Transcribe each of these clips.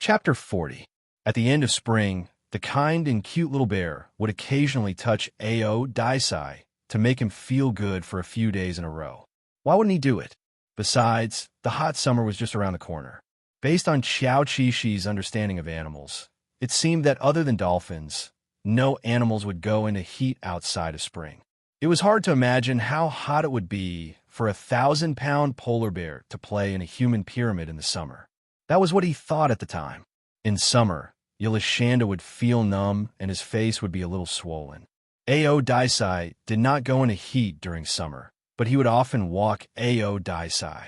Chapter 40. At the end of spring, the kind and cute little bear would occasionally touch Ao Daisai to make him feel good for a few days in a row. Why wouldn't he do it? Besides, the hot summer was just around the corner. Based on Xiao Qishi's understanding of animals, it seemed that other than dolphins, no animals would go into heat outside of spring. It was hard to imagine how hot it would be for a 1,000-pound polar bear to play in a human pyramid in the summer. That was what he thought at the time. In summer, Yelishanda would feel numb and his face would be a little swollen. Ao Daisai did not go into heat during summer, but he would often walk Ao Daisai.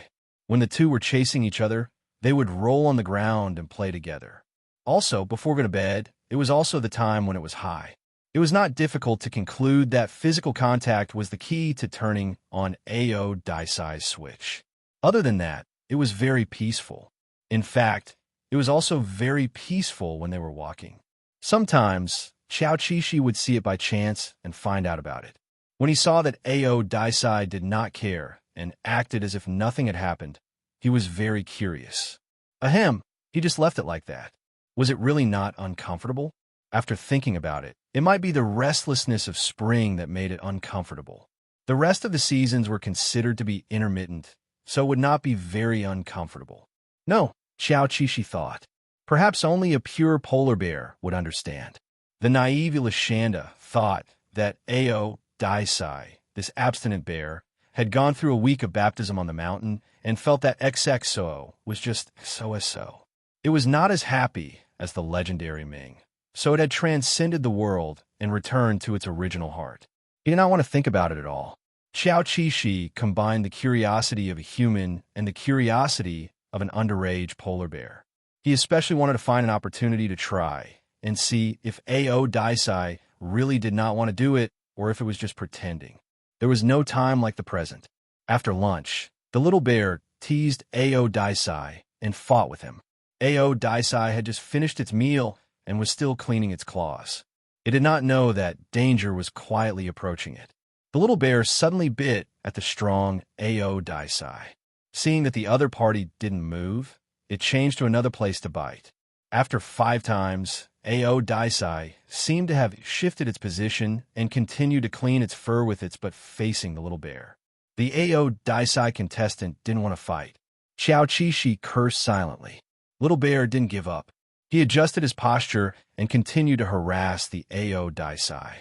When the two were chasing each other, they would roll on the ground and play together. Also, before going to bed, it was also the time when it was high. It was not difficult to conclude that physical contact was the key to turning on Ao Daisai's switch. Other than that, it was very peaceful. In fact, it was also very peaceful when they were walking. Sometimes, Xiao Qishi would see it by chance and find out about it. When he saw that Ao Daisai did not care and acted as if nothing had happened, he was very curious. Ahem, he just left it like that. Was it really not uncomfortable? After thinking about it, it might be the restlessness of spring that made it uncomfortable. The rest of the seasons were considered to be intermittent, so it would not be very uncomfortable. No, Xiao Qishi thought. Perhaps only a pure polar bear would understand. The naive Yelishanda thought that Ao Daisai, this abstinent bear, had gone through a week of baptism on the mountain and felt that XXO was just so. It was not as happy as the legendary Ming, so it had transcended the world and returned to its original heart. He did not want to think about it at all. Xiao Qishi combined the curiosity of a human and the curiosity of an underage polar bear. He especially wanted to find an opportunity to try and see if Ao Daisai really did not want to do it or if it was just pretending. There was no time like the present. After lunch, the little bear teased Ao Daisai and fought with him. Ao Daisai had just finished its meal and was still cleaning its claws. It did not know that danger was quietly approaching it. The little bear suddenly bit at the strong Ao Daisai. Seeing that the other party didn't move, it changed to another place to bite. After 5 times, Ao Daisai seemed to have shifted its position and continued to clean its fur with its butt facing the little bear. The Ao Daisai contestant didn't want to fight. Xiao Qishi cursed silently. Little bear didn't give up. He adjusted his posture and continued to harass the Ao Daisai.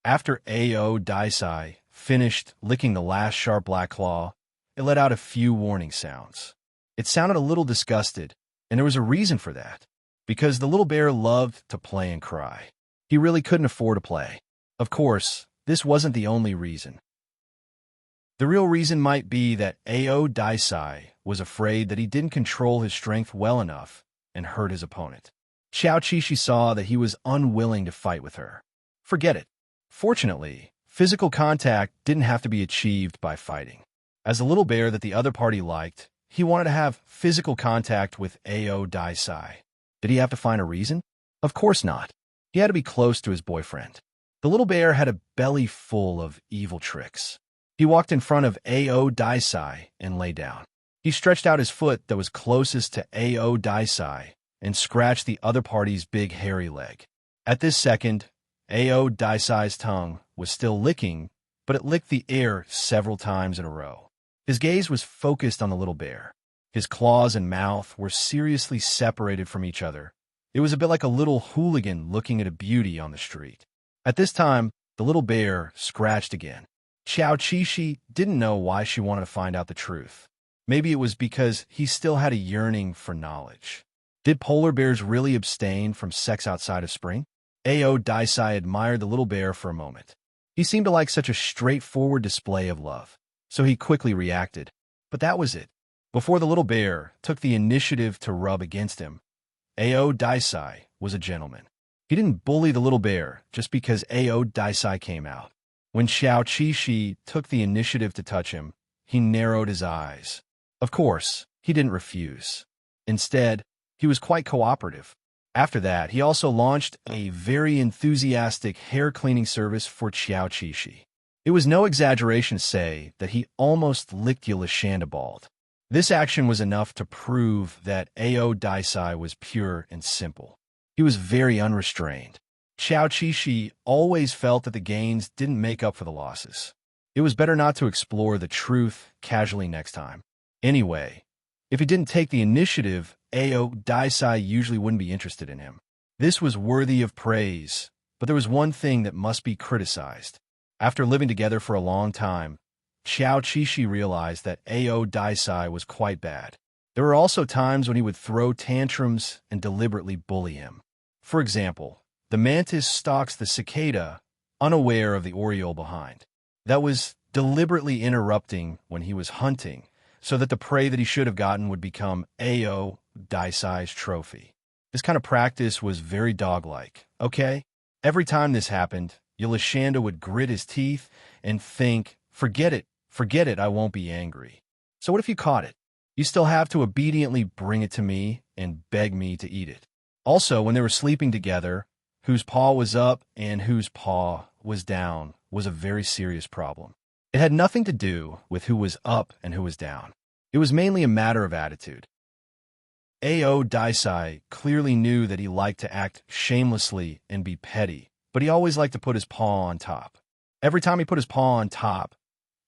After Ao Daisai finished licking the last sharp black claw, it let out a few warning sounds. It sounded a little disgusted, and there was a reason for that. Because the little bear loved to play and cry. He really couldn't afford to play. Of course, this wasn't the only reason. The real reason might be that Ao Daisai was afraid that he didn't control his strength well enough and hurt his opponent. Xiao Qishi saw that he was unwilling to fight with her. Forget it. Fortunately, physical contact didn't have to be achieved by fighting. As the little bear that the other party liked, he wanted to have physical contact with Ao Daisai. Did he have to find a reason? Of course not. He had to be close to his boyfriend. The little bear had a belly full of evil tricks. He walked in front of Ao Daisai and lay down. He stretched out his foot that was closest to Ao Daisai and scratched the other party's big hairy leg. At this second, Ao Daisai's tongue was still licking, but it licked the air several times in a row. His gaze was focused on the little bear. His claws and mouth were seriously separated from each other. It was a bit like a little hooligan looking at a beauty on the street. At this time, the little bear scratched again. Xiao Qishi didn't know why she wanted to find out the truth. Maybe it was because he still had a yearning for knowledge. Did polar bears really abstain from sex outside of spring? Ao Daisai admired the little bear for a moment. He seemed to like such a straightforward display of love, so he quickly reacted. But that was it. Before the little bear took the initiative to rub against him, Ao Daisai was a gentleman. He didn't bully the little bear just because Ao Daisai came out. When Xiao Qishi took the initiative to touch him, he narrowed his eyes. Of course, he didn't refuse. Instead, he was quite cooperative. After that, he also launched a very enthusiastic hair cleaning service for Xiao Qishi. It was no exaggeration to say that he almost licked Yelishanda bald. This action was enough to prove that Ao Daisai was pure and simple. He was very unrestrained. Xiao Qishi always felt that the gains didn't make up for the losses. It was better not to explore the truth casually next time. Anyway, if he didn't take the initiative, Ao Daisai usually wouldn't be interested in him. This was worthy of praise, but there was one thing that must be criticized. After living together for a long time, Xiao Qishi realized that Ao Daisai was quite bad. There were also times when he would throw tantrums and deliberately bully him. For example, the mantis stalks the cicada, unaware of the oriole behind. That was deliberately interrupting when he was hunting, so that the prey that he should have gotten would become Ao Daisai's trophy. This kind of practice was very dog-like, okay? Every time this happened, Yulashanda would grit his teeth and think, forget it, I won't be angry. So what if you caught it? You still have to obediently bring it to me and beg me to eat it. Also, when they were sleeping together, whose paw was up and whose paw was down was a very serious problem. It had nothing to do with who was up and who was down. It was mainly a matter of attitude. Ao Daisai clearly knew that he liked to act shamelessly and be petty, but he always liked to put his paw on top. Every time he put his paw on top,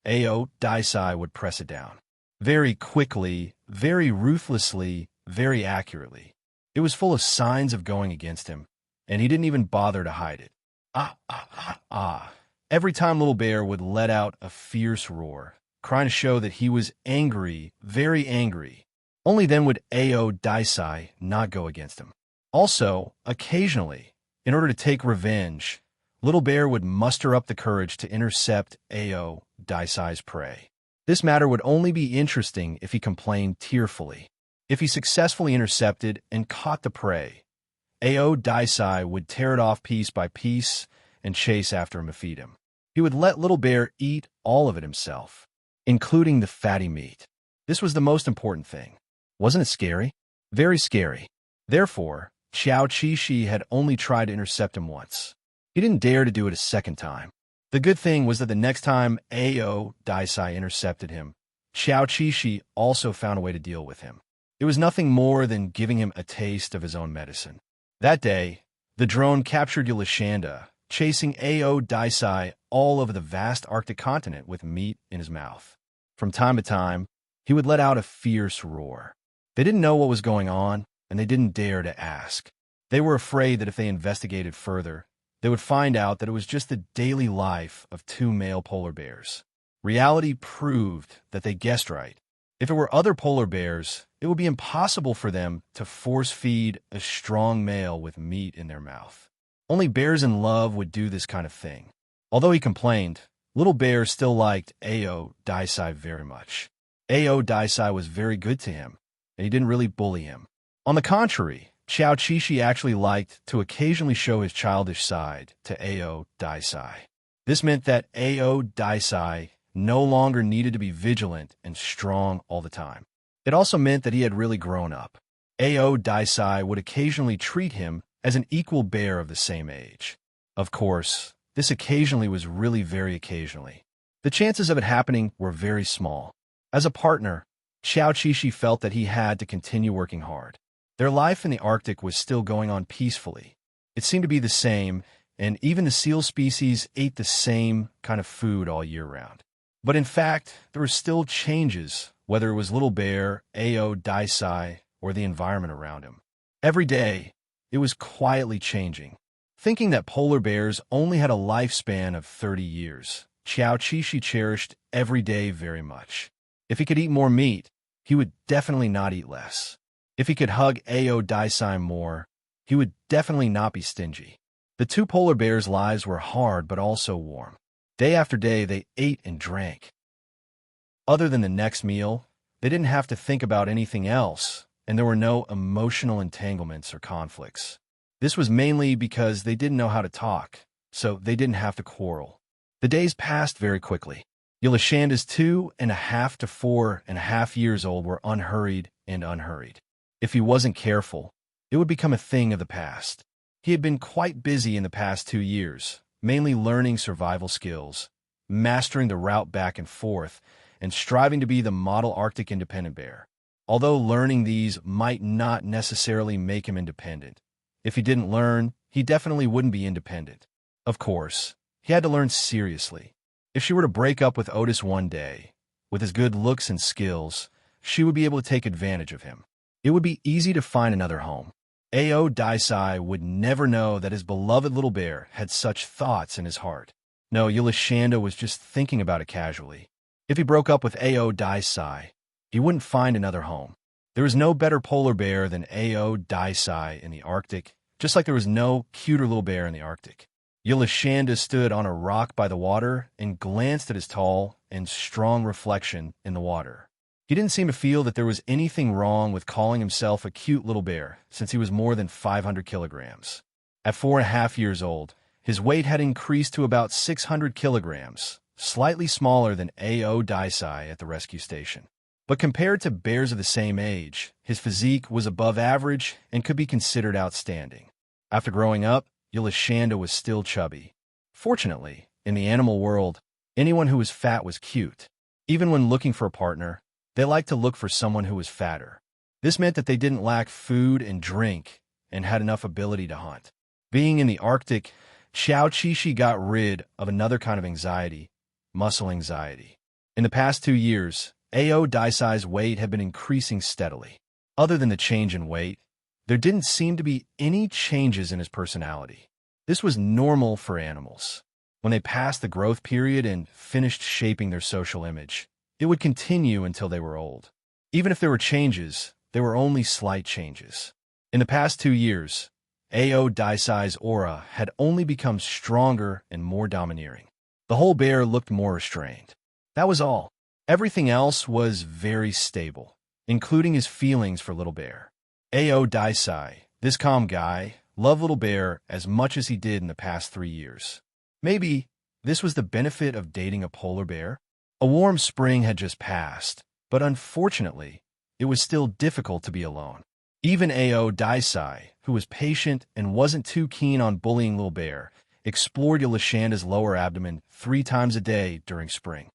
Ao Daisai would press it down. Very quickly, very ruthlessly, very accurately. It was full of signs of going against him, and he didn't even bother to hide it. Ah, ah, ah, ah. Every time Little Bear would let out a fierce roar, trying to show that he was angry, very angry. Only then would Ao Daisai not go against him. Also, occasionally, in order to take revenge, Little Bear would muster up the courage to intercept Ao Daisai's prey. This matter would only be interesting if he complained tearfully. If he successfully intercepted and caught the prey, Ao Daisai would tear it off piece by piece and chase after him to feed him. He would let Little Bear eat all of it himself, including the fatty meat. This was the most important thing. Wasn't it scary? Very scary. Therefore, Xiao Qishi had only tried to intercept him once. He didn't dare to do it a second time. The good thing was that the next time Ao Daisai intercepted him, Xiao Qishi also found a way to deal with him. It was nothing more than giving him a taste of his own medicine. That day, the drone captured Yulashanda, chasing Ao Daisai all over the vast Arctic continent with meat in his mouth. From time to time, he would let out a fierce roar. They didn't know what was going on, and they didn't dare to ask. They were afraid that if they investigated further, they would find out that it was just the daily life of two male polar bears. Reality proved that they guessed right. If it were other polar bears, it would be impossible for them to force-feed a strong male with meat in their mouth. Only bears in love would do this kind of thing. Although he complained, Little Bear still liked Ao Daisai very much. Ao Daisai was very good to him, and he didn't really bully him. On the contrary, Xiao Qishi actually liked to occasionally show his childish side to Ao Daisai. This meant that Ao Daisai no longer needed to be vigilant and strong all the time. It also meant that he had really grown up. Ao Daisai would occasionally treat him as an equal bear of the same age. Of course, this occasionally was really very occasionally. The chances of it happening were very small. As a partner, Xiao Qishi felt that he had to continue working hard. Their life in the Arctic was still going on peacefully. It seemed to be the same, and even the seal species ate the same kind of food all year round. But in fact, there were still changes, whether it was Little Bear, Ao Daisai, or the environment around him. Every day, it was quietly changing. Thinking that polar bears only had a lifespan of 30 years, Xiao Qishi cherished every day very much. If he could eat more meat, he would definitely not eat less. If he could hug Ao Daisai more, he would definitely not be stingy. The two polar bears' lives were hard but also warm. Day after day, they ate and drank. Other than the next meal, they didn't have to think about anything else, and there were no emotional entanglements or conflicts. This was mainly because they didn't know how to talk, so they didn't have to quarrel. The days passed very quickly. Yulashanda's 2.5 to 4.5 years old were unhurried and unhurried. If he wasn't careful, it would become a thing of the past. He had been quite busy in the past 2 years, mainly learning survival skills, mastering the route back and forth, and striving to be the model Arctic independent bear. Although learning these might not necessarily make him independent. If he didn't learn, he definitely wouldn't be independent. Of course, he had to learn seriously. If she were to break up with Otis one day, with his good looks and skills, she would be able to take advantage of him. It would be easy to find another home. Ao Daisai would never know that his beloved little bear had such thoughts in his heart. No, Yulishanda was just thinking about it casually. If he broke up with Ao Daisai, he wouldn't find another home. There was no better polar bear than Ao Daisai in the Arctic, just like there was no cuter little bear in the Arctic. Yulishanda stood on a rock by the water and glanced at his tall and strong reflection in the water. He didn't seem to feel that there was anything wrong with calling himself a cute little bear, since he was more than 500 kilograms. At 4.5 years old, his weight had increased to about 600 kilograms, slightly smaller than Ao Daisai at the rescue station. But compared to bears of the same age, his physique was above average and could be considered outstanding. After growing up, Yulishanda was still chubby. Fortunately, in the animal world, anyone who was fat was cute. Even when looking for a partner, they liked to look for someone who was fatter. This meant that they didn't lack food and drink and had enough ability to hunt. Being in the Arctic, Xiao Qixi got rid of another kind of anxiety, muscle anxiety. In the past 2 years, Ao Daisai's weight had been increasing steadily. Other than the change in weight, there didn't seem to be any changes in his personality. This was normal for animals. When they passed the growth period and finished shaping their social image, it would continue until they were old. Even if there were changes, they were only slight changes. In the past 2 years, Ao Daisai's aura had only become stronger and more domineering. The whole bear looked more restrained. That was all. Everything else was very stable, including his feelings for Little Bear. Ao Daisai, this calm guy, loved Little Bear as much as he did in the past 3 years. Maybe this was the benefit of dating a polar bear? A warm spring had just passed, but unfortunately, it was still difficult to be alone. Even Ao Daisai, who was patient and wasn't too keen on bullying Little Bear, explored Yulishanda's lower abdomen 3 times a day during spring.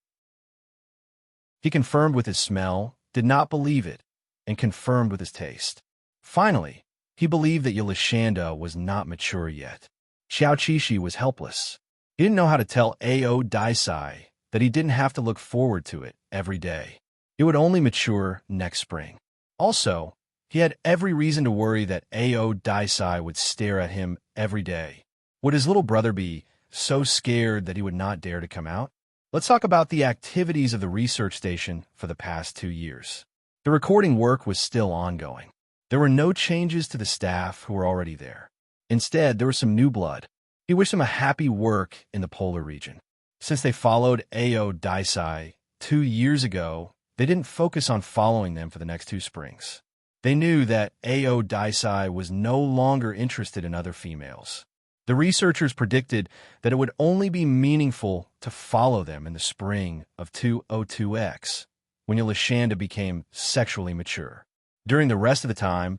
He confirmed with his smell, did not believe it, and confirmed with his taste. Finally, he believed that Yulishanda was not mature yet. Xiao Qixi was helpless. He didn't know how to tell Ao Daisai that he didn't have to look forward to it every day. It would only mature next spring. Also, he had every reason to worry that Ao Daisai would stare at him every day. Would his little brother be so scared that he would not dare to come out? Let's talk about the activities of the research station for the past 2 years. The recording work was still ongoing. There were no changes to the staff who were already there. Instead, there was some new blood. He wished them a happy work in the polar region. Since they followed Ao Daisai 2 years ago, they didn't focus on following them for the next 2 springs. They knew that Ao Daisai was no longer interested in other females. The researchers predicted that it would only be meaningful to follow them in the spring of 202X, when Yulishanda became sexually mature. During the rest of the time,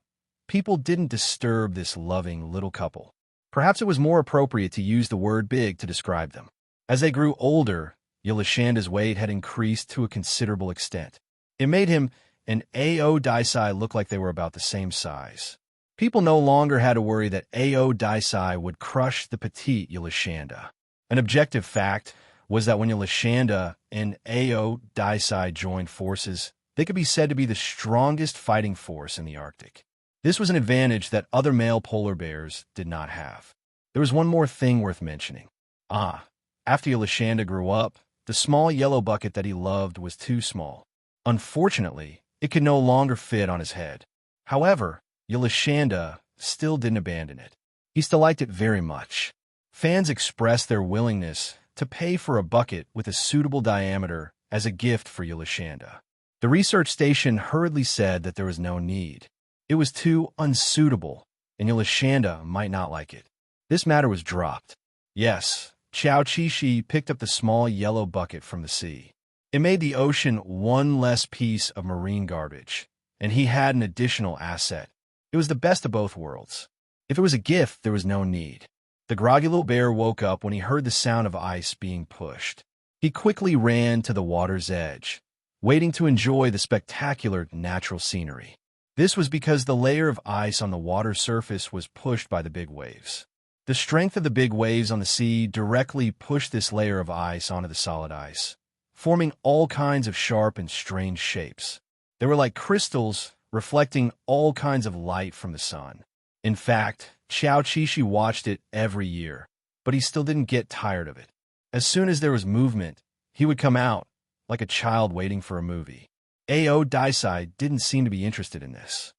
people didn't disturb this loving little couple. Perhaps it was more appropriate to use the word big to describe them. As they grew older, Yulishanda's weight had increased to a considerable extent. It made him and Ao Daisai look like they were about the same size. People no longer had to worry that Ao Daisai would crush the petite Yulishanda. An objective fact was that when Yulishanda and Ao Daisai joined forces, they could be said to be the strongest fighting force in the Arctic. This was an advantage that other male polar bears did not have. There was one more thing worth mentioning. After Yulishanda grew up, the small yellow bucket that he loved was too small. Unfortunately, it could no longer fit on his head. However, Yulishanda still didn't abandon it. He still liked it very much. Fans expressed their willingness to pay for a bucket with a suitable diameter as a gift for Yulishanda. The research station hurriedly said that there was no need. It was too unsuitable, and Yulishanda might not like it. This matter was dropped. Yes, Xiao Qixi picked up the small yellow bucket from the sea. It made the ocean one less piece of marine garbage, and he had an additional asset. It was the best of both worlds. If it was a gift, there was no need. The groggy little bear woke up when he heard the sound of ice being pushed. He quickly ran to the water's edge, waiting to enjoy the spectacular natural scenery. This was because the layer of ice on the water surface was pushed by the big waves. The strength of the big waves on the sea directly pushed this layer of ice onto the solid ice, forming all kinds of sharp and strange shapes. They were like crystals, reflecting all kinds of light from the sun. In fact, Xiao Qishi watched it every year, but he still didn't get tired of it. As soon as there was movement, he would come out, like a child waiting for a movie. Ao Daisai didn't seem to be interested in this.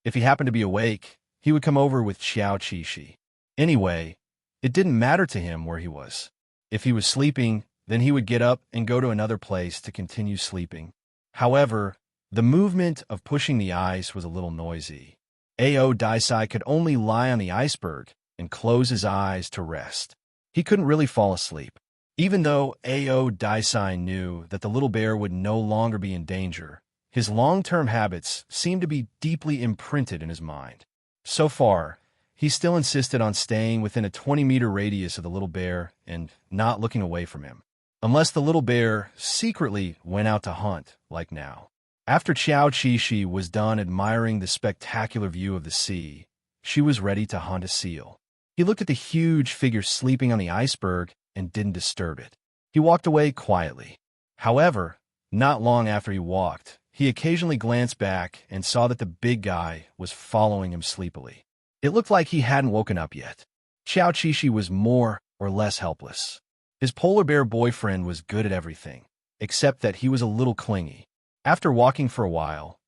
If he happened to be awake, he would come over with Xiao Qishi. Anyway, it didn't matter to him where he was. If he was sleeping, then he would get up and go to another place to continue sleeping. However, the movement of pushing the ice was a little noisy. Ao Daisai could only lie on the iceberg and close his eyes to rest. He couldn't really fall asleep. Even though Ao Daisai knew that the little bear would no longer be in danger, his long-term habits seemed to be deeply imprinted in his mind. So far, he still insisted on staying within a 20-meter radius of the little bear and not looking away from him, unless the little bear secretly went out to hunt, like now. After Xiao Qishi was done admiring the spectacular view of the sea, she was ready to hunt a seal. He looked at the huge figure sleeping on the iceberg and didn't disturb it. He walked away quietly. However, not long after he walked, he occasionally glanced back and saw that the big guy was following him sleepily. It looked like he hadn't woken up yet. Xiao Qishi was more or less helpless. His polar bear boyfriend was good at everything, except that he was a little clingy. After walking for a while,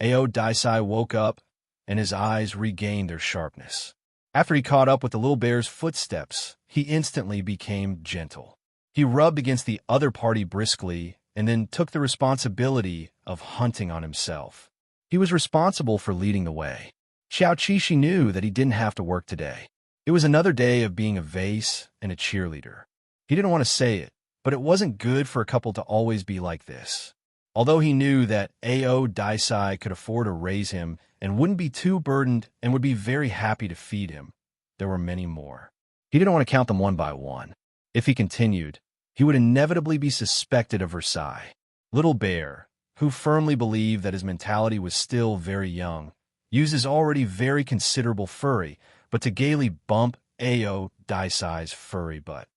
Ao Daisai woke up and his eyes regained their sharpness. After he caught up with the little bear's footsteps, he instantly became gentle. He rubbed against the other party briskly and then took the responsibility of hunting on himself. He was responsible for leading the way. Xiao Qishi knew that he didn't have to work today. It was another day of being a vase and a cheerleader. He didn't want to say it, but it wasn't good for a couple to always be like this. Although he knew that Ao Daisai could afford to raise him and wouldn't be too burdened and would be very happy to feed him, there were many more. He didn't want to count them one by one. If he continued, he would inevitably be suspected of Versailles. Little Bear, who firmly believed that his mentality was still very young, used his already very considerable furry, but to gaily bump Ao Daisai's furry butt.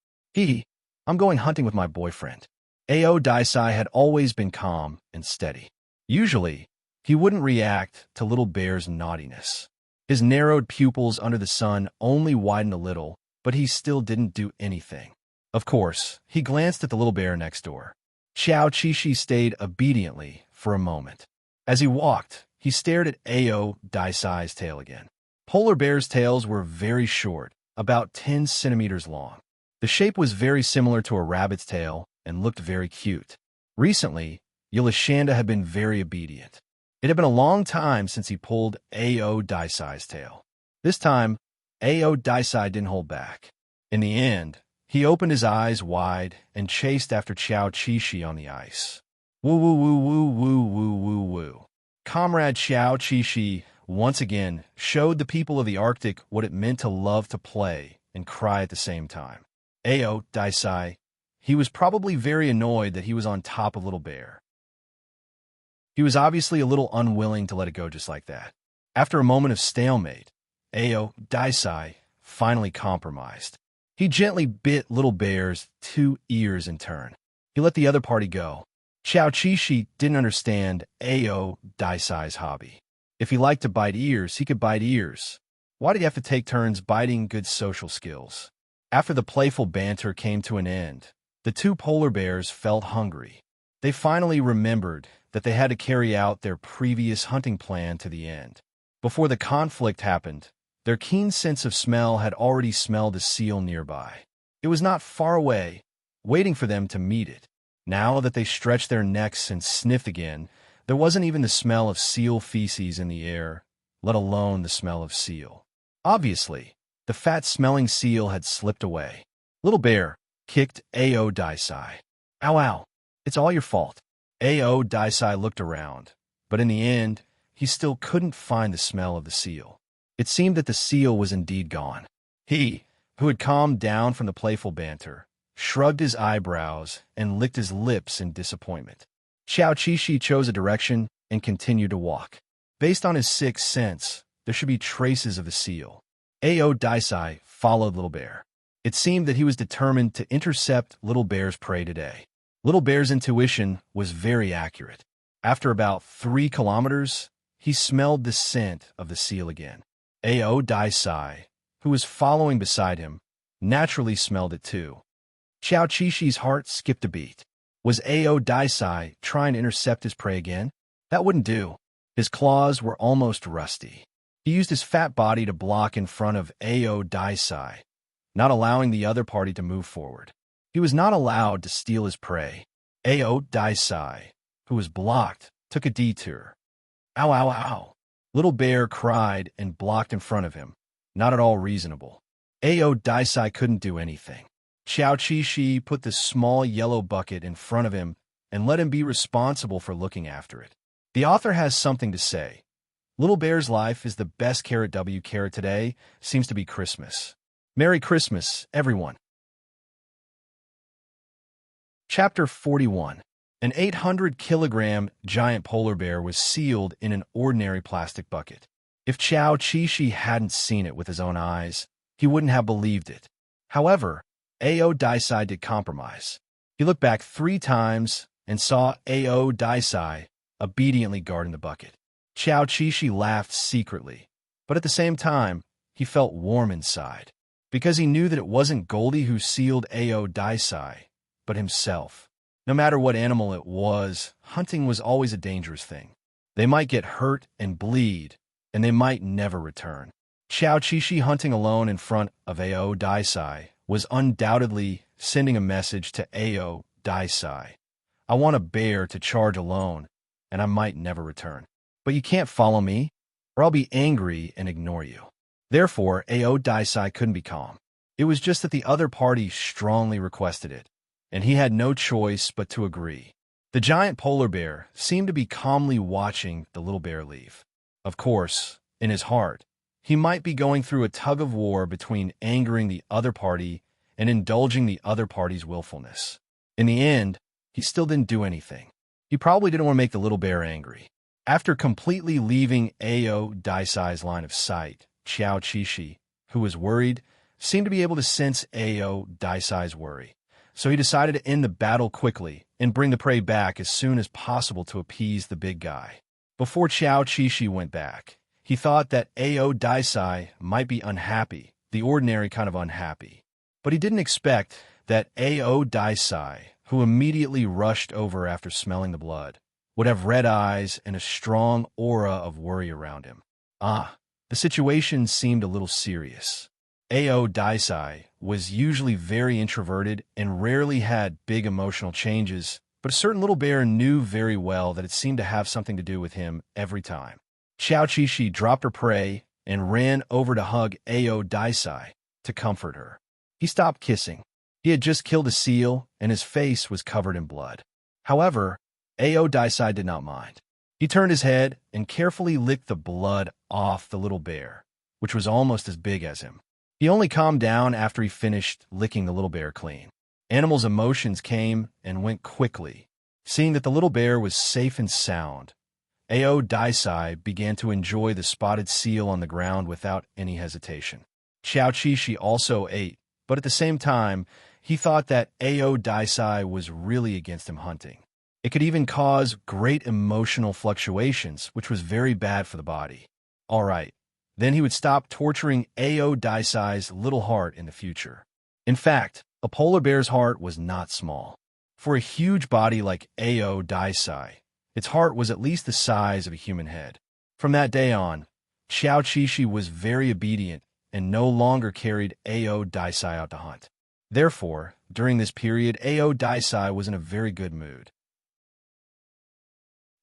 I'm going hunting with my boyfriend. Ao Daisai had always been calm and steady. Usually, he wouldn't react to Little Bear's naughtiness. His narrowed pupils under the sun only widened a little, but he still didn't do anything. Of course, he glanced at the little bear next door. Xiao Qishi stayed obediently for a moment. As he walked, he stared at Ao Daisai's tail again. Polar bears' tails were very short, about 10 centimeters long. The shape was very similar to a rabbit's tail and looked very cute. Recently, Yulishanda had been very obedient. It had been a long time since he pulled Ao Daisai's tail. This time, Ao Daisai didn't hold back. In the end, he opened his eyes wide and chased after Xiao Qishi on the ice. Woo woo woo woo woo woo woo woo. Comrade Xiao Qishi once again showed the people of the Arctic what it meant to love to play and cry at the same time. Ao Daisai, he was probably very annoyed that he was on top of Little Bear. He was obviously a little unwilling to let it go just like that. After a moment of stalemate, Ao Daisai finally compromised. He gently bit Little Bear's 2 ears in turn. He let the other party go. Xiao Qishi didn't understand Ao Daisai's hobby. If he liked to bite ears, he could bite ears. Why did he have to take turns biting good social skills? After the playful banter came to an end, the 2 polar bears felt hungry. They finally remembered that they had to carry out their previous hunting plan to the end. Before the conflict happened, their keen sense of smell had already smelled a seal nearby. It was not far away, waiting for them to meet it. Now that they stretched their necks and sniffed again, there wasn't even the smell of seal feces in the air, let alone the smell of seal. Obviously, the fat-smelling seal had slipped away. Little Bear kicked Ao Daisai. Ow, ow, it's all your fault. Ao Daisai looked around, but in the end, he still couldn't find the smell of the seal. It seemed that the seal was indeed gone. He, who had calmed down from the playful banter, shrugged his eyebrows, and licked his lips in disappointment. Xiao Qishi chose a direction and continued to walk. Based on his sixth sense, there should be traces of a seal. Ao Daisai followed Little Bear. It seemed that he was determined to intercept Little Bear's prey today. Little Bear's intuition was very accurate. After about 3 kilometers, he smelled the scent of the seal again. Ao Daisai, who was following beside him, naturally smelled it too. Xiao Qishi's heart skipped a beat. Was Ao Daisai trying to intercept his prey again? That wouldn't do. His claws were almost rusty. He used his fat body to block in front of Ao Daisai, not allowing the other party to move forward. He was not allowed to steal his prey. Ao Daisai, who was blocked, took a detour. Ow, ow, ow. Little Bear cried and blocked in front of him. Not at all reasonable. Ao Daisai couldn't do anything. Xiao Qishi put the small yellow bucket in front of him and let him be responsible for looking after it. The author has something to say. Little Bear's life is the best W today seems to be Christmas. Merry Christmas, everyone. Chapter 41. An 800-kilogram giant polar bear was sealed in an ordinary plastic bucket. If Xiao Qishi hadn't seen it with his own eyes, he wouldn't have believed it. However, Ao Daisai did compromise. He looked back 3 times and saw Ao Daisai obediently guarding the bucket. Xiao Qishi laughed secretly, but at the same time, he felt warm inside, because he knew that it wasn't Goldie who sealed Ao Daisai, but himself. No matter what animal it was, hunting was always a dangerous thing. They might get hurt and bleed, and they might never return. Xiao Qishi hunting alone in front of Ao Daisai was undoubtedly sending a message to Ao Daisai. I want a bear to charge alone, and I might never return. But you can't follow me, or I'll be angry and ignore you. Therefore, Ao Daisai couldn't be calm. It was just that the other party strongly requested it, and he had no choice but to agree. The giant polar bear seemed to be calmly watching the little bear leave. Of course, in his heart, he might be going through a tug-of-war between angering the other party and indulging the other party's willfulness. In the end, he still didn't do anything. He probably didn't want to make the little bear angry. After completely leaving Ao Daisai's line of sight, Xiao Qishi, who was worried, seemed to be able to sense Ao Daisai's worry. So he decided to end the battle quickly and bring the prey back as soon as possible to appease the big guy. Before Xiao Qishi went back, he thought that Ao Daisai might be unhappy, the ordinary kind of unhappy. But he didn't expect that Ao Daisai, who immediately rushed over after smelling the blood, would have red eyes and a strong aura of worry around him. The situation seemed a little serious. Ao Daisai was usually very introverted and rarely had big emotional changes, but a certain little bear knew very well that it seemed to have something to do with him every time. Xiao Qishi dropped her prey and ran over to hug Ao Daisai to comfort her. He stopped kissing. He had just killed a seal, and his face was covered in blood. However, Ao Daisai did not mind. He turned his head and carefully licked the blood off the little bear, which was almost as big as him. He only calmed down after he finished licking the little bear clean. Animal's emotions came and went quickly. Seeing that the little bear was safe and sound, Ao Daisai began to enjoy the spotted seal on the ground without any hesitation. Xiao Qishi also ate, but at the same time, he thought that Ao Daisai was really against him hunting. It could even cause great emotional fluctuations, which was very bad for the body. All right, then he would stop torturing Ao Daisai's little heart in the future. In fact, a polar bear's heart was not small. For a huge body like Ao Daisai, its heart was at least the size of a human head. From that day on, Xiao Qishi was very obedient and no longer carried Ao Daisai out to hunt. Therefore, during this period, Ao Daisai was in a very good mood.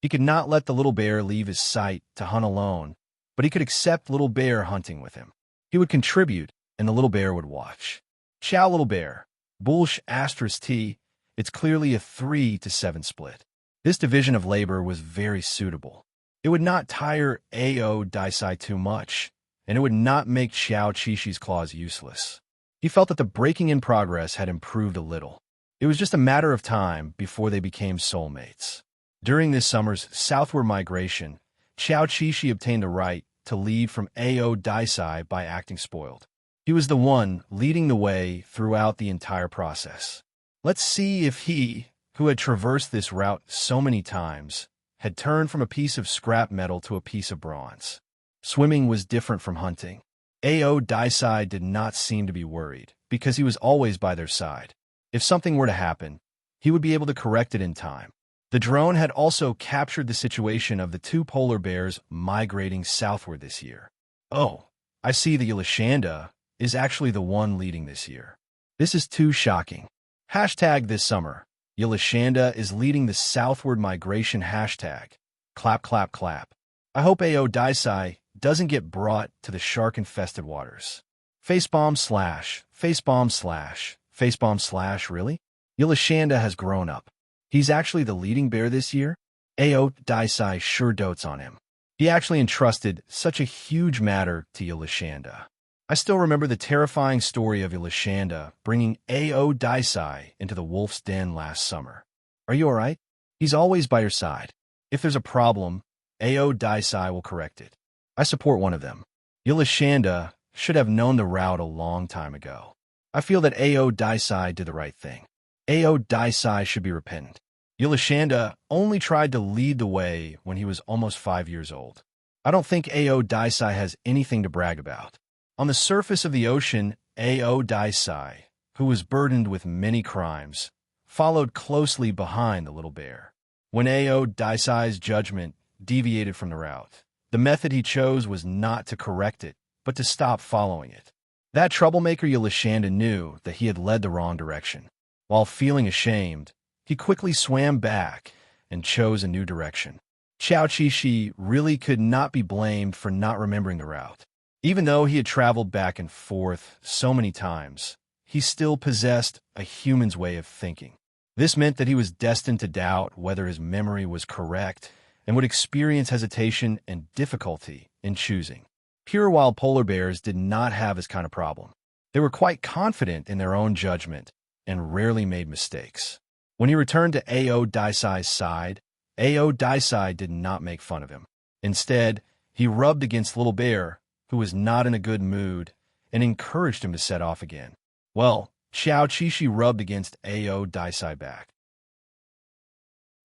He could not let the little bear leave his sight to hunt alone, but he could accept little bear hunting with him. He would contribute, and the little bear would watch. Ciao, little bear. Bulsh asterisk T. It's clearly a 3-to-7 split. This division of labor was very suitable. It would not tire Ao Daisai too much, and it would not make Xiao Qishi's claws useless. He felt that the breaking in progress had improved a little. It was just a matter of time before they became soulmates. During this summer's southward migration, Xiao Qixi obtained the right to lead from Ao Daisai by acting spoiled. He was the one leading the way throughout the entire process. Let's see if he, who had traversed this route so many times, had turned from a piece of scrap metal to a piece of bronze. Swimming was different from hunting. Ao Daisai did not seem to be worried, because he was always by their side. If something were to happen, he would be able to correct it in time. The drone had also captured the situation of the two polar bears migrating southward this year. Oh, I see that Yolashanda is actually the one leading this year. This is too shocking. Hashtag this summer. Yolashanda is leading the southward migration hashtag. Clap, clap, clap. I hope Ao Daisai doesn't get brought to the shark-infested waters. Facepalm slash, facepalm slash, facepalm slash, really? Yolashanda has grown up. He's actually the leading bear this year? Ao Daisai sure dotes on him. He actually entrusted such a huge matter to Yolashanda. I still remember the terrifying story of Yolashanda bringing Ao Daisai into the wolf's den last summer. Are you alright? He's always by your side. If there's a problem, Ao Daisai will correct it. I support one of them. Yolashanda should have known the route a long time ago. I feel that Ao Daisai did the right thing. Ao Daisai should be repentant. Yolashanda only tried to lead the way when he was almost 5 years old. I don't think Ao Daisai has anything to brag about. On the surface of the ocean, Ao Daisai, who was burdened with many crimes, followed closely behind the little bear. When Ao Daisai's judgment deviated from the route, the method he chose was not to correct it, but to stop following it. That troublemaker Yolashanda knew that he had led the wrong direction. While feeling ashamed, he quickly swam back and chose a new direction. Xiao Qixi really could not be blamed for not remembering the route. Even though he had traveled back and forth so many times, he still possessed a human's way of thinking. This meant that he was destined to doubt whether his memory was correct and would experience hesitation and difficulty in choosing. Pure wild polar bears did not have this kind of problem. They were quite confident in their own judgment and rarely made mistakes. When he returned to Ao Daisai's side, Ao Daisai did not make fun of him. Instead, he rubbed against Little Bear, who was not in a good mood, and encouraged him to set off again. Well, Xiao Qixi rubbed against Ao Daisai back.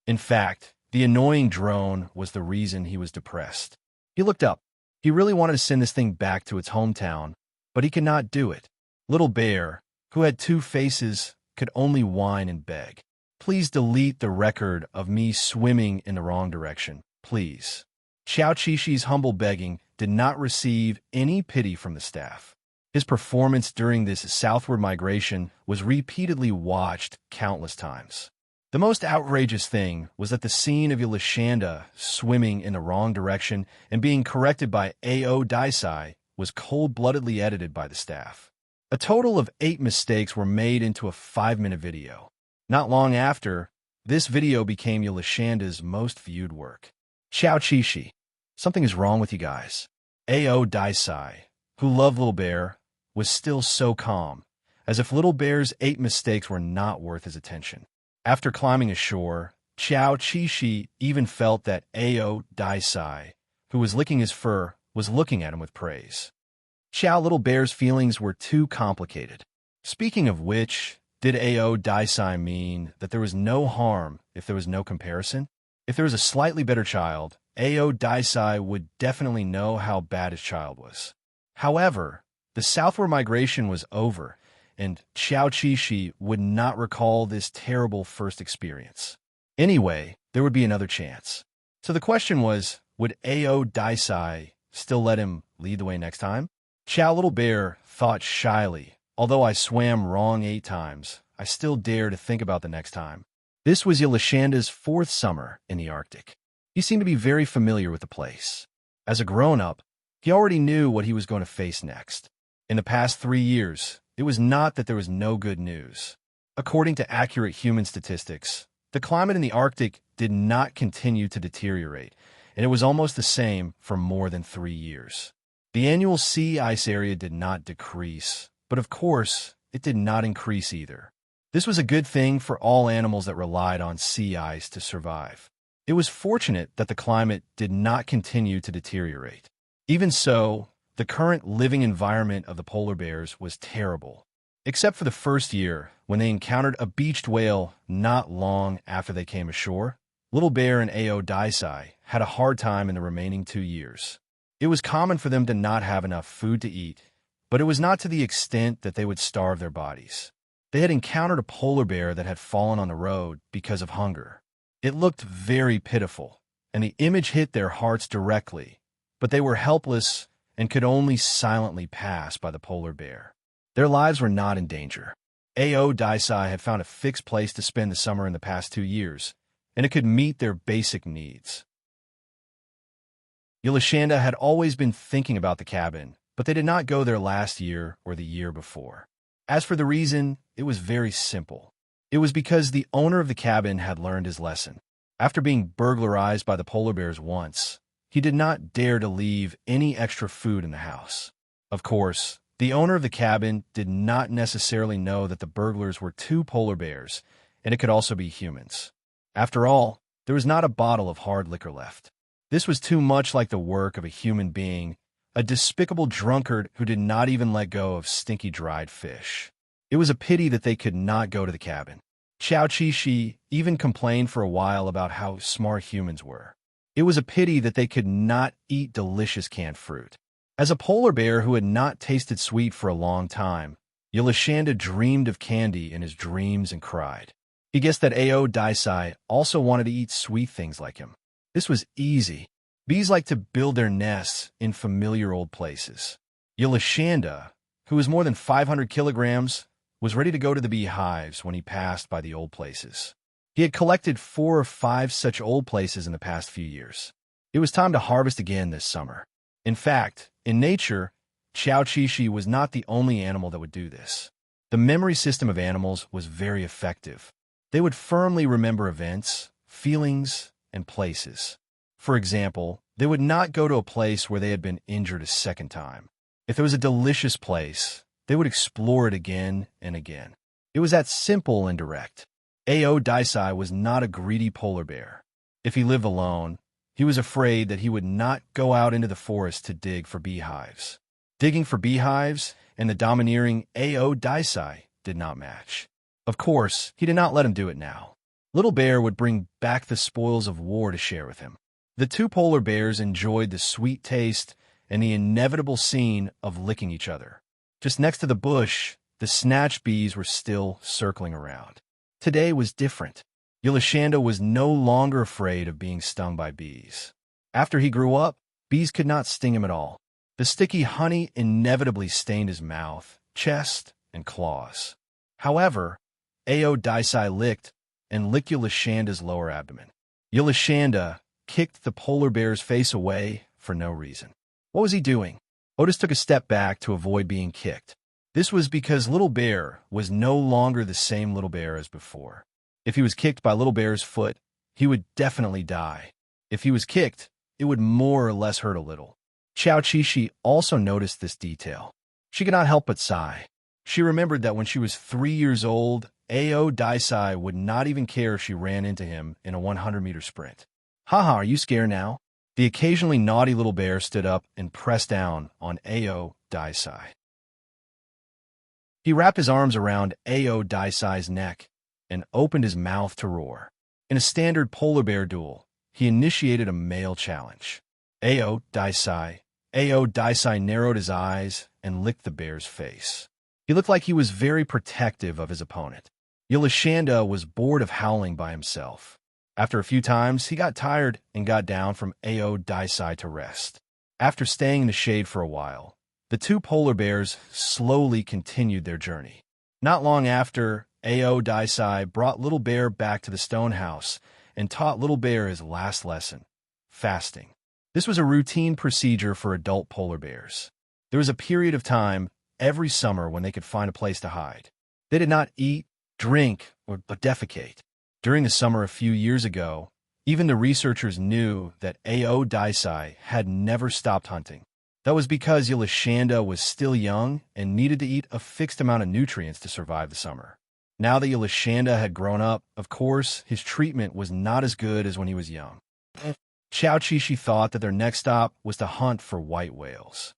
In fact, the annoying drone was the reason he was depressed. He looked up. He really wanted to send this thing back to its hometown, but he could not do it. Little Bear, who had two faces, could only whine and beg. Please delete the record of me swimming in the wrong direction, please. Xiao Qixi's humble begging did not receive any pity from the staff. His performance during this southward migration was repeatedly watched countless times. The most outrageous thing was that the scene of Yolashanda swimming in the wrong direction and being corrected by Ao Daisai was cold-bloodedly edited by the staff. A total of 8 mistakes were made into a 5-minute video. Not long after, this video became Yolashanda's most viewed work. Xiao Qixi, something is wrong with you guys. Ao Daisai, who loved Little Bear, was still so calm, as if Little Bear's 8 mistakes were not worth his attention. After climbing ashore, Xiao Qixi even felt that Ao Daisai, who was licking his fur, was looking at him with praise. Xiao Little Bear's feelings were too complicated. Speaking of which, did Ao Daisai mean that there was no harm if there was no comparison? If there was a slightly better child, Ao Daisai would definitely know how bad his child was. However, the southward migration was over, and Xiao Qixi would not recall this terrible first experience. Anyway, there would be another chance. So the question was, would Ao Daisai still let him lead the way next time? Xiao Little Bear thought shyly, although I swam wrong 8 times, I still dare to think about the next time. This was Yolashanda's 4th summer in the Arctic. He seemed to be very familiar with the place. As a grown-up, he already knew what he was going to face next. In the past 3 years, it was not that there was no good news. According to accurate human statistics, the climate in the Arctic did not continue to deteriorate, and it was almost the same for more than 3 years. The annual sea ice area did not decrease, But of course, it did not increase either. This was a good thing for all animals that relied on sea ice to survive. It was fortunate that the climate did not continue to deteriorate. Even so, the current living environment of the polar bears was terrible, except for the first year when they encountered a beached whale not long after they came ashore. Little Bear and Aodicei had a hard time in the remaining 2 years. It was common for them to not have enough food to eat, but it was not to the extent that they would starve their bodies. They had encountered a polar bear that had fallen on the road because of hunger. It looked very pitiful, and the image hit their hearts directly, but they were helpless and could only silently pass by the polar bear. Their lives were not in danger. Aodicei had found a fixed place to spend the summer in the past 2 years, and it could meet their basic needs. Yulashanda had always been thinking about the cabin, but they did not go there last year or the year before. As for the reason, it was very simple. It was because the owner of the cabin had learned his lesson. After being burglarized by the polar bears once, he did not dare to leave any extra food in the house. Of course, the owner of the cabin did not necessarily know that the burglars were 2 polar bears, and it could also be humans. After all, there was not a bottle of hard liquor left. This was too much like the work of a human being, a despicable drunkard who did not even let go of stinky dried fish. It was a pity that they could not go to the cabin. Xiao Qixi even complained for a while about how smart humans were. It was a pity that they could not eat delicious canned fruit. As a polar bear who had not tasted sweet for a long time, Yulashanda dreamed of candy in his dreams and cried. He guessed that Aodicei also wanted to eat sweet things like him. This was easy. Bees like to build their nests in familiar old places. Yulashanda, who was more than 500 kilograms, was ready to go to the beehives when he passed by the old places. He had collected 4 or 5 such old places in the past few years. It was time to harvest again this summer. In fact, in nature, Xiao Qixi was not the only animal that would do this. The memory system of animals was very effective. They would firmly remember events, feelings, and places. For example, they would not go to a place where they had been injured a second time. If it was a delicious place, they would explore it again and again. It was that simple and direct. Aodicei was not a greedy polar bear. If he lived alone, he was afraid that he would not go out into the forest to dig for beehives. Digging for beehives and the domineering Aodicei did not match. Of course, he did not let him do it now. Little Bear would bring back the spoils of war to share with him. The 2 polar bears enjoyed the sweet taste and the inevitable scene of licking each other. Just next to the bush, the snatch bees were still circling around. Today was different. Yulashanda was no longer afraid of being stung by bees. After he grew up, bees could not sting him at all. The sticky honey inevitably stained his mouth, chest, and claws. However, Aodicei licked Yulashanda's lower abdomen. Yulashanda kicked the polar bear's face away for no reason. What was he doing? Otis took a step back to avoid being kicked. This was because Little Bear was no longer the same Little Bear as before. If he was kicked by Little Bear's foot, he would definitely die. If he was kicked, it would more or less hurt a little. Xiao Qixi also noticed this detail. She could not help but sigh. She remembered that when she was 3 years old, Aodicei would not even care if she ran into him in a 100-meter sprint. Haha, are you scared now? The occasionally naughty Little Bear stood up and pressed down on Aodicei. He wrapped his arms around Aodicei's neck and opened his mouth to roar. In a standard polar bear duel, he initiated a male challenge. Aodicei narrowed his eyes and licked the bear's face. He looked like he was very protective of his opponent. Yulashanda was bored of howling by himself. After a few times, he got tired and got down from Aodicei to rest. After staying in the shade for a while, the 2 polar bears slowly continued their journey. Not long after, Aodicei brought Little Bear back to the stone house and taught Little Bear his last lesson, fasting. This was a routine procedure for adult polar bears. There was a period of time every summer when they could find a place to hide. They did not eat, drink, or defecate. During the summer a few years ago, even the researchers knew that Aodicei had never stopped hunting. That was because Yolashanda was still young and needed to eat a fixed amount of nutrients to survive the summer. Now that Yolashanda had grown up, of course, his treatment was not as good as when he was young. Xiao thought that their next stop was to hunt for white whales.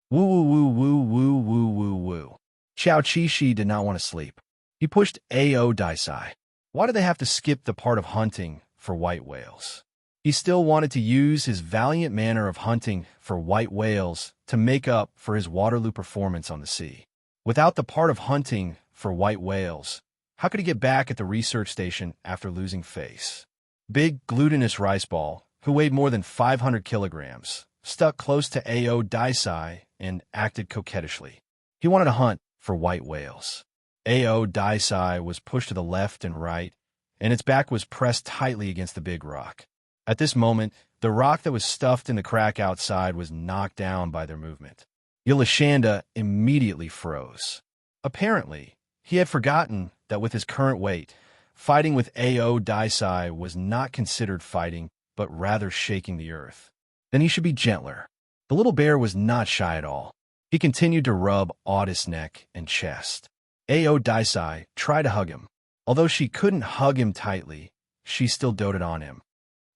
Woo woo woo woo woo woo woo woo. Xiao did not want to sleep. He pushed Ao Daisai. Why did they have to skip the part of hunting for white whales? He still wanted to use his valiant manner of hunting for white whales to make up for his Waterloo performance on the sea. Without the part of hunting for white whales, how could he get back at the research station after losing face? Big, glutinous rice ball, who weighed more than 500 kilograms, stuck close to Ao Daisai and acted coquettishly. He wanted to hunt for white whales. Ao Daisai was pushed to the left and right, and its back was pressed tightly against the big rock. At this moment, the rock that was stuffed in the crack outside was knocked down by their movement. Yolashanda immediately froze. Apparently, he had forgotten that with his current weight, fighting with Ao Daisai was not considered fighting, but rather shaking the earth. Then he should be gentler. The little bear was not shy at all. He continued to rub Audis' neck and chest. Ao Daisai tried to hug him. Although she couldn't hug him tightly, she still doted on him.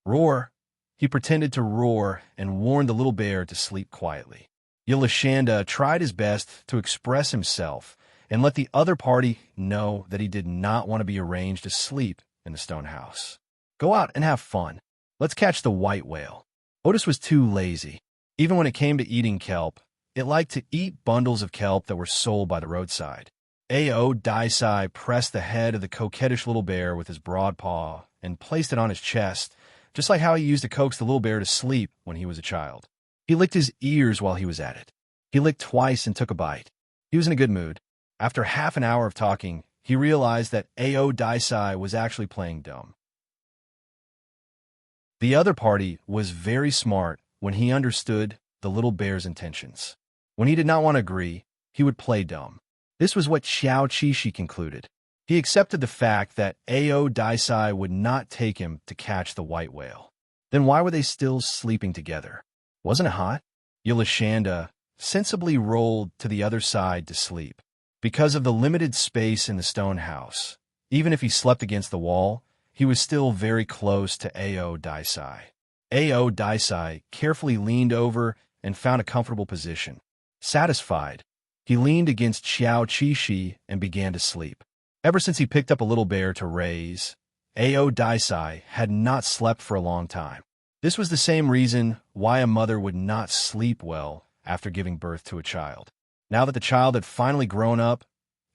Roar! He pretended to roar and warned the little bear to sleep quietly. Yolashanda tried his best to express himself and let the other party know that he did not want to be arranged to sleep in the stone house. Go out and have fun. Let's catch the white whale. Otis was too lazy. Even when it came to eating kelp, it liked to eat bundles of kelp that were sold by the roadside. Ao Daisai pressed the head of the coquettish little bear with his broad paw and placed it on his chest, just like how he used to coax the little bear to sleep when he was a child. He licked his ears while he was at it. He licked twice and took a bite. He was in a good mood. After half an hour of talking, he realized that Ao Daisai was actually playing dumb. The other party was very smart when he understood the little bear's intentions. When he did not want to agree, he would play dumb. This was what Xiao concluded. He accepted the fact that Ao Daisai would not take him to catch the white whale. Then why were they still sleeping together? Wasn't it hot? Yolashanda sensibly rolled to the other side to sleep. Because of the limited space in the stone house, even if he slept against the wall, he was still very close to Ao Daisai. Ao Daisai carefully leaned over and found a comfortable position. Satisfied, he leaned against Xiao and began to sleep. Ever since he picked up a little bear to raise, Ao Daisai had not slept for a long time. This was the same reason why a mother would not sleep well after giving birth to a child. Now that the child had finally grown up,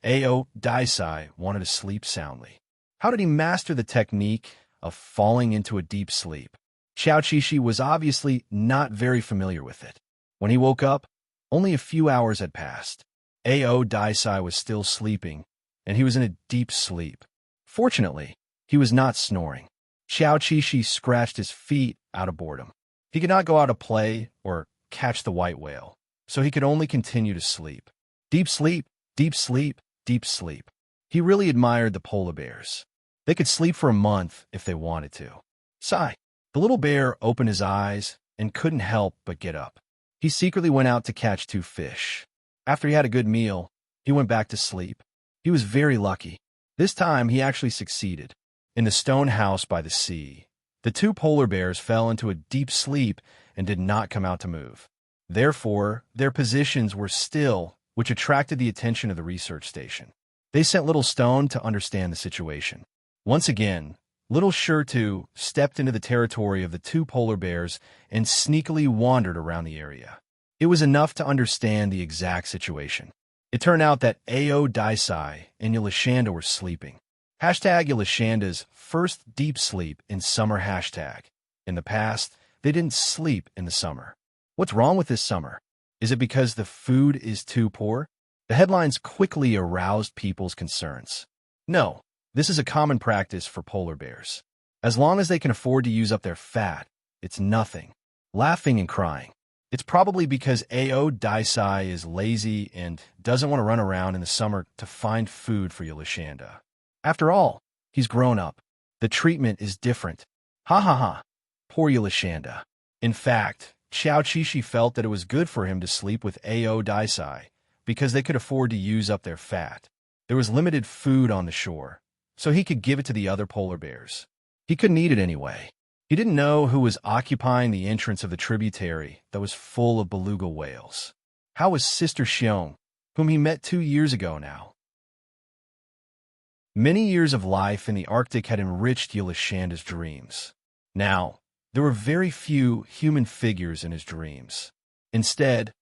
Ao Daisai wanted to sleep soundly. How did he master the technique of falling into a deep sleep? Xiao was obviously not very familiar with it. When he woke up, only a few hours had passed. Ao Daisai was still sleeping, and he was in a deep sleep. Fortunately, he was not snoring. Xiao scratched his feet out of boredom. He could not go out to play or catch the white whale, so he could only continue to sleep. Deep sleep, deep sleep, deep sleep. He really admired the polar bears. They could sleep for a month if they wanted to. Sigh. The little bear opened his eyes and couldn't help but get up. He secretly went out to catch 2 fish. After he had a good meal, he went back to sleep. He was very lucky. This time, he actually succeeded. In the stone house by the sea, the 2 polar bears fell into a deep sleep and did not come out to move. Therefore, their positions were still, which attracted the attention of the research station. They sent Little Stone to understand the situation. Once again, Little Sure-Two stepped into the territory of the 2 polar bears and sneakily wandered around the area. It was enough to understand the exact situation. It turned out that Ao Daisai and Yolashanda were sleeping. Hashtag Yolashanda's first deep sleep in summer hashtag. In the past, they didn't sleep in the summer. What's wrong with this summer? Is it because the food is too poor? The headlines quickly aroused people's concerns. No, this is a common practice for polar bears. As long as they can afford to use up their fat, it's nothing. Laughing and crying. It's probably because Ao Daisai is lazy and doesn't want to run around in the summer to find food for Yolashanda. After all, he's grown up. The treatment is different. Ha ha ha. Poor Yolashanda. In fact, Xiao Qishi felt that it was good for him to sleep with Ao Daisai because they could afford to use up their fat. There was limited food on the shore, so he could give it to the other polar bears. He couldn't eat it anyway. He didn't know who was occupying the entrance of the tributary that was full of beluga whales. How was Sister Xiong, whom he met 2 years ago now? Many years of life in the Arctic had enriched Yulashanda's dreams. Now, there were very few human figures in his dreams. Instead,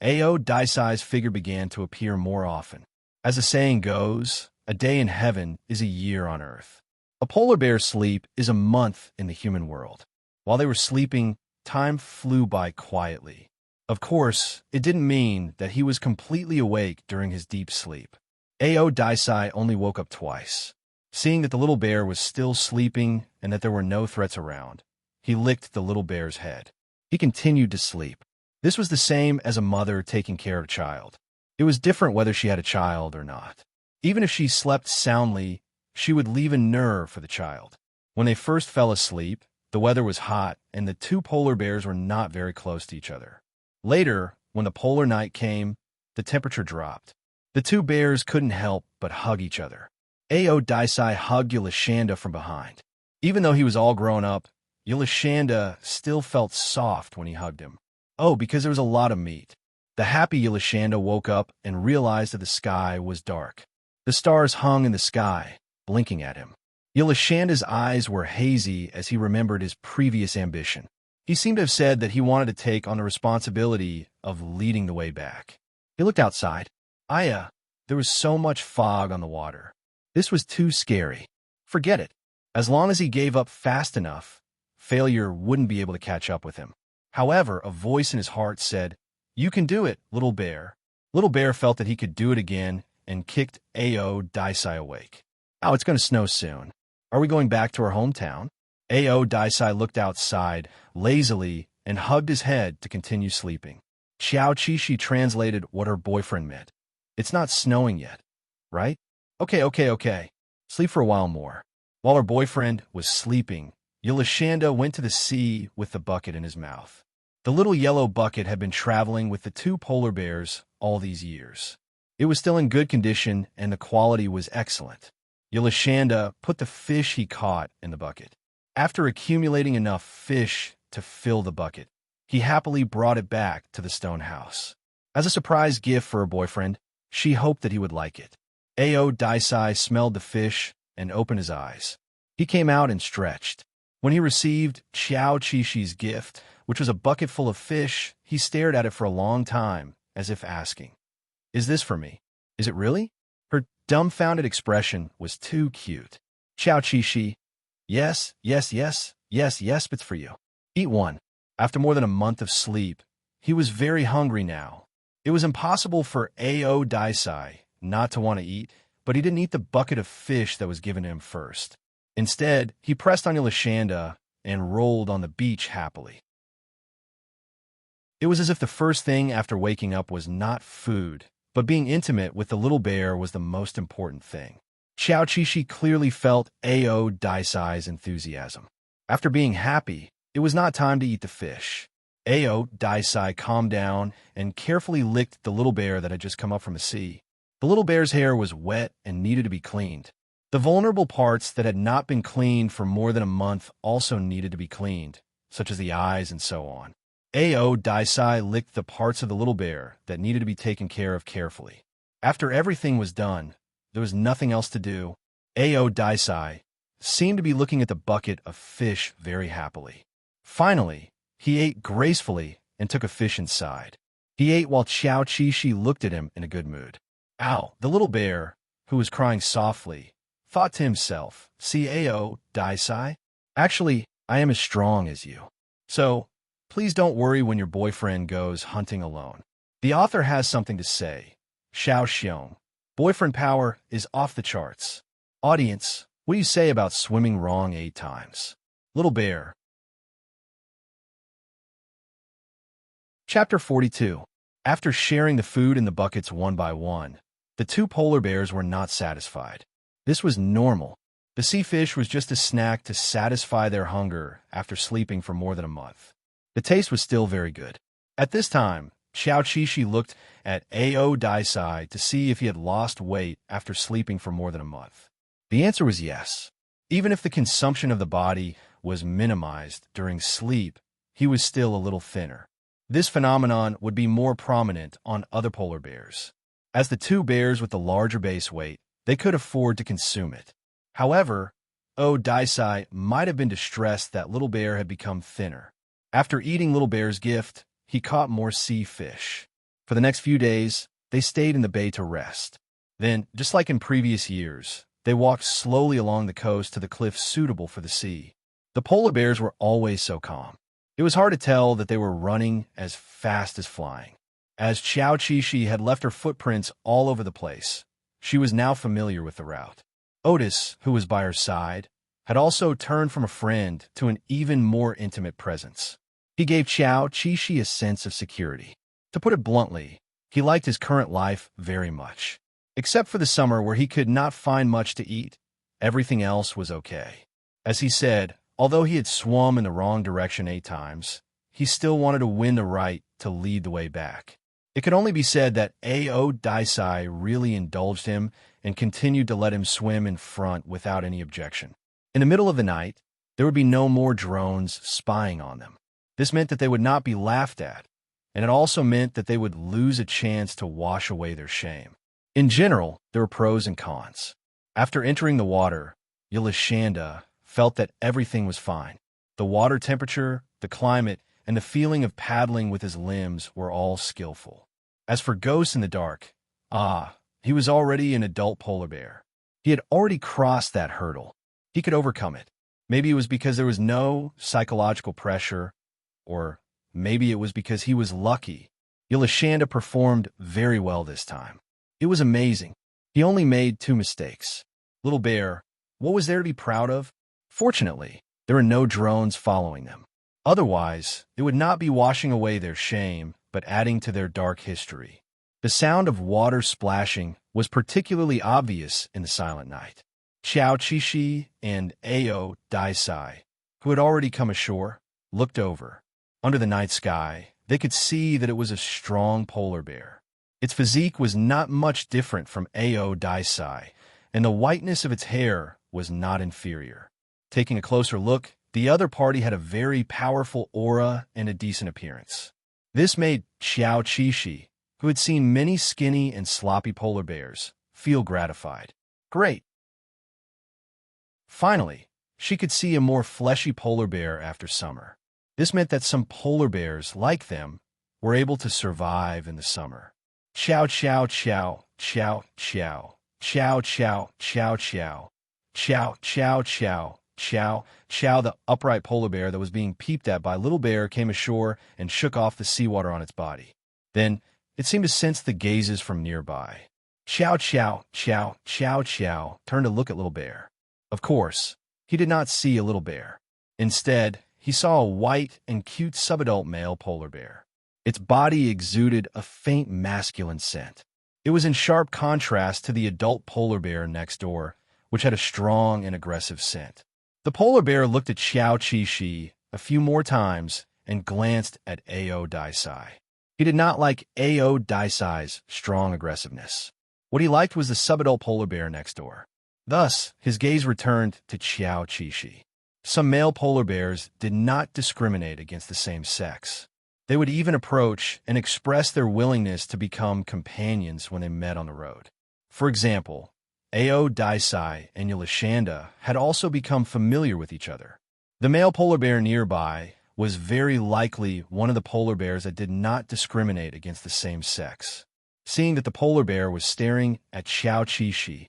Ao Daisai's figure began to appear more often. As the saying goes, a day in heaven is a year on Earth. A polar bear's sleep is a month in the human world. While they were sleeping, time flew by quietly. Of course, it didn't mean that he was completely awake during his deep sleep. Ao Daisai only woke up twice. Seeing that the little bear was still sleeping and that there were no threats around, he licked the little bear's head. He continued to sleep. This was the same as a mother taking care of a child. It was different whether she had a child or not. Even if she slept soundly, she would leave a nerve for the child. When they first fell asleep, the weather was hot and the two polar bears were not very close to each other. Later, when the polar night came, the temperature dropped. The two bears couldn't help but hug each other. Ao Daisai hugged Yulashanda from behind. Even though he was all grown up, Yulashanda still felt soft when he hugged him. Oh, because there was a lot of meat. The happy Yulashanda woke up and realized that the sky was dark. The stars hung in the sky, blinking at him. Yulashanda's eyes were hazy as he remembered his previous ambition. He seemed to have said that he wanted to take on the responsibility of leading the way back. He looked outside. There was so much fog on the water. This was too scary. Forget it. As long as he gave up fast enough, failure wouldn't be able to catch up with him. However, a voice in his heart said, "You can do it, little bear." Little bear felt that he could do it again and kicked Ao Daisai awake. "Oh, it's going to snow soon. Are we going back to our hometown?" Ao Daisai looked outside, lazily, and hugged his head to continue sleeping. Xiao Qishi translated what her boyfriend meant. "It's not snowing yet, right? Okay. Sleep for a while more." While her boyfriend was sleeping, Yulashanda went to the sea with the bucket in his mouth. The little yellow bucket had been traveling with the two polar bears all these years. It was still in good condition and the quality was excellent. Yulashanda put the fish he caught in the bucket. After accumulating enough fish to fill the bucket, he happily brought it back to the stone house. As a surprise gift for her boyfriend, she hoped that he would like it. Ao Daisai smelled the fish and opened his eyes. He came out and stretched. When he received Xiao Qishi's gift, which was a bucket full of fish, he stared at it for a long time, as if asking, "Is this for me? Is it really?" Her dumbfounded expression was too cute. Xiao Qishi, yes, it's for you. Eat one." After more than a month of sleep, he was very hungry now. It was impossible for Ao Daisai not to want to eat, but he didn't eat the bucket of fish that was given to him first. Instead, he pressed on Yulashanda and rolled on the beach happily. It was as if the first thing after waking up was not food, but being intimate with the little bear was the most important thing. Xiao Qishi clearly felt Ao Daisai's enthusiasm. After being happy, it was not time to eat the fish. Ao Daisai calmed down and carefully licked the little bear that had just come up from the sea. The little bear's hair was wet and needed to be cleaned. The vulnerable parts that had not been cleaned for more than a month also needed to be cleaned, such as the eyes and so on. Ao Daisai licked the parts of the little bear that needed to be taken care of carefully. After everything was done, there was nothing else to do. Ao Daisai seemed to be looking at the bucket of fish very happily. Finally, he ate gracefully and took a fish inside. He ate while Xiao Qishi looked at him in a good mood. Ow! The little bear, who was crying softly, thought to himself, "See, Ao Daisai? Actually, I am as strong as you. So, please don't worry when your boyfriend goes hunting alone." The author has something to say. Xiao Xiong. Boyfriend power is off the charts. Audience, what do you say about swimming wrong 8 times? Little bear. Chapter 42. After sharing the food in the buckets one by one, the two polar bears were not satisfied. This was normal. The sea fish was just a snack to satisfy their hunger after sleeping for more than a month. The taste was still very good. At this time, Xiao Qishi looked at Ao Daisai to see if he had lost weight after sleeping for more than a month. The answer was yes. Even if the consumption of the body was minimized during sleep, he was still a little thinner. This phenomenon would be more prominent on other polar bears. As the two bears with the larger base weight, they could afford to consume it. However, O Daisai might have been distressed that Little Bear had become thinner. After eating Little Bear's gift, he caught more sea fish. For the next few days, they stayed in the bay to rest. Then, just like in previous years, they walked slowly along the coast to the cliffs suitable for the sea. The polar bears were always so calm. It was hard to tell that they were running as fast as flying. As Xiao Qishi had left her footprints all over the place, she was now familiar with the route. Otis, who was by her side, had also turned from a friend to an even more intimate presence. He gave Xiao Qishi a sense of security. To put it bluntly, he liked his current life very much. Except for the summer where he could not find much to eat, everything else was okay. As he said, although he had swum in the wrong direction 8 times, he still wanted to win the right to lead the way back. It could only be said that Ao Daisai really indulged him and continued to let him swim in front without any objection. In the middle of the night, there would be no more drones spying on them. This meant that they would not be laughed at, and it also meant that they would lose a chance to wash away their shame. In general, there were pros and cons. After entering the water, Yulashanda felt that everything was fine. The water temperature, the climate, and the feeling of paddling with his limbs were all skillful. As for ghosts in the dark, he was already an adult polar bear. He had already crossed that hurdle. He could overcome it. Maybe it was because there was no psychological pressure, or maybe it was because he was lucky. Yulashanda performed very well this time. It was amazing. He only made 2 mistakes. Little Bear, what was there to be proud of? Fortunately, there were no drones following them. Otherwise, it would not be washing away their shame, but adding to their dark history. The sound of water splashing was particularly obvious in the silent night. Xiao Qishi and Ao Daisai, who had already come ashore, looked over. Under the night sky, they could see that it was a strong polar bear. Its physique was not much different from Ao Daisai, and the whiteness of its hair was not inferior. Taking a closer look, the other party had a very powerful aura and a decent appearance. This made Xiao Qishi, who had seen many skinny and sloppy polar bears, feel gratified. Great! Finally, she could see a more fleshy polar bear after summer. This meant that some polar bears, like them, were able to survive in the summer. Chow chow chow, chow chow, chow chow chow chow, chow chow chow, chow chow. The upright polar bear that was being peeped at by Little Bear came ashore and shook off the seawater on its body. Then, it seemed to sense the gazes from nearby. Chow chow chow chow chow turned to look at Little Bear. Of course, he did not see a little bear. Instead, he saw a white and cute subadult male polar bear. Its body exuded a faint masculine scent. It was in sharp contrast to the adult polar bear next door, which had a strong and aggressive scent. The polar bear looked at Xiao Qishi a few more times and glanced at Ao Daisai. He did not like Ao Daisai's strong aggressiveness. What he liked was the subadult polar bear next door. Thus, his gaze returned to Xiao Qishi. Some male polar bears did not discriminate against the same sex. They would even approach and express their willingness to become companions when they met on the road. For example, Ao Daisai and Yulashanda had also become familiar with each other. The male polar bear nearby was very likely one of the polar bears that did not discriminate against the same sex. Seeing that the polar bear was staring at Xiao Qishi,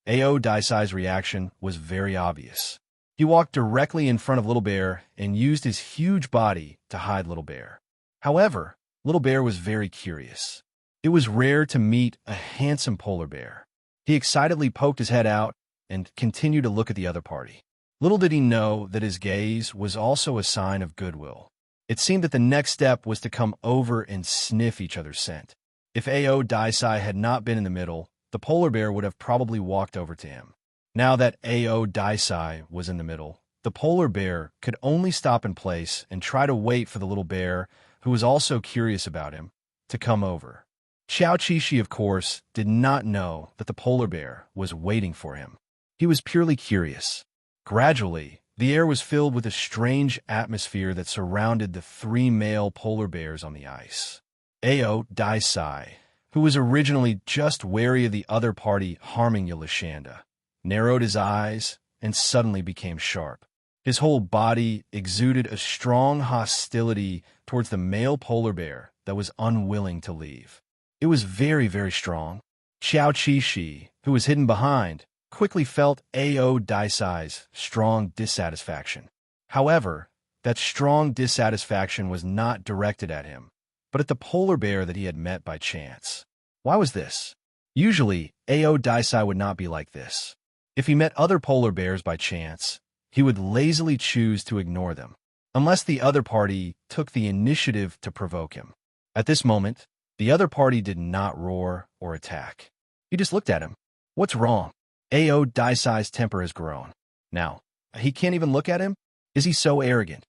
Ao Daisai's reaction was very obvious. He walked directly in front of Little Bear and used his huge body to hide Little Bear. However, Little Bear was very curious. It was rare to meet a handsome polar bear. He excitedly poked his head out and continued to look at the other party. Little did he know that his gaze was also a sign of goodwill. It seemed that the next step was to come over and sniff each other's scent. If Ao Daisai had not been in the middle, the polar bear would have probably walked over to him. Now that Ao Daisai was in the middle, the polar bear could only stop in place and try to wait for the little bear, who was also curious about him, to come over. Xiao Qishi, of course, did not know that the polar bear was waiting for him. He was purely curious. Gradually, the air was filled with a strange atmosphere that surrounded the three male polar bears on the ice. Ao Daisai, who was originally just wary of the other party harming Yalashanda, narrowed his eyes and suddenly became sharp. His whole body exuded a strong hostility towards the male polar bear that was unwilling to leave. It was very, very strong. Xiao Qishi, who was hidden behind, quickly felt Ao Daisai's strong dissatisfaction. However, that strong dissatisfaction was not directed at him, but at the polar bear that he had met by chance. Why was this? Usually, Ao Daisai would not be like this. If he met other polar bears by chance, he would lazily choose to ignore them, unless the other party took the initiative to provoke him. At this moment, the other party did not roar or attack. He just looked at him. What's wrong? Ao Daisai's temper has grown. Now, he can't even look at him? Is he so arrogant?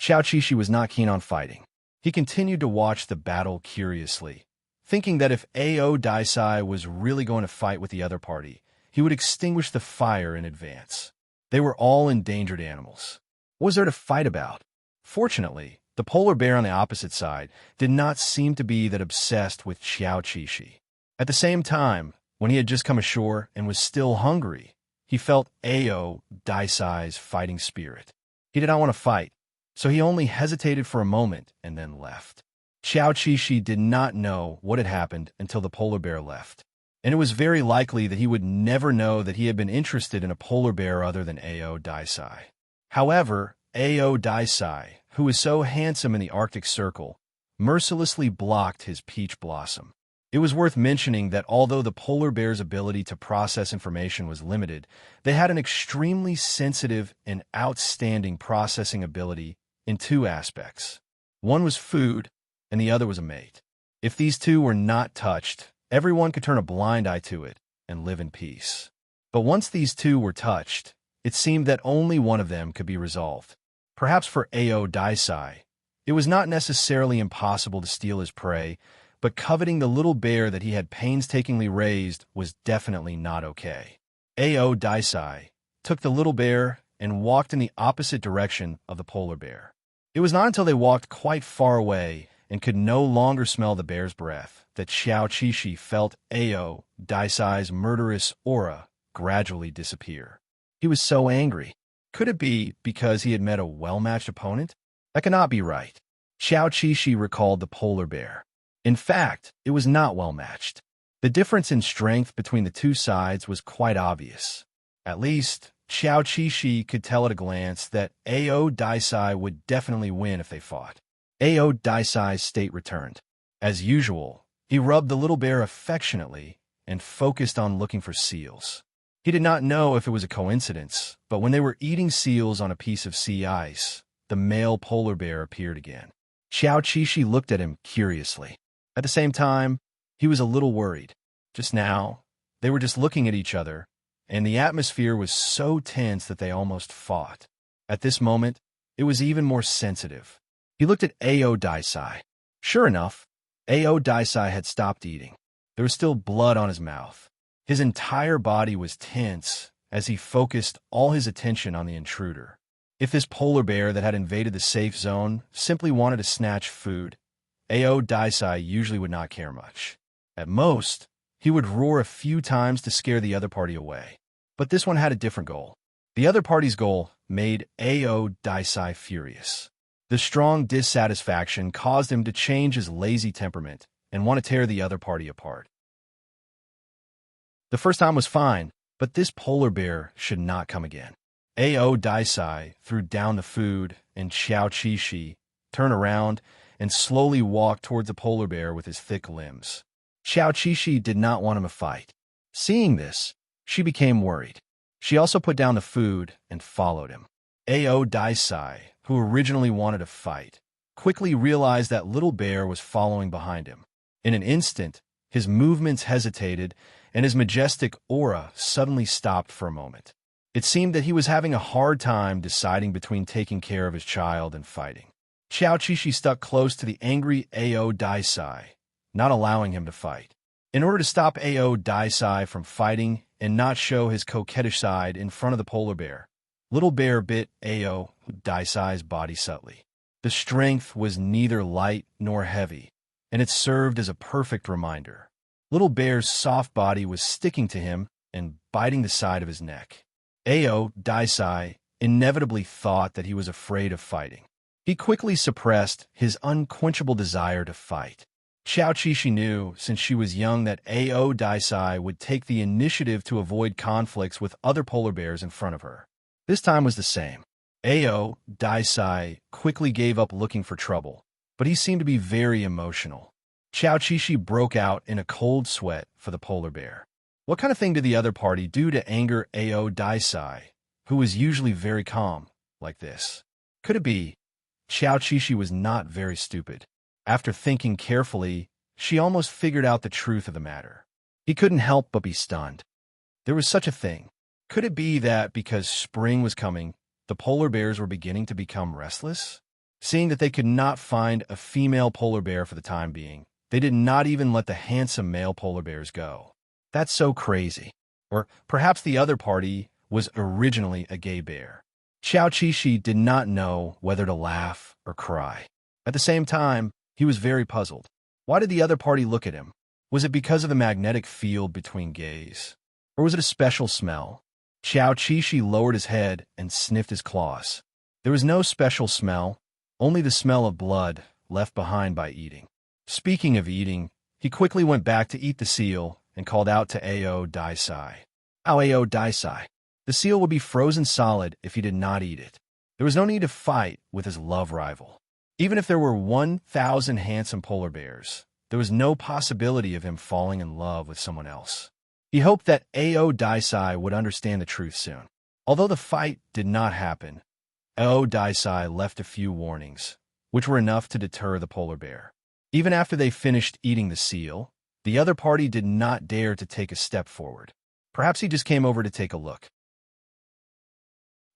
Xiao Qishi was not keen on fighting. He continued to watch the battle curiously, thinking that if Ao Daisai was really going to fight with the other party, he would extinguish the fire in advance. They were all endangered animals. What was there to fight about? Fortunately, the polar bear on the opposite side did not seem to be that obsessed with Xiao Qishi. At the same time, when he had just come ashore and was still hungry, he felt Ao Daisai's fighting spirit. He did not want to fight, so he only hesitated for a moment and then left. Xiao Qishi did not know what had happened until the polar bear left, and it was very likely that he would never know that he had been interested in a polar bear other than Ao Daisai. However, Ao Daisai, who was so handsome in the Arctic Circle, mercilessly blocked his peach blossom. It was worth mentioning that although the polar bear's ability to process information was limited, they had an extremely sensitive and outstanding processing ability in two aspects. One was food, and the other was a mate. If these two were not touched, everyone could turn a blind eye to it and live in peace. But once these two were touched, it seemed that only one of them could be resolved. Perhaps for Ao Daisai, it was not necessarily impossible to steal his prey, but coveting the little bear that he had painstakingly raised was definitely not okay. Ao Daisai took the little bear and walked in the opposite direction of the polar bear. It was not until they walked quite far away and could no longer smell the bear's breath that Xiao Qishi felt Ao Daisai's murderous aura gradually disappear. He was so angry. Could it be because he had met a well-matched opponent? That cannot be right. Xiao Qishi recalled the polar bear. In fact, it was not well-matched. The difference in strength between the two sides was quite obvious. At least, Xiao Qishi could tell at a glance that Ao Daisai would definitely win if they fought. Ao Daisai's state returned. As usual, he rubbed the little bear affectionately and focused on looking for seals. He did not know if it was a coincidence, but when they were eating seals on a piece of sea ice, the male polar bear appeared again. Xiao Qishi looked at him curiously. At the same time, he was a little worried. Just now, they were just looking at each other, and the atmosphere was so tense that they almost fought. At this moment, it was even more sensitive. He looked at Ao Daisai. Sure enough, Ao Daisai had stopped eating. There was still blood on his mouth. His entire body was tense as he focused all his attention on the intruder. If this polar bear that had invaded the safe zone simply wanted to snatch food, Ao Daisai usually would not care much. At most, he would roar a few times to scare the other party away. But this one had a different goal. The other party's goal made Ao Daisai furious. The strong dissatisfaction caused him to change his lazy temperament and want to tear the other party apart. The first time was fine, but this polar bear should not come again. Ao Daisai threw down the food, and Xiao Qishi turned around and slowly walked towards the polar bear with his thick limbs. Xiao Qishi did not want him to fight. Seeing this, she became worried. She also put down the food and followed him. Ao Daisai, who originally wanted to fight, quickly realized that little bear was following behind him. In an instant, his movements hesitated, and his majestic aura suddenly stopped for a moment. It seemed that he was having a hard time deciding between taking care of his child and fighting. Xiao Qishi stuck close to the angry Ao Daisai, not allowing him to fight. In order to stop Ao Daisai from fighting and not show his coquettish side in front of the polar bear, Little Bear bit Ao Daisai's body subtly. The strength was neither light nor heavy, and it served as a perfect reminder. Little Bear's soft body was sticking to him and biting the side of his neck. Ao Daisai inevitably thought that he was afraid of fighting. He quickly suppressed his unquenchable desire to fight. Xiao Qishi knew since she was young that Ao Daisai would take the initiative to avoid conflicts with other polar bears in front of her. This time was the same. Ao Daisai quickly gave up looking for trouble, but he seemed to be very emotional. Xiao Qishi broke out in a cold sweat for the polar bear. What kind of thing did the other party do to anger Ao Daisai, who was usually very calm like this? Could it be Xiao Qishi was not very stupid? After thinking carefully, she almost figured out the truth of the matter. He couldn't help but be stunned. There was such a thing. Could it be that because spring was coming, the polar bears were beginning to become restless? Seeing that they could not find a female polar bear for the time being, they did not even let the handsome male polar bears go. That's so crazy. Or perhaps the other party was originally a gay bear. Xiao Qishi did not know whether to laugh or cry. At the same time, he was very puzzled. Why did the other party look at him? Was it because of the magnetic field between gays? Or was it a special smell? Xiao Qishi lowered his head and sniffed his claws. There was no special smell, only the smell of blood left behind by eating. Speaking of eating, he quickly went back to eat the seal and called out to Ao Daisai. Ao Daisai. The seal would be frozen solid if he did not eat it. There was no need to fight with his love rival. Even if there were 1,000 handsome polar bears, there was no possibility of him falling in love with someone else. He hoped that Ao Daisai would understand the truth soon. Although the fight did not happen, Ao Daisai left a few warnings, which were enough to deter the polar bear. Even after they finished eating the seal, the other party did not dare to take a step forward. Perhaps he just came over to take a look.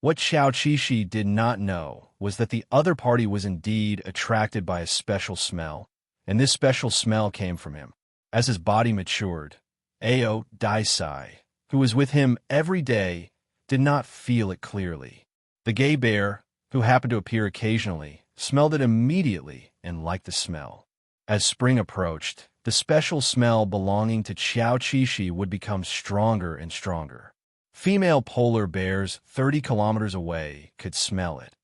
What Xiao Qishi did not know was that the other party was indeed attracted by a special smell, and this special smell came from him. As his body matured, Ao Daisai, who was with him every day, did not feel it clearly. The gay bear, who happened to appear occasionally, smelled it immediately and liked the smell. As spring approached, the special smell belonging to Xiao Qishi would become stronger and stronger. Female polar bears 30 kilometers away could smell it,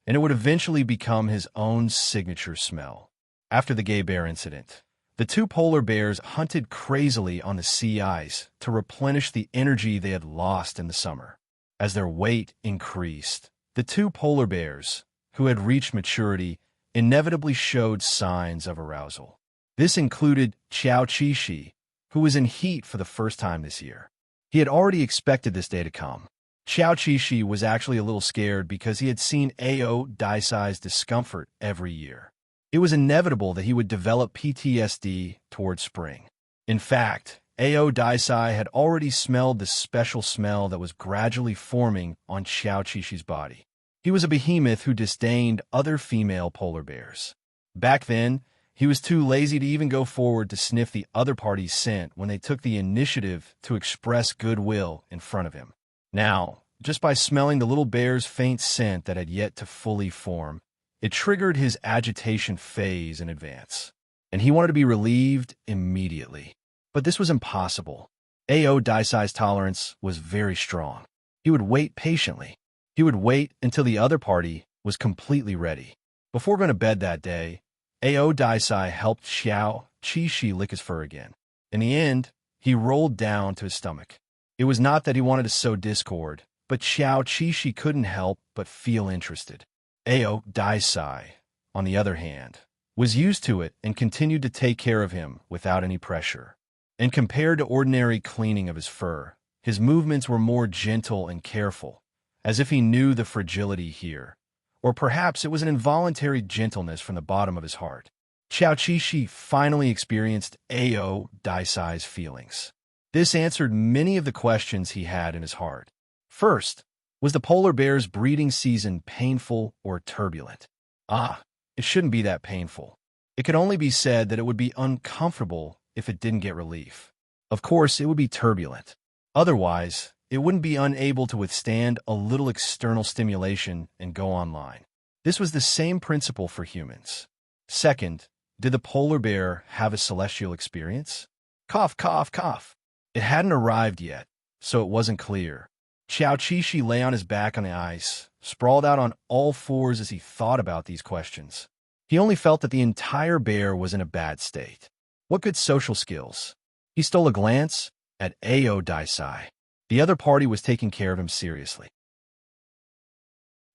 and it would eventually become his own signature smell. After the gay bear incident, the two polar bears hunted crazily on the sea ice to replenish the energy they had lost in the summer. As their weight increased, the two polar bears, who had reached maturity, inevitably showed signs of arousal. This included Xiao Qishi, who was in heat for the first time this year. He had already expected this day to come. Xiao Qishi was actually a little scared because he had seen Ao Daisai's discomfort every year. It was inevitable that he would develop PTSD towards spring. In fact, Ao Daisai had already smelled the special smell that was gradually forming on Xiao Qishi's body. He was a behemoth who disdained other female polar bears. Back then, he was too lazy to even go forward to sniff the other party's scent when they took the initiative to express goodwill in front of him. Now, just by smelling the little bear's faint scent that had yet to fully form, it triggered his agitation phase in advance, and he wanted to be relieved immediately. But this was impossible. Ao Daisai's tolerance was very strong. He would wait patiently. He would wait until the other party was completely ready. Before going to bed that day, Ao Daisai helped Xiao Qishi lick his fur again. In the end, he rolled down to his stomach. It was not that he wanted to sow discord, but Xiao Qishi couldn't help but feel interested. Ao Daisai, on the other hand, was used to it and continued to take care of him without any pressure. And compared to ordinary cleaning of his fur, his movements were more gentle and careful, as if he knew the fragility here. Or perhaps it was an involuntary gentleness from the bottom of his heart. Xiao Qishi finally experienced Ao Daisai's feelings. This answered many of the questions he had in his heart. First, was the polar bear's breeding season painful or turbulent? It shouldn't be that painful. It could only be said that it would be uncomfortable if it didn't get relief. Of course, it would be turbulent. Otherwise, it wouldn't be unable to withstand a little external stimulation and go online. This was the same principle for humans. Second, did the polar bear have a celestial experience? Cough, cough, cough. It hadn't arrived yet, so it wasn't clear. Xiao Qixi lay on his back on the ice, sprawled out on all fours as he thought about these questions. He only felt that the entire bear was in a bad state. What good social skills? He stole a glance at Ao Daisai. The other party was taking care of him seriously.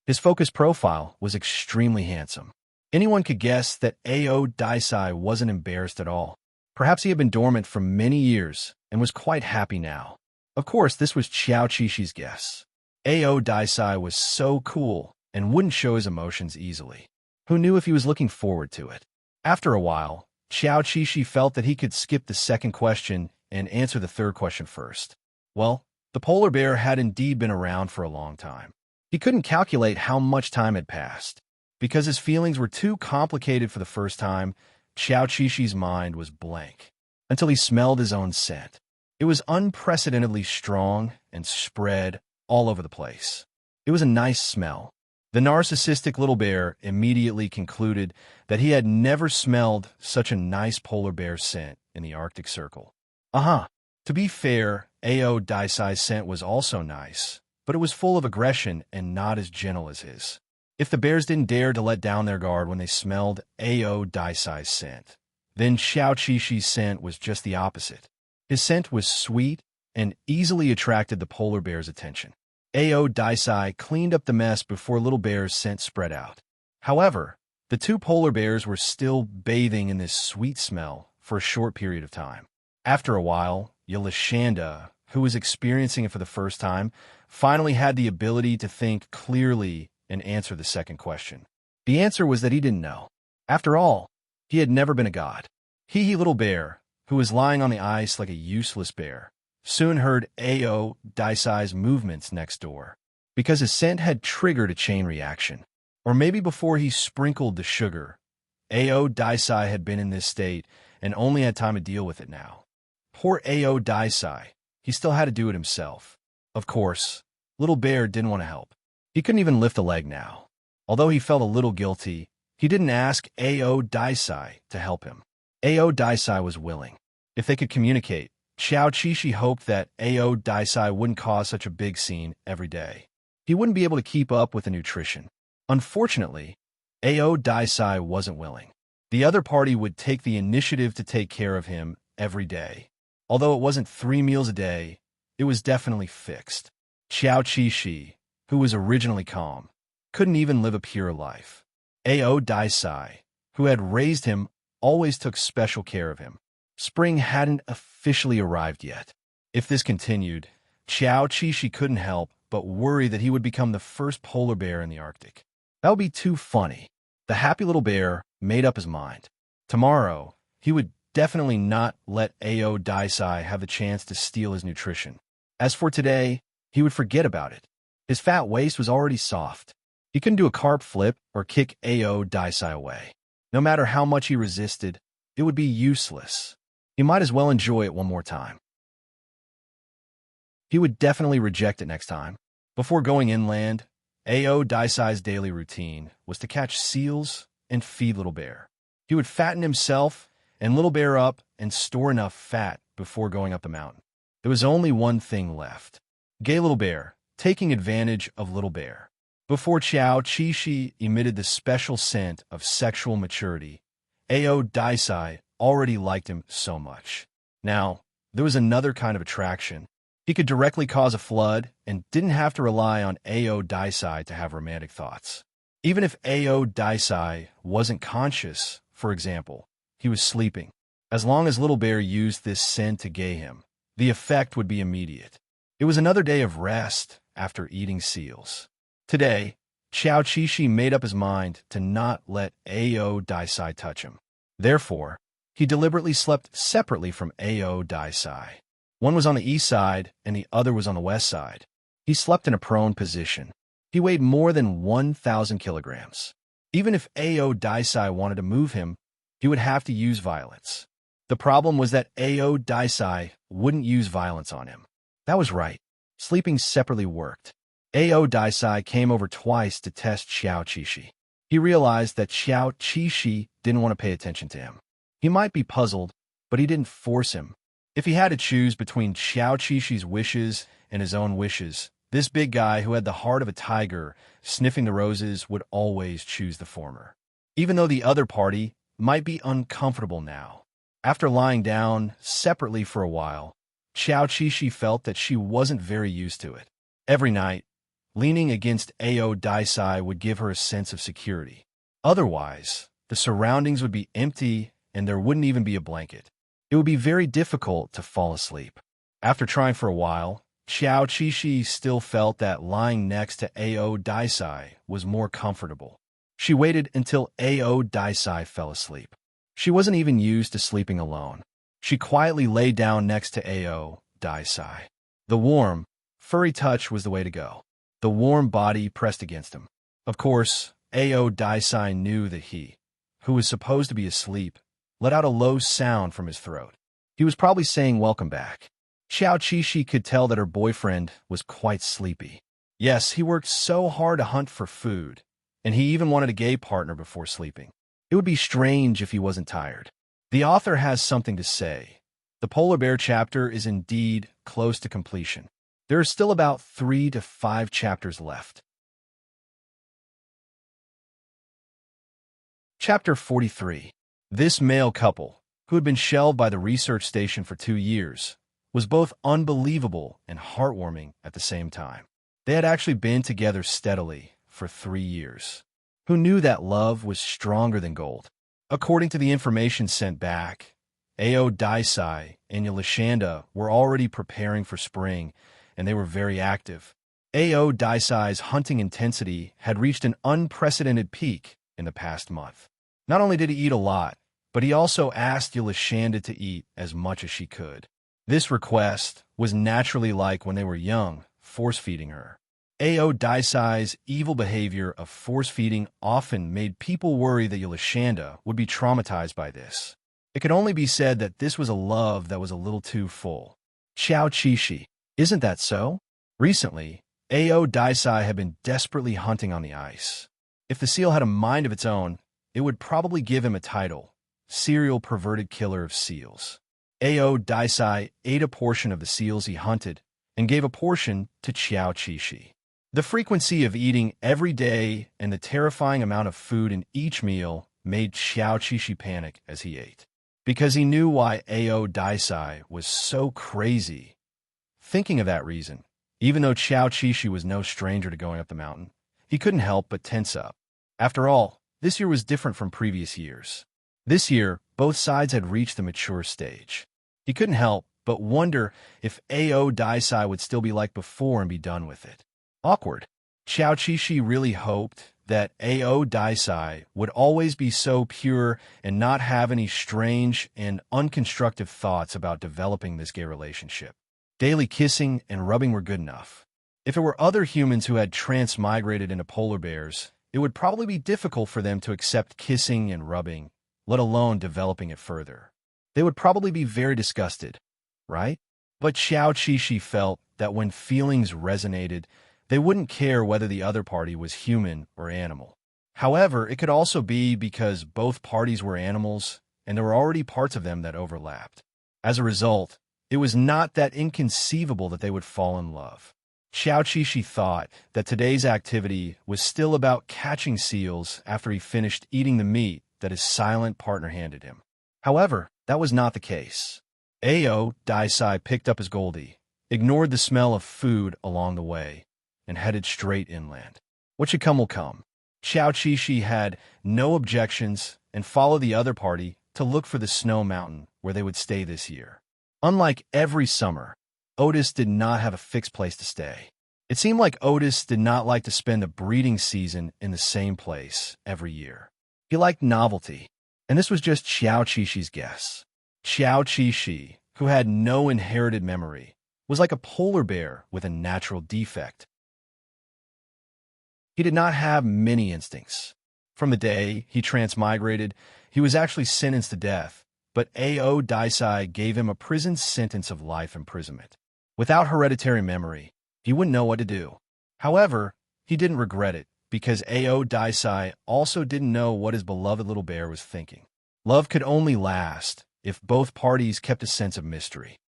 His focused profile was extremely handsome. Anyone could guess that Ao Daisai wasn't embarrassed at all. Perhaps he had been dormant for many years and was quite happy now. Of course, this was Xiao Qixi's guess. Ao Daisai was so cool and wouldn't show his emotions easily. Who knew if he was looking forward to it? After a while, Xiao Qixi felt that he could skip the second question and answer the third question first. Well, the polar bear had indeed been around for a long time. He couldn't calculate how much time had passed. Because his feelings were too complicated for the first time, Xiao Qixi's mind was blank, until he smelled his own scent. It was unprecedentedly strong and spread all over the place. It was a nice smell. The narcissistic little bear immediately concluded that he had never smelled such a nice polar bear scent in the Arctic Circle. To be fair, Ao Daisai's scent was also nice, but it was full of aggression and not as gentle as his. If the bears didn't dare to let down their guard when they smelled Ao Daisai's scent, then Xiao Qixi's scent was just the opposite. His scent was sweet and easily attracted the polar bear's attention. Ao Daisai cleaned up the mess before little bear's scent spread out. However, the two polar bears were still bathing in this sweet smell for a short period of time. After a while, Yelishanda, who was experiencing it for the first time, finally had the ability to think clearly and answer the second question. The answer was that he didn't know. After all, he had never been a god. He little bear, who was lying on the ice like a useless bear, soon heard Ao Daisai's movements next door, because his scent had triggered a chain reaction. Or maybe before he sprinkled the sugar, Ao Daisai had been in this state and only had time to deal with it now. Poor Ao Daisai, he still had to do it himself. Of course, little bear didn't want to help. He couldn't even lift a leg now. Although he felt a little guilty, he didn't ask Ao Daisai to help him. Ao Daisai was willing. If they could communicate, Xiao Qixi hoped that Ao Daisai wouldn't cause such a big scene every day. He wouldn't be able to keep up with the nutrition. Unfortunately, Ao Daisai wasn't willing. The other party would take the initiative to take care of him every day. Although it wasn't 3 meals a day, it was definitely fixed. Xiao Qixi, who was originally calm, couldn't even live a pure life. Ao Daisai, who had raised him, always took special care of him. Spring hadn't officially arrived yet. If this continued, Xiao Qixi couldn't help but worry that he would become the first polar bear in the Arctic. That would be too funny. The happy little bear made up his mind. Tomorrow, he would definitely not let Ao Daisai have the chance to steal his nutrition. As for today, he would forget about it. His fat waist was already soft. He couldn't do a carp flip or kick Ao Daisai away. No matter how much he resisted, it would be useless. He might as well enjoy it one more time. He would definitely reject it next time. Before going inland, Ao Daisai's daily routine was to catch seals and feed Little Bear. He would fatten himself and Little Bear up and store enough fat before going up the mountain. There was only one thing left. Gay Little Bear, taking advantage of Little Bear. Before Xiao Qixi emitted the special scent of sexual maturity, Ao Daisai already liked him so much. Now, there was another kind of attraction. He could directly cause a flood and didn't have to rely on Ao Daisai to have romantic thoughts. Even if Ao Daisai wasn't conscious, for example, he was sleeping. As long as Little Bear used this scent to gay him, the effect would be immediate. It was another day of rest after eating seals. Today, Xiao Qixi made up his mind to not let Ao Daisai touch him. Therefore, he deliberately slept separately from Ao Daisai. One was on the east side and the other was on the west side. He slept in a prone position. He weighed more than 1,000 kilograms. Even if Ao Daisai wanted to move him, he would have to use violence. The problem was that Ao Daisai wouldn't use violence on him. That was right. Sleeping separately worked. Ao Daisai came over twice to test Xiao Qishi. He realized that Xiao Qishi didn't want to pay attention to him. He might be puzzled, but he didn't force him. If he had to choose between Xiao Qishi's wishes and his own wishes, this big guy who had the heart of a tiger sniffing the roses would always choose the former. Even though the other party might be uncomfortable now. After lying down separately for a while, Xiao Qishi felt that she wasn't very used to it. Every night, leaning against Ao Daisai would give her a sense of security. Otherwise, the surroundings would be empty and there wouldn't even be a blanket. It would be very difficult to fall asleep. After trying for a while, Xiao Qishi still felt that lying next to Ao Daisai was more comfortable. She waited until Ao Daisai fell asleep. She wasn't even used to sleeping alone. She quietly lay down next to Ao Daisai. The warm, furry touch was the way to go. The warm body pressed against him. Of course, Ao Daisai knew that he, who was supposed to be asleep, let out a low sound from his throat. He was probably saying welcome back. Xiao Qishi could tell that her boyfriend was quite sleepy. Yes, he worked so hard to hunt for food, and he even wanted a gay partner before sleeping. It would be strange if he wasn't tired. The author has something to say. The polar bear chapter is indeed close to completion. There are still about 3 to 5 chapters left. Chapter 43. This male couple, who had been shelved by the research station for 2 years, was both unbelievable and heartwarming at the same time. They had actually been together steadily for 3 years. Who knew that love was stronger than gold? According to the information sent back, Ao Daisai and Yolashanda were already preparing for spring, and they were very active. Ao Daisai's hunting intensity had reached an unprecedented peak in the past month. Not only did he eat a lot, but he also asked Yolashanda to eat as much as she could. This request was naturally like when they were young, force-feeding her. Ao Daisai's evil behavior of force-feeding often made people worry that Yolashanda would be traumatized by this. It could only be said that this was a love that was a little too full. Xiao Qishi, isn't that so? Recently, Ao Daisai had been desperately hunting on the ice. If the seal had a mind of its own, it would probably give him a title, Serial Perverted Killer of Seals. Ao Daisai ate a portion of the seals he hunted and gave a portion to Xiao Qishi. The frequency of eating every day and the terrifying amount of food in each meal made Xiao Qishi panic as he ate. Because he knew why Ao Daisai was so crazy. Thinking of that reason, even though Xiao Qishi was no stranger to going up the mountain, he couldn't help but tense up. After all, this year was different from previous years. This year, both sides had reached the mature stage. He couldn't help but wonder if Ao Daisai would still be like before and be done with it. Awkward. Xiao Qishi really hoped that Ao Daisai would always be so pure and not have any strange and unconstructive thoughts about developing this gay relationship. Daily kissing and rubbing were good enough. If it were other humans who had transmigrated into polar bears, it would probably be difficult for them to accept kissing and rubbing, let alone developing it further. They would probably be very disgusted, right? But Xiao Qishi felt that when feelings resonated, they wouldn't care whether the other party was human or animal. However, it could also be because both parties were animals and there were already parts of them that overlapped. As a result, it was not that inconceivable that they would fall in love. Xiao Qishi thought that today's activity was still about catching seals after he finished eating the meat that his silent partner handed him. However, that was not the case. Ao Daisai picked up his goldie, ignored the smell of food along the way, and headed straight inland. What should come will come. Xiao Qishi had no objections and followed the other party to look for the snow mountain where they would stay this year. Unlike every summer, Otis did not have a fixed place to stay. It seemed like Otis did not like to spend the breeding season in the same place every year. He liked novelty, and this was just Xiao Qishi's guess. Xiao Qishi, who had no inherited memory, was like a polar bear with a natural defect. He did not have many instincts. From the day he transmigrated, he was actually sentenced to death, but A.O. Daisai gave him a prison sentence of life imprisonment. Without hereditary memory, he wouldn't know what to do. However, he didn't regret it, because A.O. Daisai also didn't know what his beloved little bear was thinking. Love could only last if both parties kept a sense of mystery.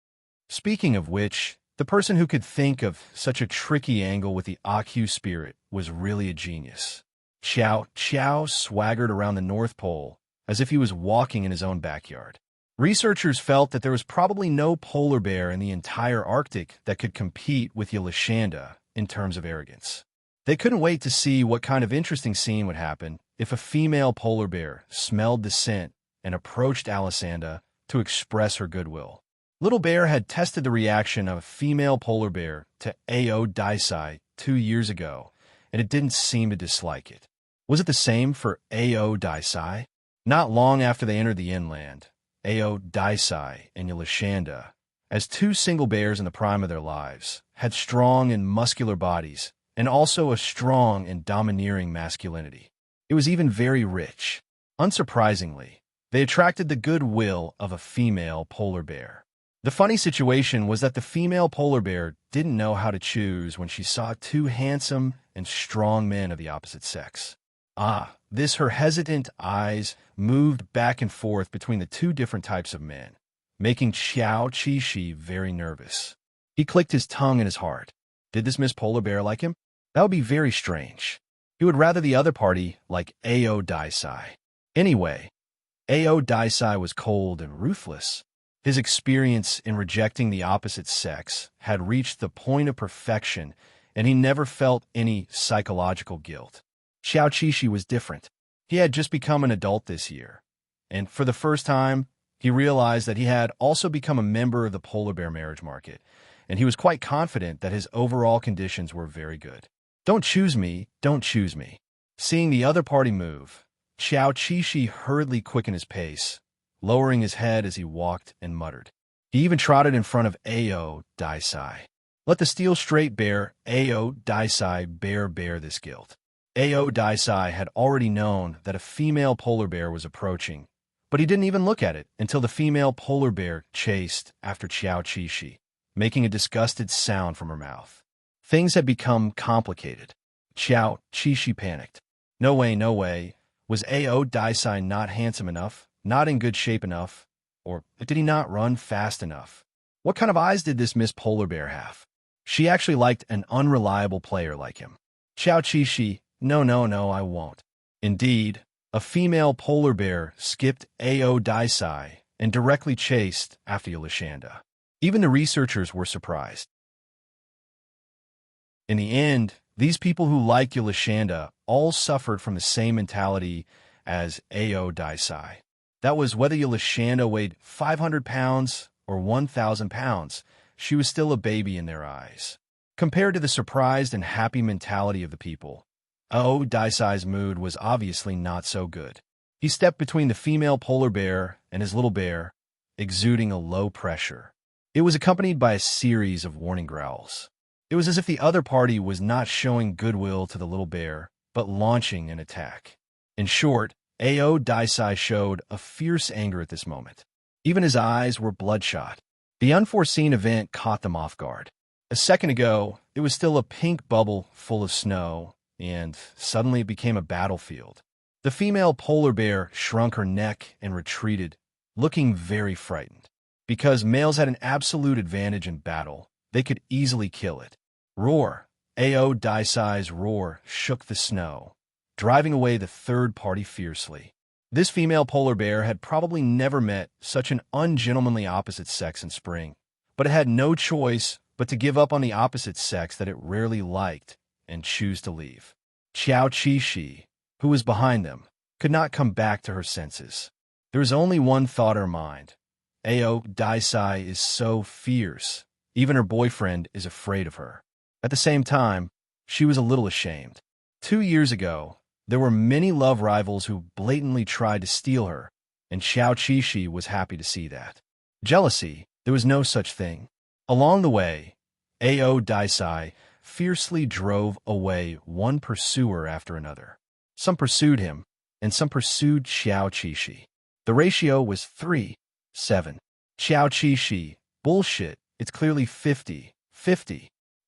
Speaking of which, the person who could think of such a tricky angle with the Aku spirit was really a genius. Chow swaggered around the North Pole as if he was walking in his own backyard. Researchers felt that there was probably no polar bear in the entire Arctic that could compete with Yelashanda in terms of arrogance. They couldn't wait to see what kind of interesting scene would happen if a female polar bear smelled the scent and approached Alisanda to express her goodwill. Little Bear had tested the reaction of a female polar bear to A.O. Daisai 2 years ago, and it didn't seem to dislike it. Was it the same for A.O. Daisai? Not long after they entered the inland, A.O. Daisai and Yelashanda, as two single bears in the prime of their lives, had strong and muscular bodies, and also a strong and domineering masculinity. It was even very rich. Unsurprisingly, they attracted the goodwill of a female polar bear. The funny situation was that the female polar bear didn't know how to choose when she saw two handsome and strong men of the opposite sex. Her hesitant eyes moved back and forth between the two different types of men, making Xiao Qixi very nervous. He clicked his tongue in his heart. Did this Miss Polar Bear like him? That would be very strange. He would rather the other party like A.O. Daisai. Anyway, A.O. Daisai was cold and ruthless. His experience in rejecting the opposite sex had reached the point of perfection, and he never felt any psychological guilt. Xiao Qixi was different. He had just become an adult this year, and for the first time, he realized that he had also become a member of the polar bear marriage market, and he was quite confident that his overall conditions were very good. Don't choose me, don't choose me. Seeing the other party move, Xiao Qixi hurriedly quickened his pace, lowering his head as he walked and muttered. He even trotted in front of A.O. Daisai. Let the steel straight bear A.O. Daisai bear this guilt. A.O. Daisai had already known that a female polar bear was approaching, but he didn't even look at it until the female polar bear chased after Xiao Qixi, making a disgusted sound from her mouth. Things had become complicated. Xiao Qixi panicked. No way. Was A.O. Daisai not handsome enough, not in good shape enough, or did he not run fast enough? What kind of eyes did this Miss Polar Bear have? She actually liked an unreliable player like him. Xiao Qixi, no, I won't. Indeed, a female polar bear skipped A.O. Daisai and directly chased after Yelashanda. Even the researchers were surprised. In the end, these people who liked Yelashanda all suffered from the same mentality as A.O. Daisai. That was whether Yelashanda weighed 500 pounds or 1,000 pounds, she was still a baby in their eyes. Compared to the surprised and happy mentality of the people, A.O. Daisai's mood was obviously not so good. He stepped between the female polar bear and his little bear, exuding a low pressure. It was accompanied by a series of warning growls. It was as if the other party was not showing goodwill to the little bear, but launching an attack. In short, A.O. Daisai showed a fierce anger at this moment. Even his eyes were bloodshot. The unforeseen event caught them off guard. A second ago, it was still a pink bubble full of snow, and suddenly it became a battlefield. The female polar bear shrunk her neck and retreated, looking very frightened. Because males had an absolute advantage in battle, they could easily kill it. Roar! A.O. Daisai's roar shook the snow, driving away the third party fiercely. This female polar bear had probably never met such an ungentlemanly opposite sex in spring, but it had no choice but to give up on the opposite sex that it rarely liked and choose to leave. Xiao Qixi, who was behind them, could not come back to her senses. There was only one thought in her mind. A.O. Daisai is so fierce. Even her boyfriend is afraid of her. At the same time, she was a little ashamed. 2 years ago, there were many love rivals who blatantly tried to steal her, and Xiao Qixi was happy to see that. Jealousy, there was no such thing. Along the way, Ao Daisai fiercely drove away one pursuer after another. Some pursued him, and some pursued Xiao Qishi. The ratio was 3-7. Xiao Qishi, bullshit, it's clearly 50-50.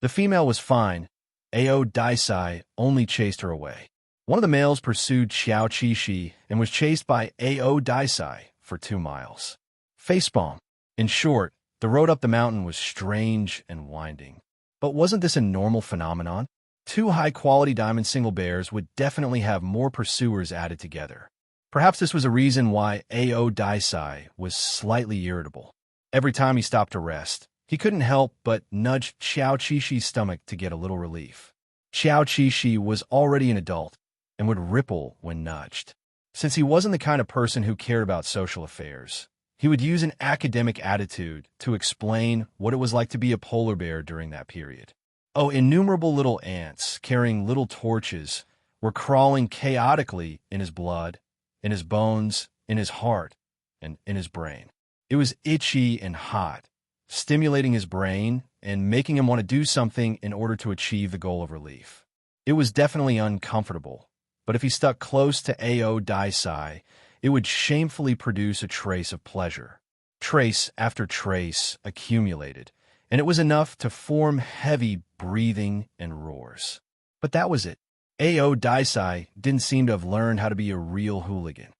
The female was fine. Ao Daisai only chased her away. One of the males pursued Xiao Qishi and was chased by Ao Daisai for 2 miles. Facepalm. In short, the road up the mountain was strange and winding. But wasn't this a normal phenomenon? 2 high-quality diamond single bears would definitely have more pursuers added together. Perhaps this was a reason why Ao Daisai was slightly irritable. Every time he stopped to rest, he couldn't help but nudge Xiao Qishi's stomach to get a little relief. Xiao Qishi was already an adult and would ripple when nudged. Since he wasn't the kind of person who cared about social affairs, he would use an academic attitude to explain what it was like to be a polar bear during that period. Oh, innumerable little ants carrying little torches were crawling chaotically in his blood, in his bones, in his heart, and in his brain. It was itchy and hot, stimulating his brain and making him want to do something in order to achieve the goal of relief. It was definitely uncomfortable, but if he stuck close to Ao Daisai, it would shamefully produce a trace of pleasure. Trace after trace accumulated, and it was enough to form heavy breathing and roars. But that was it. Ao Daisai didn't seem to have learned how to be a real hooligan.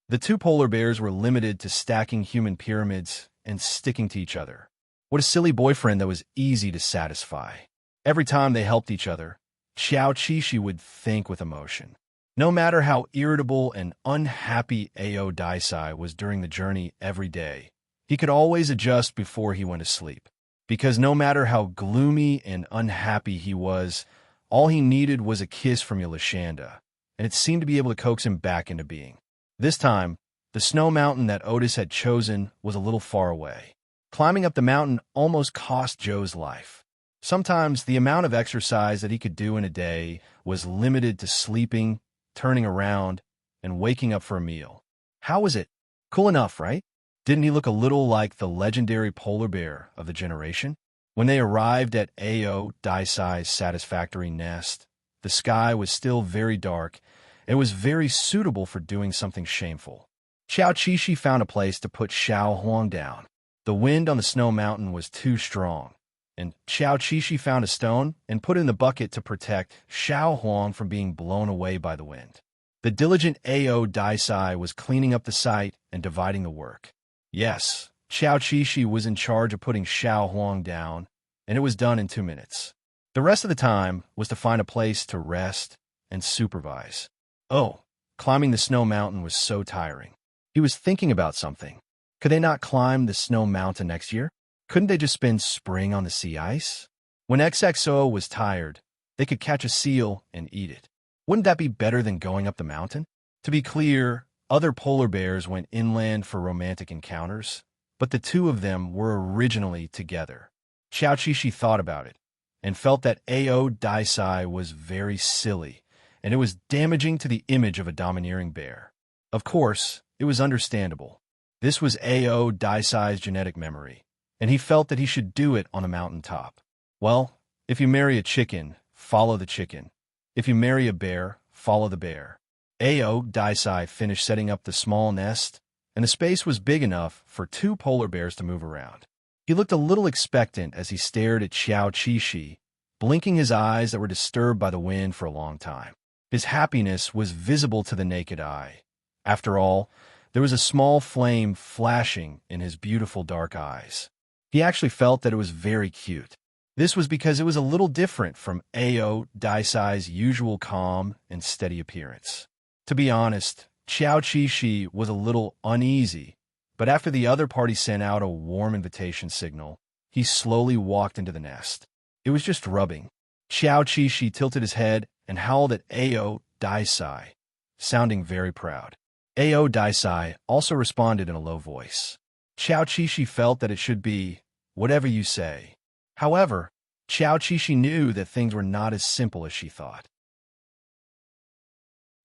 The 2 polar bears were limited to stacking human pyramids and sticking to each other. What a silly boyfriend that was easy to satisfy. Every time they helped each other, Xiao Qishi would think with emotion. No matter how irritable and unhappy Ao Daisai was during the journey every day, he could always adjust before he went to sleep. Because no matter how gloomy and unhappy he was, all he needed was a kiss from Yolashanda, and it seemed to be able to coax him back into being. This time, the snow mountain that Otis had chosen was a little far away. Climbing up the mountain almost cost Joe's life. Sometimes the amount of exercise that he could do in a day was limited to sleeping, turning around, and waking up for a meal. How was it? Cool enough, right? Didn't he look a little like the legendary polar bear of the generation? When they arrived at Ao Daisai's satisfactory nest, the sky was still very dark, and it was very suitable for doing something shameful. Xiao Qishi found a place to put Xiao Huang down. The wind on the snow mountain was too strong, and Xiao Qishi found a stone and put it in the bucket to protect Xiao Huang from being blown away by the wind. The diligent Ao Daisai was cleaning up the site and dividing the work. Yes, Xiao Qishi was in charge of putting Xiao Huang down, and it was done in 2 minutes. The rest of the time was to find a place to rest and supervise. Oh, climbing the snow mountain was so tiring. He was thinking about something. Could they not climb the snow mountain next year? Couldn't they just spend spring on the sea ice? When XXO was tired, they could catch a seal and eat it. Wouldn't that be better than going up the mountain? To be clear, other polar bears went inland for romantic encounters, but the 2 of them were originally together. Xiao Qishi thought about it and felt that Ao Daisai was very silly, and it was damaging to the image of a domineering bear. Of course, it was understandable. This was Ao Daisai's genetic memory, and he felt that he should do it on a mountaintop. Well, if you marry a chicken, follow the chicken. If you marry a bear, follow the bear. Ao Daisai finished setting up the small nest, and the space was big enough for 2 polar bears to move around. He looked a little expectant as he stared at Xiao Qishi, blinking his eyes that were disturbed by the wind for a long time. His happiness was visible to the naked eye. After all, there was a small flame flashing in his beautiful dark eyes. He actually felt that it was very cute. This was because it was a little different from Ao Daisai's usual calm and steady appearance. To be honest, Xiao Qishi was a little uneasy, but after the other party sent out a warm invitation signal, he slowly walked into the nest. It was just rubbing. Xiao Qishi tilted his head and howled at Ao Daisai, sounding very proud. Ao Daisai also responded in a low voice. Xiao Qishi felt that it should be, whatever you say. However, Xiao Qishi knew that things were not as simple as she thought.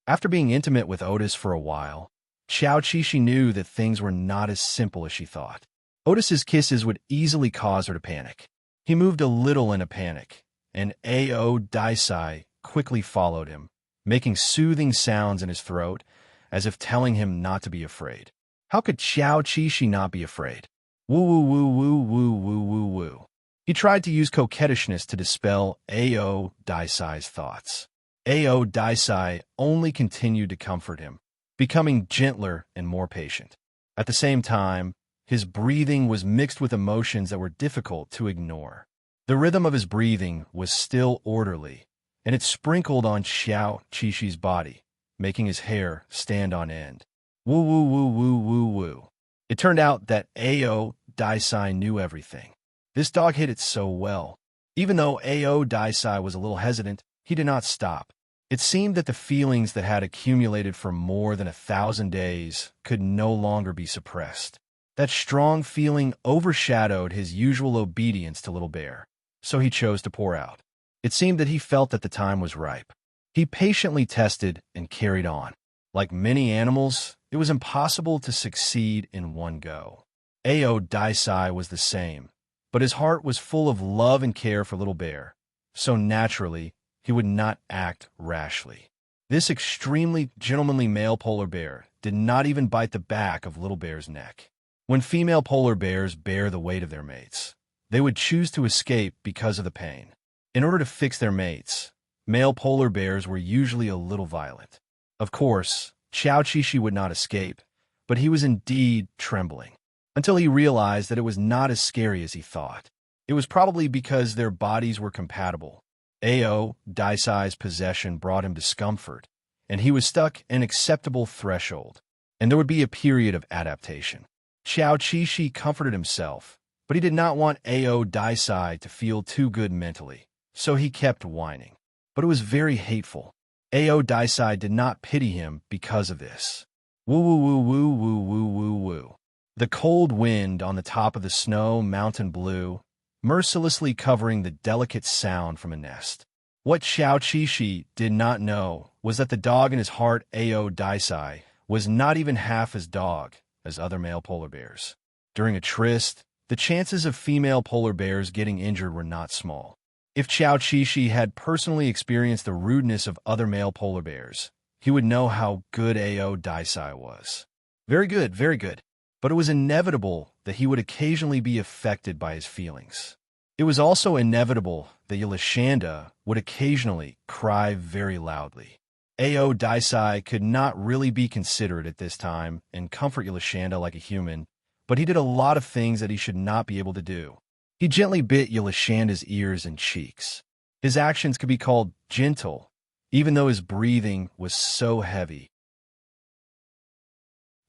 After being intimate with Otis for a while, Xiao Qishi knew that things were not as simple as she thought. Otis's kisses would easily cause her to panic. He moved a little in a panic, and Ao Daisai quickly followed him, making soothing sounds in his throat, as if telling him not to be afraid. How could Xiao Qixi not be afraid? Woo woo woo woo woo woo woo woo. He tried to use coquettishness to dispel Ao Daisai's thoughts. Ao Daisai only continued to comfort him, becoming gentler and more patient. At the same time, his breathing was mixed with emotions that were difficult to ignore. The rhythm of his breathing was still orderly, and it sprinkled on Xiao Qixi's body, making his hair stand on end. Woo woo woo woo woo woo. It turned out that Ao Daisai knew everything. This dog hit it so well. Even though Ao Daisai was a little hesitant, he did not stop. It seemed that the feelings that had accumulated for more than 1,000 days could no longer be suppressed. That strong feeling overshadowed his usual obedience to Little Bear, so he chose to pour out. It seemed that he felt that the time was ripe. He patiently tested and carried on. Like many animals, it was impossible to succeed in one go. Ao Daisai was the same, but his heart was full of love and care for Little Bear, so naturally, he would not act rashly. This extremely gentlemanly male polar bear did not even bite the back of Little Bear's neck. When female polar bears bear the weight of their mates, they would choose to escape because of the pain. In order to fix their mates, male polar bears were usually a little violent. Of course, Xiao Qixi would not escape, but he was indeed trembling, until he realized that it was not as scary as he thought. It was probably because their bodies were compatible. Ao Daisai's possession brought him discomfort, and he was stuck an acceptable threshold, and there would be a period of adaptation. Xiao Qixi comforted himself, but he did not want Ao Daisai to feel too good mentally, so he kept whining. But it was very hateful. Ao Daisai did not pity him because of this. Woo woo woo woo woo woo woo woo. The cold wind on the top of the snow mountain blew, mercilessly covering the delicate sound from a nest. What Xiao Qixi did not know was that the dog in his heart, Ao Daisai, was not even half as dog as other male polar bears. During a tryst, the chances of female polar bears getting injured were not small. If Xiao Qixi had personally experienced the rudeness of other male polar bears, he would know how good Ao Daisai was. Very good, very good. But it was inevitable that he would occasionally be affected by his feelings. It was also inevitable that Yolashanda would occasionally cry very loudly. Ao Daisai could not really be considerate at this time and comfort Yolashanda like a human, but he did a lot of things that he should not be able to do. He gently bit Yolashanda's ears and cheeks. His actions could be called gentle, even though his breathing was so heavy.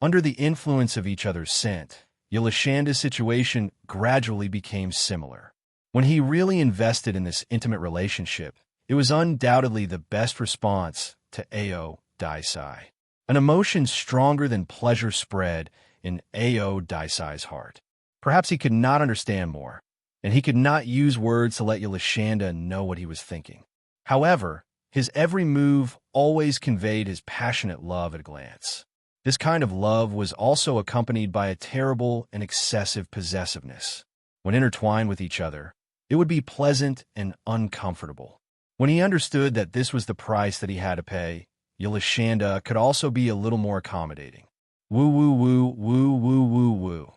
Under the influence of each other's scent, Yolashanda's situation gradually became similar. When he really invested in this intimate relationship, it was undoubtedly the best response to Ao Daisai. An emotion stronger than pleasure spread in Ao Daisai's heart. Perhaps he could not understand more, and he could not use words to let Yolashanda know what he was thinking. However, his every move always conveyed his passionate love at a glance. This kind of love was also accompanied by a terrible and excessive possessiveness. When intertwined with each other, it would be pleasant and uncomfortable. When he understood that this was the price that he had to pay, Yolashanda could also be a little more accommodating. Woo woo woo woo woo woo woo.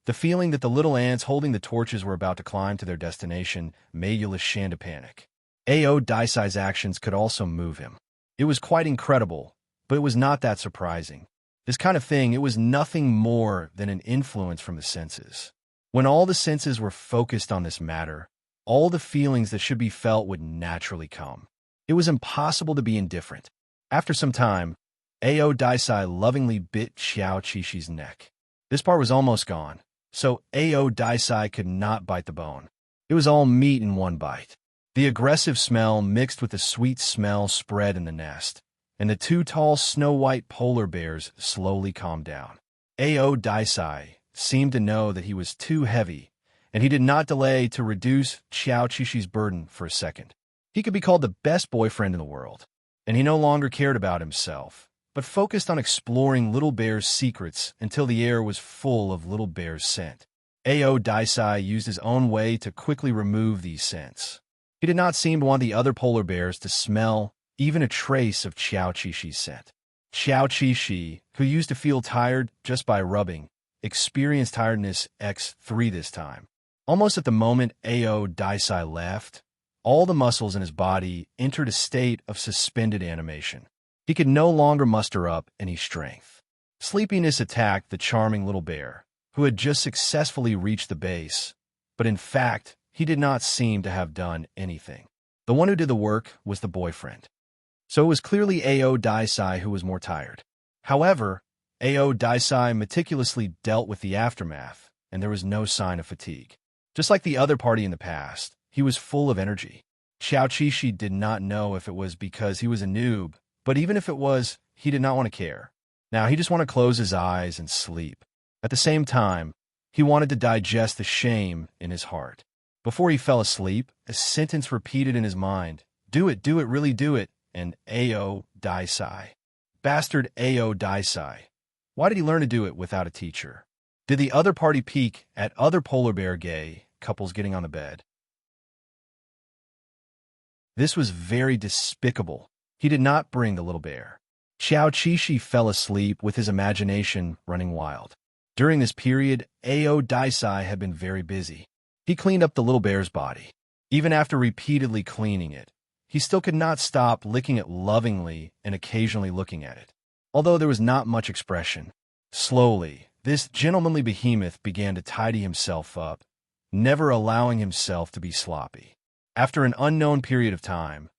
The feeling that the little ants holding the torches were about to climb to their destination made Yolashanda panic. Ao Daisai's actions could also move him. It was quite incredible, but it was not that surprising. This kind of thing, it was nothing more than an influence from the senses. When all the senses were focused on this matter, all the feelings that should be felt would naturally come. It was impossible to be indifferent. After some time, Ao Daisai lovingly bit Xiao Qixi's neck. This part was almost gone, so Ao Daisai could not bite the bone. It was all meat in one bite. The aggressive smell mixed with the sweet smell spread in the nest, and the two tall snow-white polar bears slowly calmed down. Ao Daisai seemed to know that he was too heavy, and he did not delay to reduce Xiao Qixi's burden for a second. He could be called the best boyfriend in the world, and he no longer cared about himself, but focused on exploring Little Bear's secrets until the air was full of Little Bear's scent. Ao Daisai used his own way to quickly remove these scents. He did not seem to want the other polar bears to smell even a trace of Qiao Qishi's scent. Qiao Qishi, who used to feel tired just by rubbing, experienced tiredness x3 this time. Almost at the moment Ao Daisai left, all the muscles in his body entered a state of suspended animation. He could no longer muster up any strength. Sleepiness attacked the charming little bear, who had just successfully reached the base, but in fact, he did not seem to have done anything. The one who did the work was the boyfriend. So it was clearly Ao Daisai who was more tired. However, Ao Daisai meticulously dealt with the aftermath, and there was no sign of fatigue. Just like the other party in the past, he was full of energy. Qiao Qishi did not know if it was because he was a noob, but even if it was, he did not want to care. Now he just wanted to close his eyes and sleep. At the same time, he wanted to digest the shame in his heart. Before he fell asleep, a sentence repeated in his mind, do it, really do it, and Ao Daisai. Bastard Ao Daisai. Why did he learn to do it without a teacher? Did the other party peek at other polar bear gay couples getting on the bed? This was very despicable. He did not bring the little bear. Qiao Qishi fell asleep with his imagination running wild. During this period, Ao Daisai had been very busy. He cleaned up the little bear's body. Even after repeatedly cleaning it, he still could not stop licking it lovingly and occasionally looking at it. Although there was not much expression, slowly, this gentlemanly behemoth began to tidy himself up, never allowing himself to be sloppy. After an unknown period of time,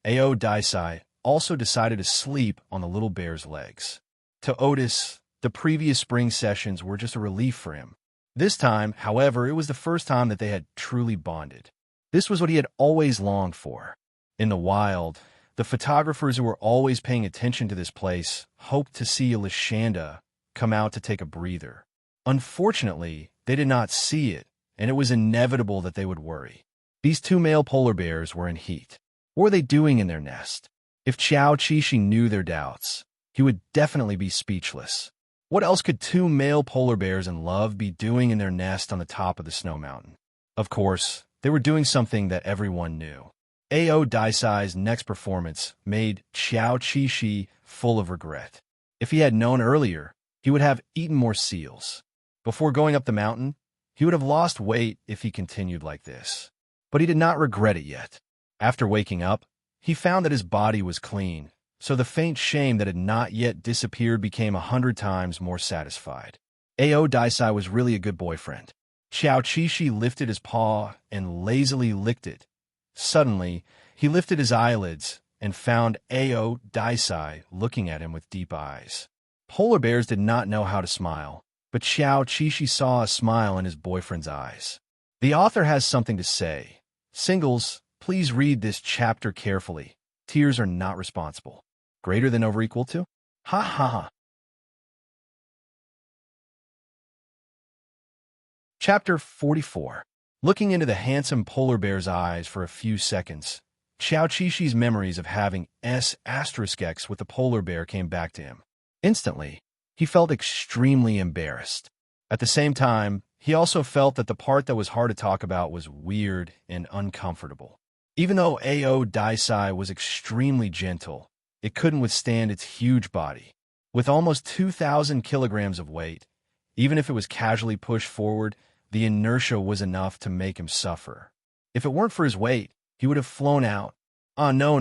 Ao Daisai also decided to sleep on the little bear's legs. To Otis, the previous spring sessions were just a relief for him. This time, however, it was the first time that they had truly bonded. This was what he had always longed for. In the wild, the photographers who were always paying attention to this place hoped to see a Lashanda come out to take a breather. Unfortunately, they did not see it, and it was inevitable that they would worry. These two male polar bears were in heat. What were they doing in their nest? If Qiao Qishi knew their doubts, he would definitely be speechless. What else could two male polar bears in love be doing in their nest on the top of the snow mountain? Of course, they were doing something that everyone knew. Ao Daisai's next performance made Qiao Qishi full of regret. If he had known earlier, he would have eaten more seals. Before going up the mountain, he would have lost weight if he continued like this. But he did not regret it yet. After waking up, he found that his body was clean, so the faint shame that had not yet disappeared became 100 times more satisfied. Ao Daisai was really a good boyfriend. Qiao Qishi lifted his paw and lazily licked it. Suddenly, he lifted his eyelids and found Ao Daisai looking at him with deep eyes. Polar bears did not know how to smile, but Qiao Qishi saw a smile in his boyfriend's eyes. The author has something to say. Singles, please read this chapter carefully. Tears are not responsible. Greater than over equal to? Ha ha ha. Chapter 44. Looking into the handsome polar bear's eyes for a few seconds, Qiao Qishi's memories of having S*X with the polar bear came back to him. Instantly, he felt extremely embarrassed. At the same time, he also felt that the part that was hard to talk about was weird and uncomfortable. Even though Ao Daisai was extremely gentle, it couldn't withstand its huge body. With almost 2,000 kilograms of weight, even if it was casually pushed forward, the inertia was enough to make him suffer. If it weren't for his weight, he would have flown out. Oh, no.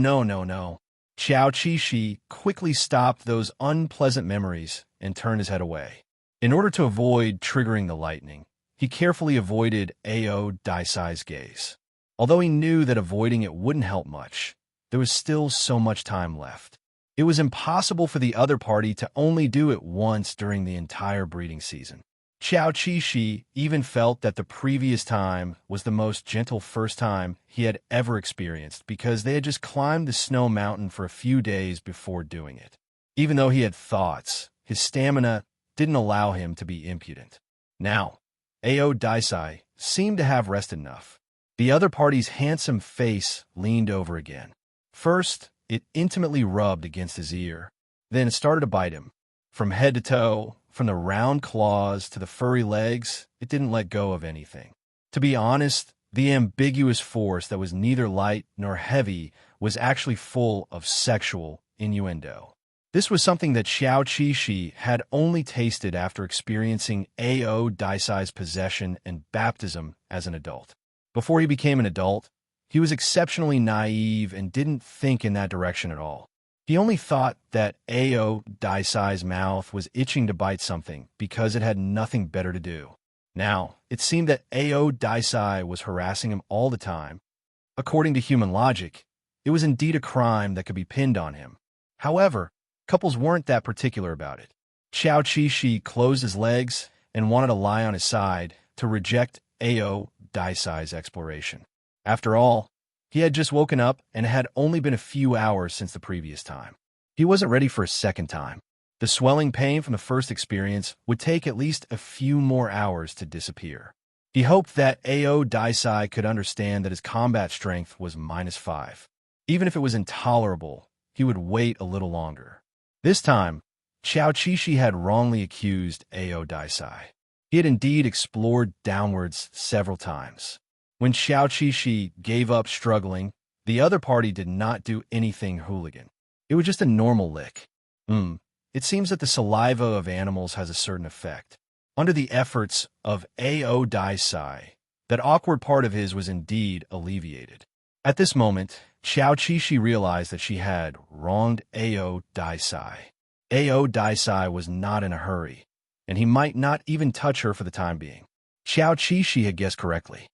Qiao Qishi quickly stopped those unpleasant memories and turned his head away. In order to avoid triggering the lightning, he carefully avoided Ao Daisai's gaze. Although he knew that avoiding it wouldn't help much, there was still so much time left. It was impossible for the other party to only do it once during the entire breeding season. Qiao Qishi even felt that the previous time was the most gentle first time he had ever experienced because they had just climbed the snow mountain for a few days before doing it. Even though he had thoughts, his stamina didn't allow him to be impudent. Now, Ao Daisai seemed to have rest enough. The other party's handsome face leaned over again. First, it intimately rubbed against his ear. Then it started to bite him. From head to toe, from the round claws to the furry legs, it didn't let go of anything. To be honest, the ambiguous force that was neither light nor heavy was actually full of sexual innuendo. This was something that Xiao Qixi had only tasted after experiencing Ao Daisai's possession and baptism as an adult. Before he became an adult, he was exceptionally naive and didn't think in that direction at all. He only thought that Ao Daisai's mouth was itching to bite something because it had nothing better to do. Now, it seemed that Ao Daisai was harassing him all the time. According to human logic, it was indeed a crime that could be pinned on him. However, couples weren't that particular about it. Xiao Qixi closed his legs and wanted to lie on his side to reject Ao Daisai's exploration. After all, he had just woken up and it had only been a few hours since the previous time. He wasn't ready for a second time. The swelling pain from the first experience would take at least a few more hours to disappear. He hoped that Ao Daisai could understand that his combat strength was -5. Even if it was intolerable, he would wait a little longer. This time, Xiao Qixi had wrongly accused Ao Daisai. He had indeed explored downwards several times. When Xiao Qixi gave up struggling, the other party did not do anything hooligan. It was just a normal lick. It seems that the saliva of animals has a certain effect. Under the efforts of Ao Daisai, that awkward part of his was indeed alleviated. At this moment, Xiao Qixi realized that she had wronged Ao Daisai. Ao Daisai was not in a hurry, and he might not even touch her for the time being. Xiao Qixi had guessed correctly.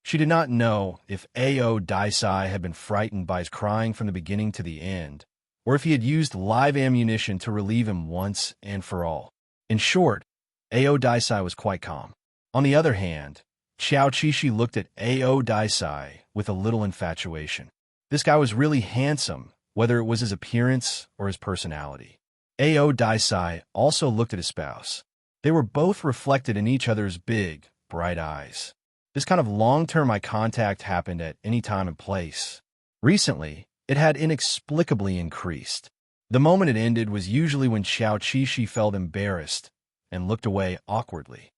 She did not know if Ao Daisai had been frightened by his crying from the beginning to the end, or if he had used live ammunition to relieve him once and for all. In short, Ao Daisai was quite calm. On the other hand, Xiao Qixi looked at Ao Daisai with a little infatuation. This guy was really handsome, whether it was his appearance or his personality. Ao Daisai also looked at his spouse. They were both reflected in each other's big, bright eyes. This kind of long-term eye contact happened at any time and place. Recently, it had inexplicably increased. The moment it ended was usually when Xiao Qixi felt embarrassed and looked away awkwardly.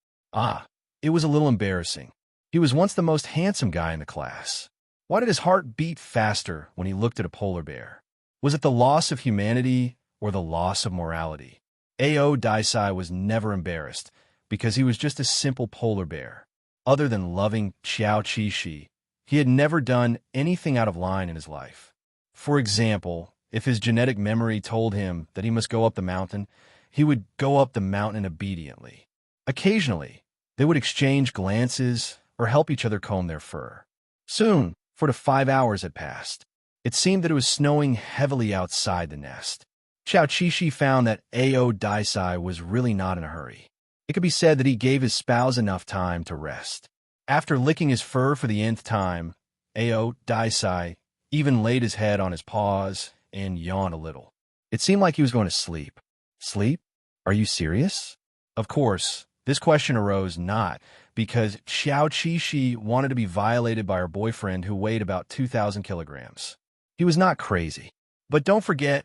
It was a little embarrassing. He was once the most handsome guy in the class. Why did his heart beat faster when he looked at a polar bear? Was it the loss of humanity or the loss of morality? Ao Daisai was never embarrassed because he was just a simple polar bear. Other than loving Xiao Qixi, he had never done anything out of line in his life. For example, if his genetic memory told him that he must go up the mountain, he would go up the mountain obediently. Occasionally, they would exchange glances or help each other comb their fur. Soon, 4 to 5 hours had passed. It seemed that it was snowing heavily outside the nest. Xiao Qixi found that Ao Daisai was really not in a hurry. It could be said that he gave his spouse enough time to rest. After licking his fur for the nth time, Ao Daisai even laid his head on his paws and yawned a little. It seemed like he was going to sleep. Sleep? Are you serious? Of course, this question arose not because Xiao Qixi wanted to be violated by her boyfriend who weighed about 2,000 kilograms. He was not crazy. But don't forget,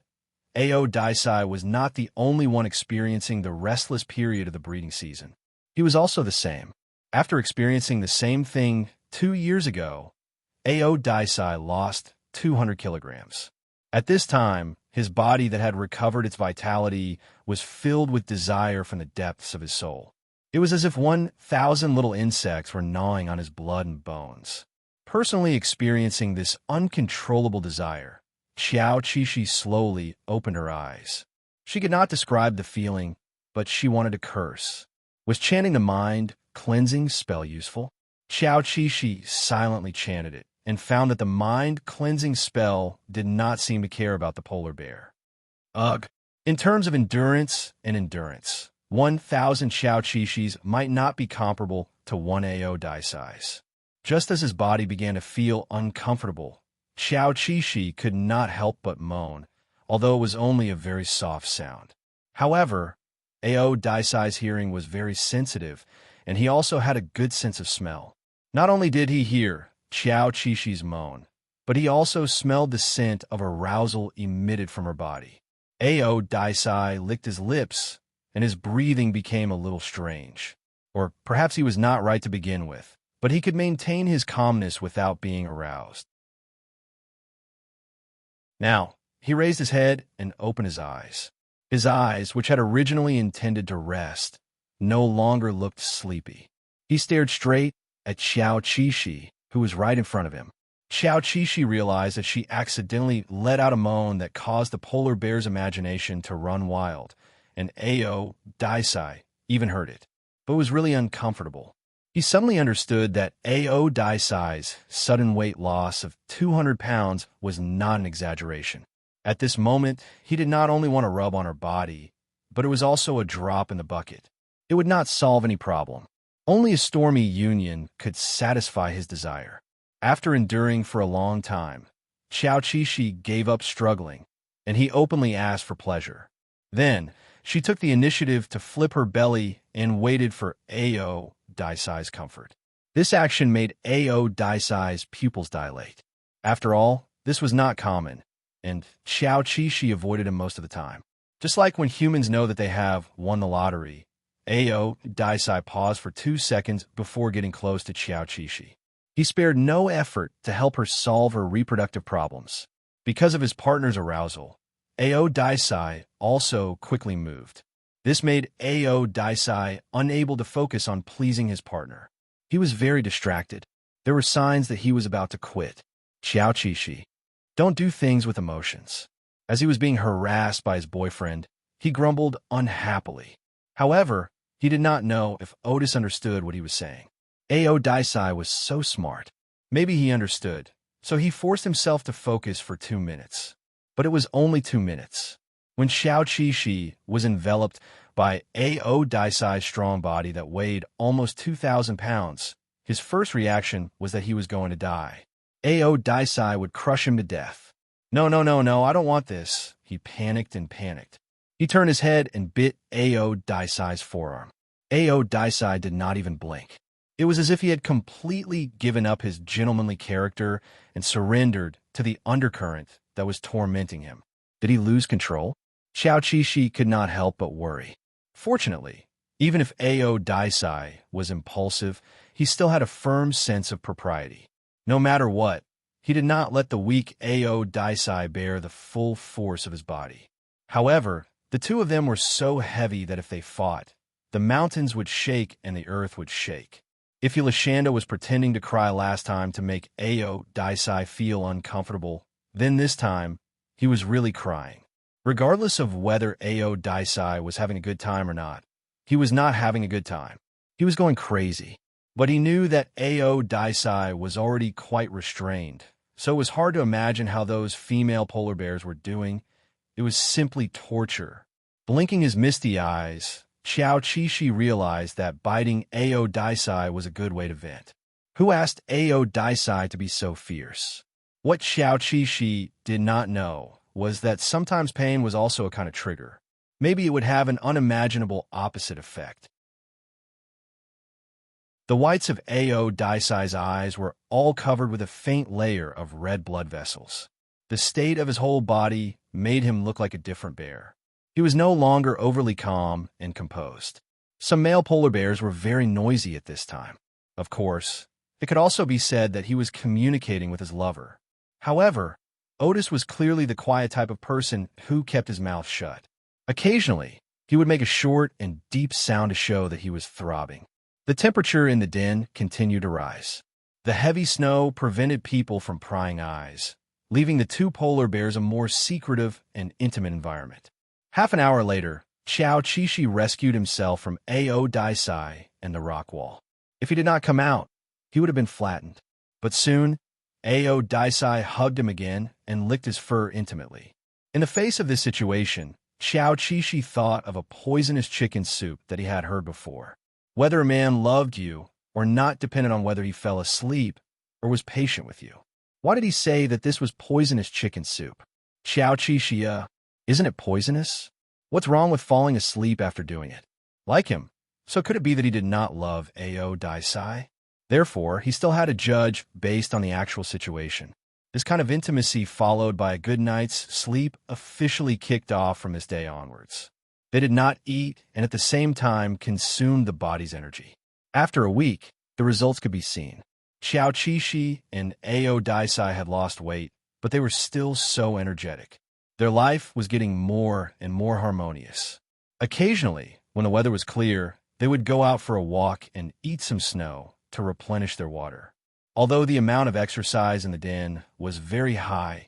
Ao Daisai was not the only one experiencing the restless period of the breeding season. He was also the same. After experiencing the same thing 2 years ago, Ao Daisai lost 200 kilograms. At this time, his body that had recovered its vitality was filled with desire from the depths of his soul. It was as if 1,000 little insects were gnawing on his blood and bones. Personally experiencing this uncontrollable desire, Xiao Qixi slowly opened her eyes. She could not describe the feeling, but she wanted to curse. Was chanting the mind-cleansing spell useful? Xiao Qixi silently chanted it, and found that the mind-cleansing spell did not seem to care about the polar bear. Ugh! In terms of endurance, 1,000 Xiao Qixis might not be comparable to 1 Ao Daisai's. Just as his body began to feel uncomfortable, Xiao Qixi could not help but moan, although it was only a very soft sound. However, Ao Daisai's hearing was very sensitive, and he also had a good sense of smell. Not only did he hear Xiao Qixi's moan, but he also smelled the scent of arousal emitted from her body. Ao Daisai licked his lips, and his breathing became a little strange. Or perhaps he was not right to begin with, but he could maintain his calmness without being aroused. Now, he raised his head and opened his eyes. His eyes, which had originally intended to rest, no longer looked sleepy. He stared straight at Xiao Qishi, who was right in front of him. Xiao Qishi realized that she accidentally let out a moan that caused the polar bear's imagination to run wild, and Ao Daisai even heard it, but was really uncomfortable. He suddenly understood that Ao Daisai's sudden weight loss of 200 pounds was not an exaggeration. At this moment, he did not only want to rub on her body, but it was also a drop in the bucket. It would not solve any problem. Only a stormy union could satisfy his desire. After enduring for a long time, Xiao Qishi gave up struggling, and he openly asked for pleasure. Then, she took the initiative to flip her belly and waited for Ao Daisai's comfort. This action made Ao Daisai's pupils dilate. After all, this was not common, and Xiao Qishi avoided him most of the time. Just like when humans know that they have won the lottery, Ao Daisai paused for 2 seconds before getting close to Xiao Qishi. He spared no effort to help her solve her reproductive problems. Because of his partner's arousal, Ao Daisai also quickly moved. This made Ao Daisai unable to focus on pleasing his partner. He was very distracted. There were signs that he was about to quit. Xiao Qishi, don't do things with emotions. As he was being harassed by his boyfriend, he grumbled unhappily. However, he did not know if Otis understood what he was saying. Ao Daisai was so smart. Maybe he understood, so he forced himself to focus for 2 minutes. But it was only 2 minutes. When Xiao Qishi was enveloped by Ao Daisai's strong body that weighed almost 2,000 pounds, his first reaction was that he was going to die. Ao Daisai would crush him to death. No, I don't want this. He panicked and panicked. He turned his head and bit Ao Daisai's forearm. Ao Daisai did not even blink. It was as if he had completely given up his gentlemanly character and surrendered to the undercurrent that was tormenting him. Did he lose control? Xiao Qishi could not help but worry. Fortunately, even if Ao Daisai was impulsive, he still had a firm sense of propriety. No matter what, he did not let the weak Ao Daisai bear the full force of his body. However, the two of them were so heavy that if they fought, the mountains would shake and the earth would shake. If Yulashanda was pretending to cry last time to make Ao Daisai feel uncomfortable, then this time, he was really crying. Regardless of whether Ao Daisai was having a good time or not, he was not having a good time. He was going crazy. But he knew that Ao Daisai was already quite restrained, so it was hard to imagine how those female polar bears were doing. It was simply torture. Blinking his misty eyes, Xiao Qishi realized that biting Ao Daisai was a good way to vent. Who asked Ao Daisai to be so fierce? What Xiao Qishi did not know was that sometimes pain was also a kind of trigger. Maybe it would have an unimaginable opposite effect. The whites of Ao Daisai's eyes were all covered with a faint layer of red blood vessels. The state of his whole body made him look like a different bear. He was no longer overly calm and composed. Some male polar bears were very noisy at this time. Of course, it could also be said that he was communicating with his lover. However, Otis was clearly the quiet type of person who kept his mouth shut. Occasionally, he would make a short and deep sound to show that he was throbbing. The temperature in the den continued to rise. The heavy snow prevented people from prying eyes, leaving the two polar bears a more secretive and intimate environment. Half an hour later, Xiao Qishi rescued himself from Ao Daisai and the rock wall. If he did not come out, he would have been flattened. But soon, Ao Daisai hugged him again and licked his fur intimately. In the face of this situation, Xiao Qishi thought of a poisonous chicken soup that he had heard before. Whether a man loved you or not depended on whether he fell asleep or was patient with you. Why did he say that this was poisonous chicken soup? Xiao Qishi, isn't it poisonous? What's wrong with falling asleep after doing it? Like him, so could it be that he did not love Ao Daisai? Therefore, he still had to judge based on the actual situation. This kind of intimacy, followed by a good night's sleep, officially kicked off from this day onwards. They did not eat and at the same time consumed the body's energy. After a week, the results could be seen. Xiao Qixi and Ao Daisai had lost weight, but they were still so energetic. Their life was getting more and more harmonious. Occasionally, when the weather was clear, they would go out for a walk and eat some snow to replenish their water. Although the amount of exercise in the den was very high,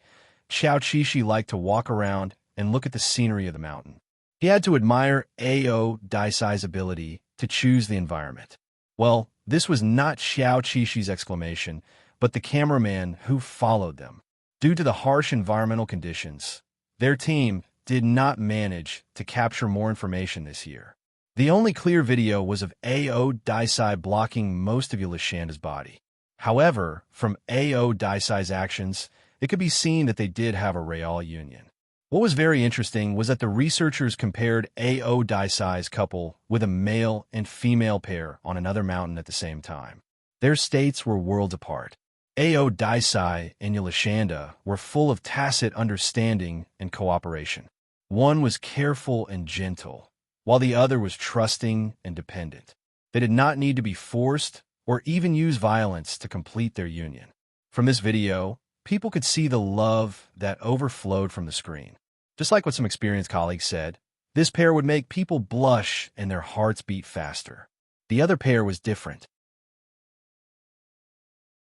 Xiao Qixi liked to walk around and look at the scenery of the mountain. He had to admire Ao Daisai's ability to choose the environment. Well, this was not Xiao Qixi's exclamation, but the cameraman who followed them. Due to the harsh environmental conditions, their team did not manage to capture more information this year. The only clear video was of Ao Daisai blocking most of Yulishanda's body. However, from Ao Daisai's actions, it could be seen that they did have a real union. What was very interesting was that the researchers compared Ao Daisai's couple with a male and female pair on another mountain at the same time. Their states were worlds apart. Ao Daisai and Yulishanda were full of tacit understanding and cooperation. One was careful and gentle, while the other was trusting and dependent. They did not need to be forced or even use violence to complete their union. From this video, people could see the love that overflowed from the screen. Just like what some experienced colleagues said, this pair would make people blush and their hearts beat faster. The other pair was different.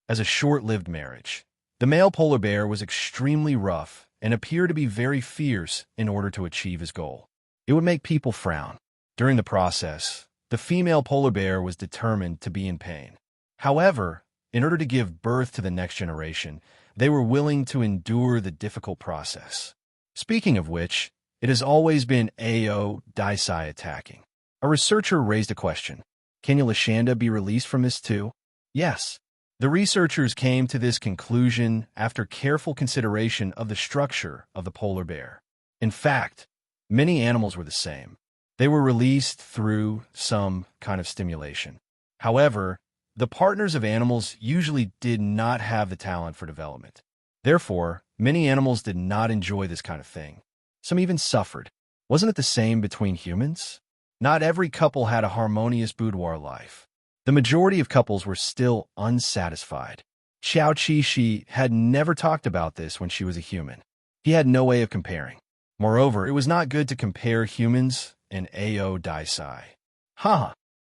As a short-lived marriage, the male polar bear was extremely rough and appeared to be very fierce in order to achieve his goal. It would make people frown. During the process, the female polar bear was determined to be in pain. However, in order to give birth to the next generation, they were willing to endure the difficult process. Speaking of which, it has always been Ao Daisai attacking. A researcher raised a question. Can Yulishanda be released from this too? Yes. The researchers came to this conclusion after careful consideration of the structure of the polar bear. In fact, many animals were the same. They were released through some kind of stimulation. However, the partners of animals usually did not have the talent for development. Therefore, many animals did not enjoy this kind of thing. Some even suffered. Wasn't it the same between humans? Not every couple had a harmonious boudoir life. The majority of couples were still unsatisfied. Xiao Qixi had never talked about this when she was a human. He had no way of comparing. Moreover, it was not good to compare humans and Ao Daisai.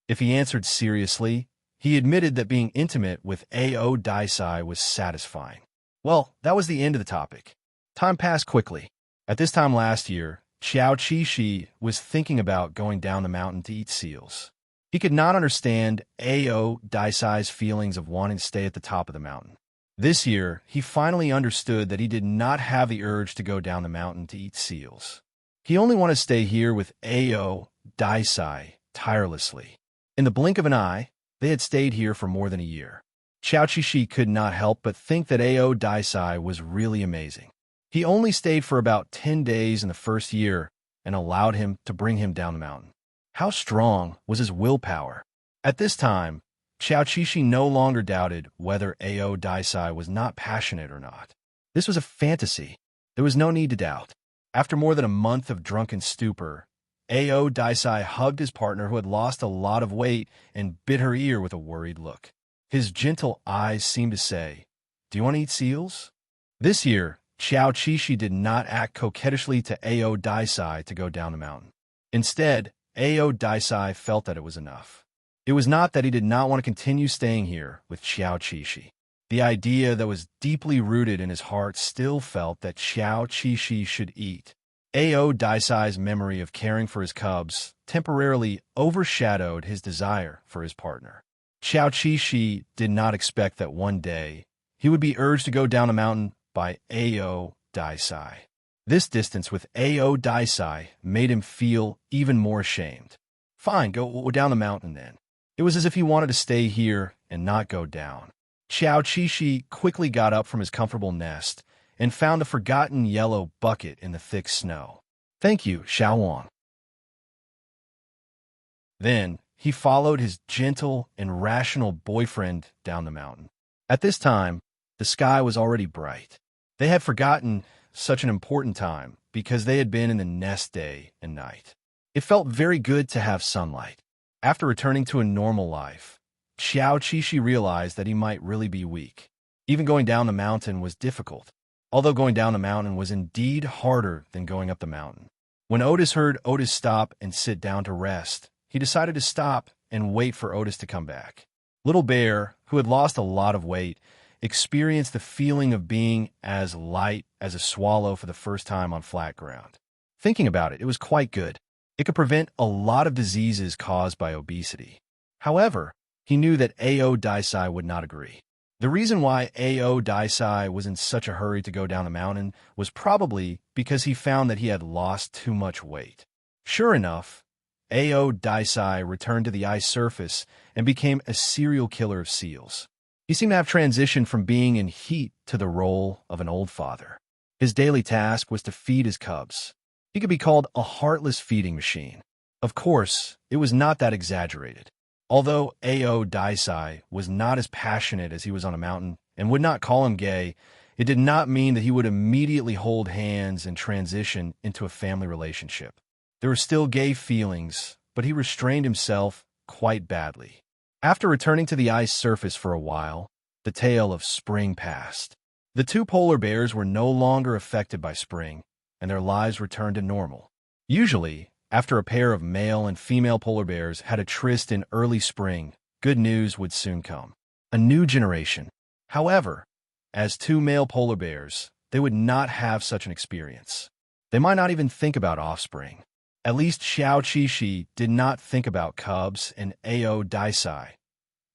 If he answered seriously, he admitted that being intimate with Ao Daisai was satisfying. Well, that was the end of the topic. Time passed quickly. At this time last year, Xiao Qixi was thinking about going down the mountain to eat seals. He could not understand Ao Daisai's feelings of wanting to stay at the top of the mountain. This year, he finally understood that he did not have the urge to go down the mountain to eat seals. He only wanted to stay here with Ao Daisai tirelessly. In the blink of an eye, they had stayed here for more than a year. Xiao Qixi could not help but think that Ao Daisai was really amazing. He only stayed for about 10 days in the first year and allowed him to bring him down the mountain. How strong was his willpower? At this time, Xiao Qixi no longer doubted whether Ao Daisai was not passionate or not. This was a fantasy. There was no need to doubt. After more than a month of drunken stupor, Ao Daisai hugged his partner who had lost a lot of weight and bit her ear with a worried look. His gentle eyes seemed to say, "Do you want to eat seals?" This year, Xiao Qixi did not act coquettishly to Ao Daisai to go down the mountain. Instead, Ao Daisai felt that it was enough. It was not that he did not want to continue staying here with Xiao Qixi. The idea that was deeply rooted in his heart still felt that Xiao Qixi should eat. Ao Daisai's memory of caring for his cubs temporarily overshadowed his desire for his partner. Xiao Qixi did not expect that one day he would be urged to go down the mountain by Ao Daisai. This distance with Ao Daisai made him feel even more ashamed. Fine, go down the mountain then. It was as if he wanted to stay here and not go down. Xiao Qixi quickly got up from his comfortable nest and found a forgotten yellow bucket in the thick snow. "Thank you, Xiao Wang." Then he followed his gentle and rational boyfriend down the mountain. At this time, the sky was already bright. They had forgotten such an important time because they had been in the nest day and night. It felt very good to have sunlight. After returning to a normal life, Xiao Qishi realized that he might really be weak. Even going down the mountain was difficult, although going down the mountain was indeed harder than going up the mountain. When Otis heard Otis stop and sit down to rest, he decided to stop and wait for Otis to come back. Little Bear, who had lost a lot of weight, experienced the feeling of being as light as a swallow for the first time on flat ground. Thinking about it, it was quite good. It could prevent a lot of diseases caused by obesity. However, he knew that Ao Daisai would not agree. The reason why Ao Daisai was in such a hurry to go down the mountain was probably because he found that he had lost too much weight. Sure enough, Ao Daisai returned to the ice surface and became a serial killer of seals. He seemed to have transitioned from being in heat to the role of an old father. His daily task was to feed his cubs. He could be called a heartless feeding machine. Of course, it was not that exaggerated. Although Ao Daisai was not as passionate as he was on a mountain and would not call him gay, it did not mean that he would immediately hold hands and transition into a family relationship. There were still gay feelings, but he restrained himself quite badly. After returning to the ice surface for a while, the tale of spring passed. The two polar bears were no longer affected by spring, and their lives returned to normal. Usually, after a pair of male and female polar bears had a tryst in early spring, good news would soon come. A new generation. However, as two male polar bears, they would not have such an experience. They might not even think about offspring. At least Xiao Qishi did not think about cubs and Ao Daisai.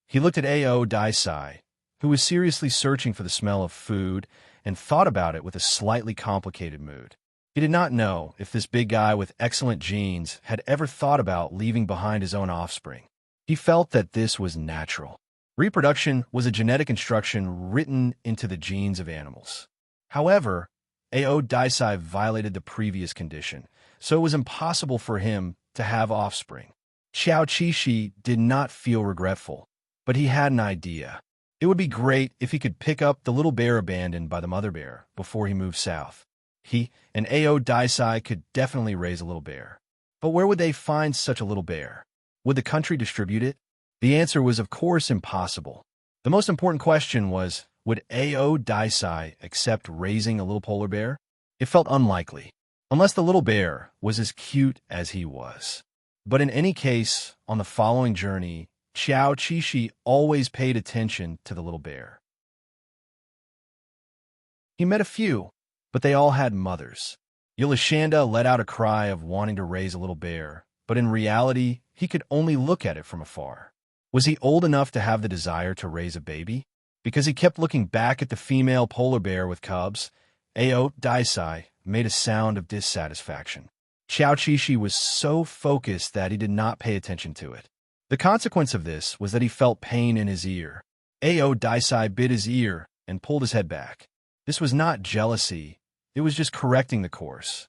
He looked at Ao Daisai, who was seriously searching for the smell of food, and thought about it with a slightly complicated mood. He did not know if this big guy with excellent genes had ever thought about leaving behind his own offspring. He felt that this was natural. Reproduction was a genetic instruction written into the genes of animals. However, Ao Daisai violated the previous condition, so it was impossible for him to have offspring. Xiao Qishi did not feel regretful, but he had an idea. It would be great if he could pick up the little bear abandoned by the mother bear before he moved south. He and Ao Daisai could definitely raise a little bear. But where would they find such a little bear? Would the country distribute it? The answer was, of course, impossible. The most important question was, would Ao Daisai accept raising a little polar bear? It felt unlikely, unless the little bear was as cute as he was. But in any case, on the following journey, Xiao Qishi always paid attention to the little bear. He met a few, but they all had mothers. Yulishanda let out a cry of wanting to raise a little bear, but in reality, he could only look at it from afar. Was he old enough to have the desire to raise a baby? Because he kept looking back at the female polar bear with cubs, Ao Daisai made a sound of dissatisfaction. Xiao Qishi was so focused that he did not pay attention to it. The consequence of this was that he felt pain in his ear. Ao Daisai bit his ear and pulled his head back. This was not jealousy, it was just correcting the course.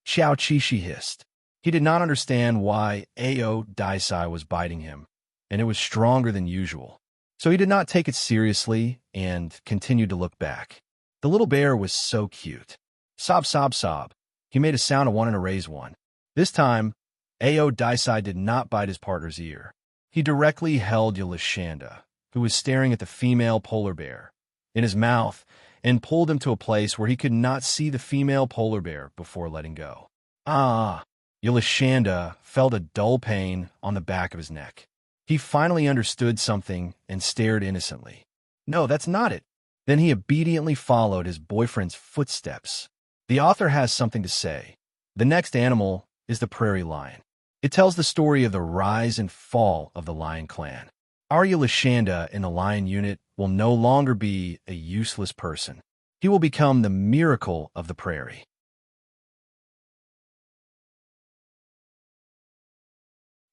Xiao Qishi hissed. He did not understand why Ao Daisai was biting him, and it was stronger than usual. So he did not take it seriously and continued to look back. The little bear was so cute. Sob, sob, sob. He made a sound of wanting to raise one. This time, Ao Daisai did not bite his partner's ear. He directly held Yulishanda, who was staring at the female polar bear, in his mouth, and pulled him to a place where he could not see the female polar bear before letting go. Ah! Yulishanda felt a dull pain on the back of his neck. He finally understood something and stared innocently. No, that's not it. Then he obediently followed his boyfriend's footsteps. The author has something to say. The next animal is the prairie lion. It tells the story of the rise and fall of the lion clan. Our Yulishanda in the lion unit will no longer be a useless person. He will become the miracle of the prairie.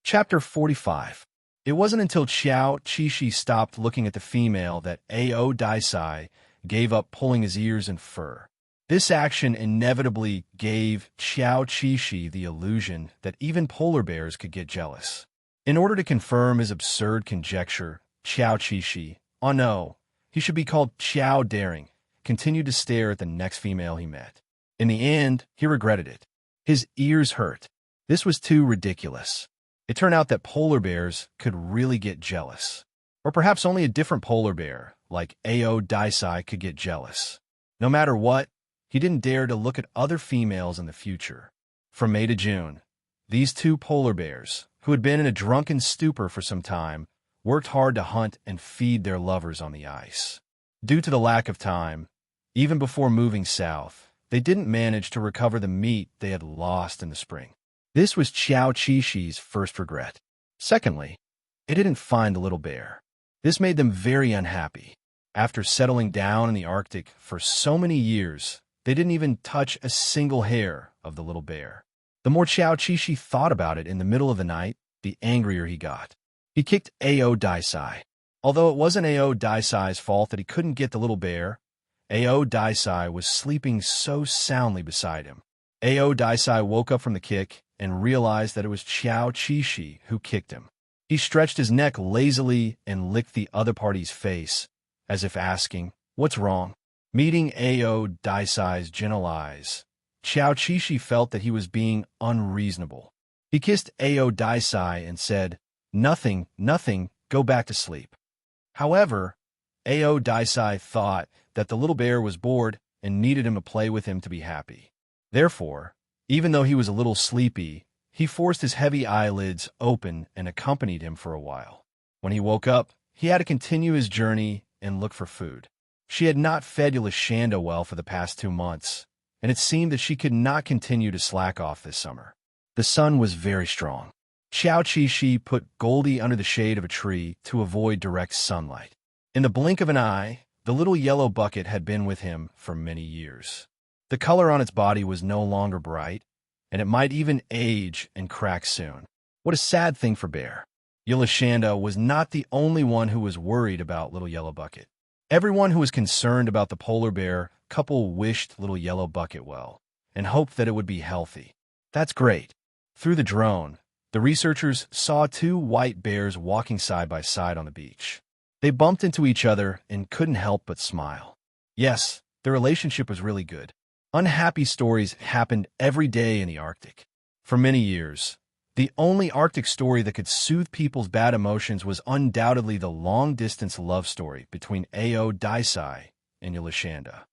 Chapter 45. It wasn't until Xiao Qishi stopped looking at the female that Ao Daisai gave up pulling his ears and fur. This action inevitably gave Xiao Qishi the illusion that even polar bears could get jealous. In order to confirm his absurd conjecture, Xiao Qishi, oh no, he should be called Xiao Daring, continued to stare at the next female he met. In the end, he regretted it. His ears hurt. This was too ridiculous. It turned out that polar bears could really get jealous. Or perhaps only a different polar bear, like Ao Daisai, could get jealous. No matter what, he didn't dare to look at other females in the future. From May to June, these two polar bears, who had been in a drunken stupor for some time, worked hard to hunt and feed their lovers on the ice. Due to the lack of time, even before moving south, they didn't manage to recover the meat they had lost in the spring. This was Qiao Qixu's first regret. Secondly, they didn't find the little bear. This made them very unhappy. After settling down in the Arctic for so many years, they didn't even touch a single hair of the little bear. The more Qiao Qixu thought about it in the middle of the night, the angrier he got. He kicked Ao Daisai. Although it wasn't Ao Daisai's fault that he couldn't get the little bear, Ao Daisai was sleeping so soundly beside him. Ao Daisai woke up from the kick and realized that it was Qiao Qixu who kicked him. He stretched his neck lazily and licked the other party's face, as if asking, "What's wrong?" Meeting Ao Daisai's gentle eyes, Qiao Qixu felt that he was being unreasonable. He kissed Ao Daisai and said, "Nothing, nothing, go back to sleep." However, Ao Daisai thought that the little bear was bored and needed him to play with him to be happy. Therefore, even though he was a little sleepy, he forced his heavy eyelids open and accompanied him for a while. When he woke up, he had to continue his journey and look for food. She had not fed Yolashanda well for the past 2 months, and it seemed that she could not continue to slack off this summer. The sun was very strong. Qiao Qixu put Goldie under the shade of a tree to avoid direct sunlight. In the blink of an eye, the little yellow bucket had been with him for many years. The color on its body was no longer bright, and it might even age and crack soon. What a sad thing for Bear. Yolashanda was not the only one who was worried about Little Yellow Bucket. Everyone who was concerned about the polar bear couple wished Little Yellow Bucket well, and hoped that it would be healthy. That's great. Through the drone, the researchers saw 2 white bears walking side by side on the beach. They bumped into each other and couldn't help but smile. Yes, their relationship was really good. Unhappy stories happened every day in the Arctic. For many years, the only Arctic story that could soothe people's bad emotions was undoubtedly the long-distance love story between Ao Daisai and Yolashanda.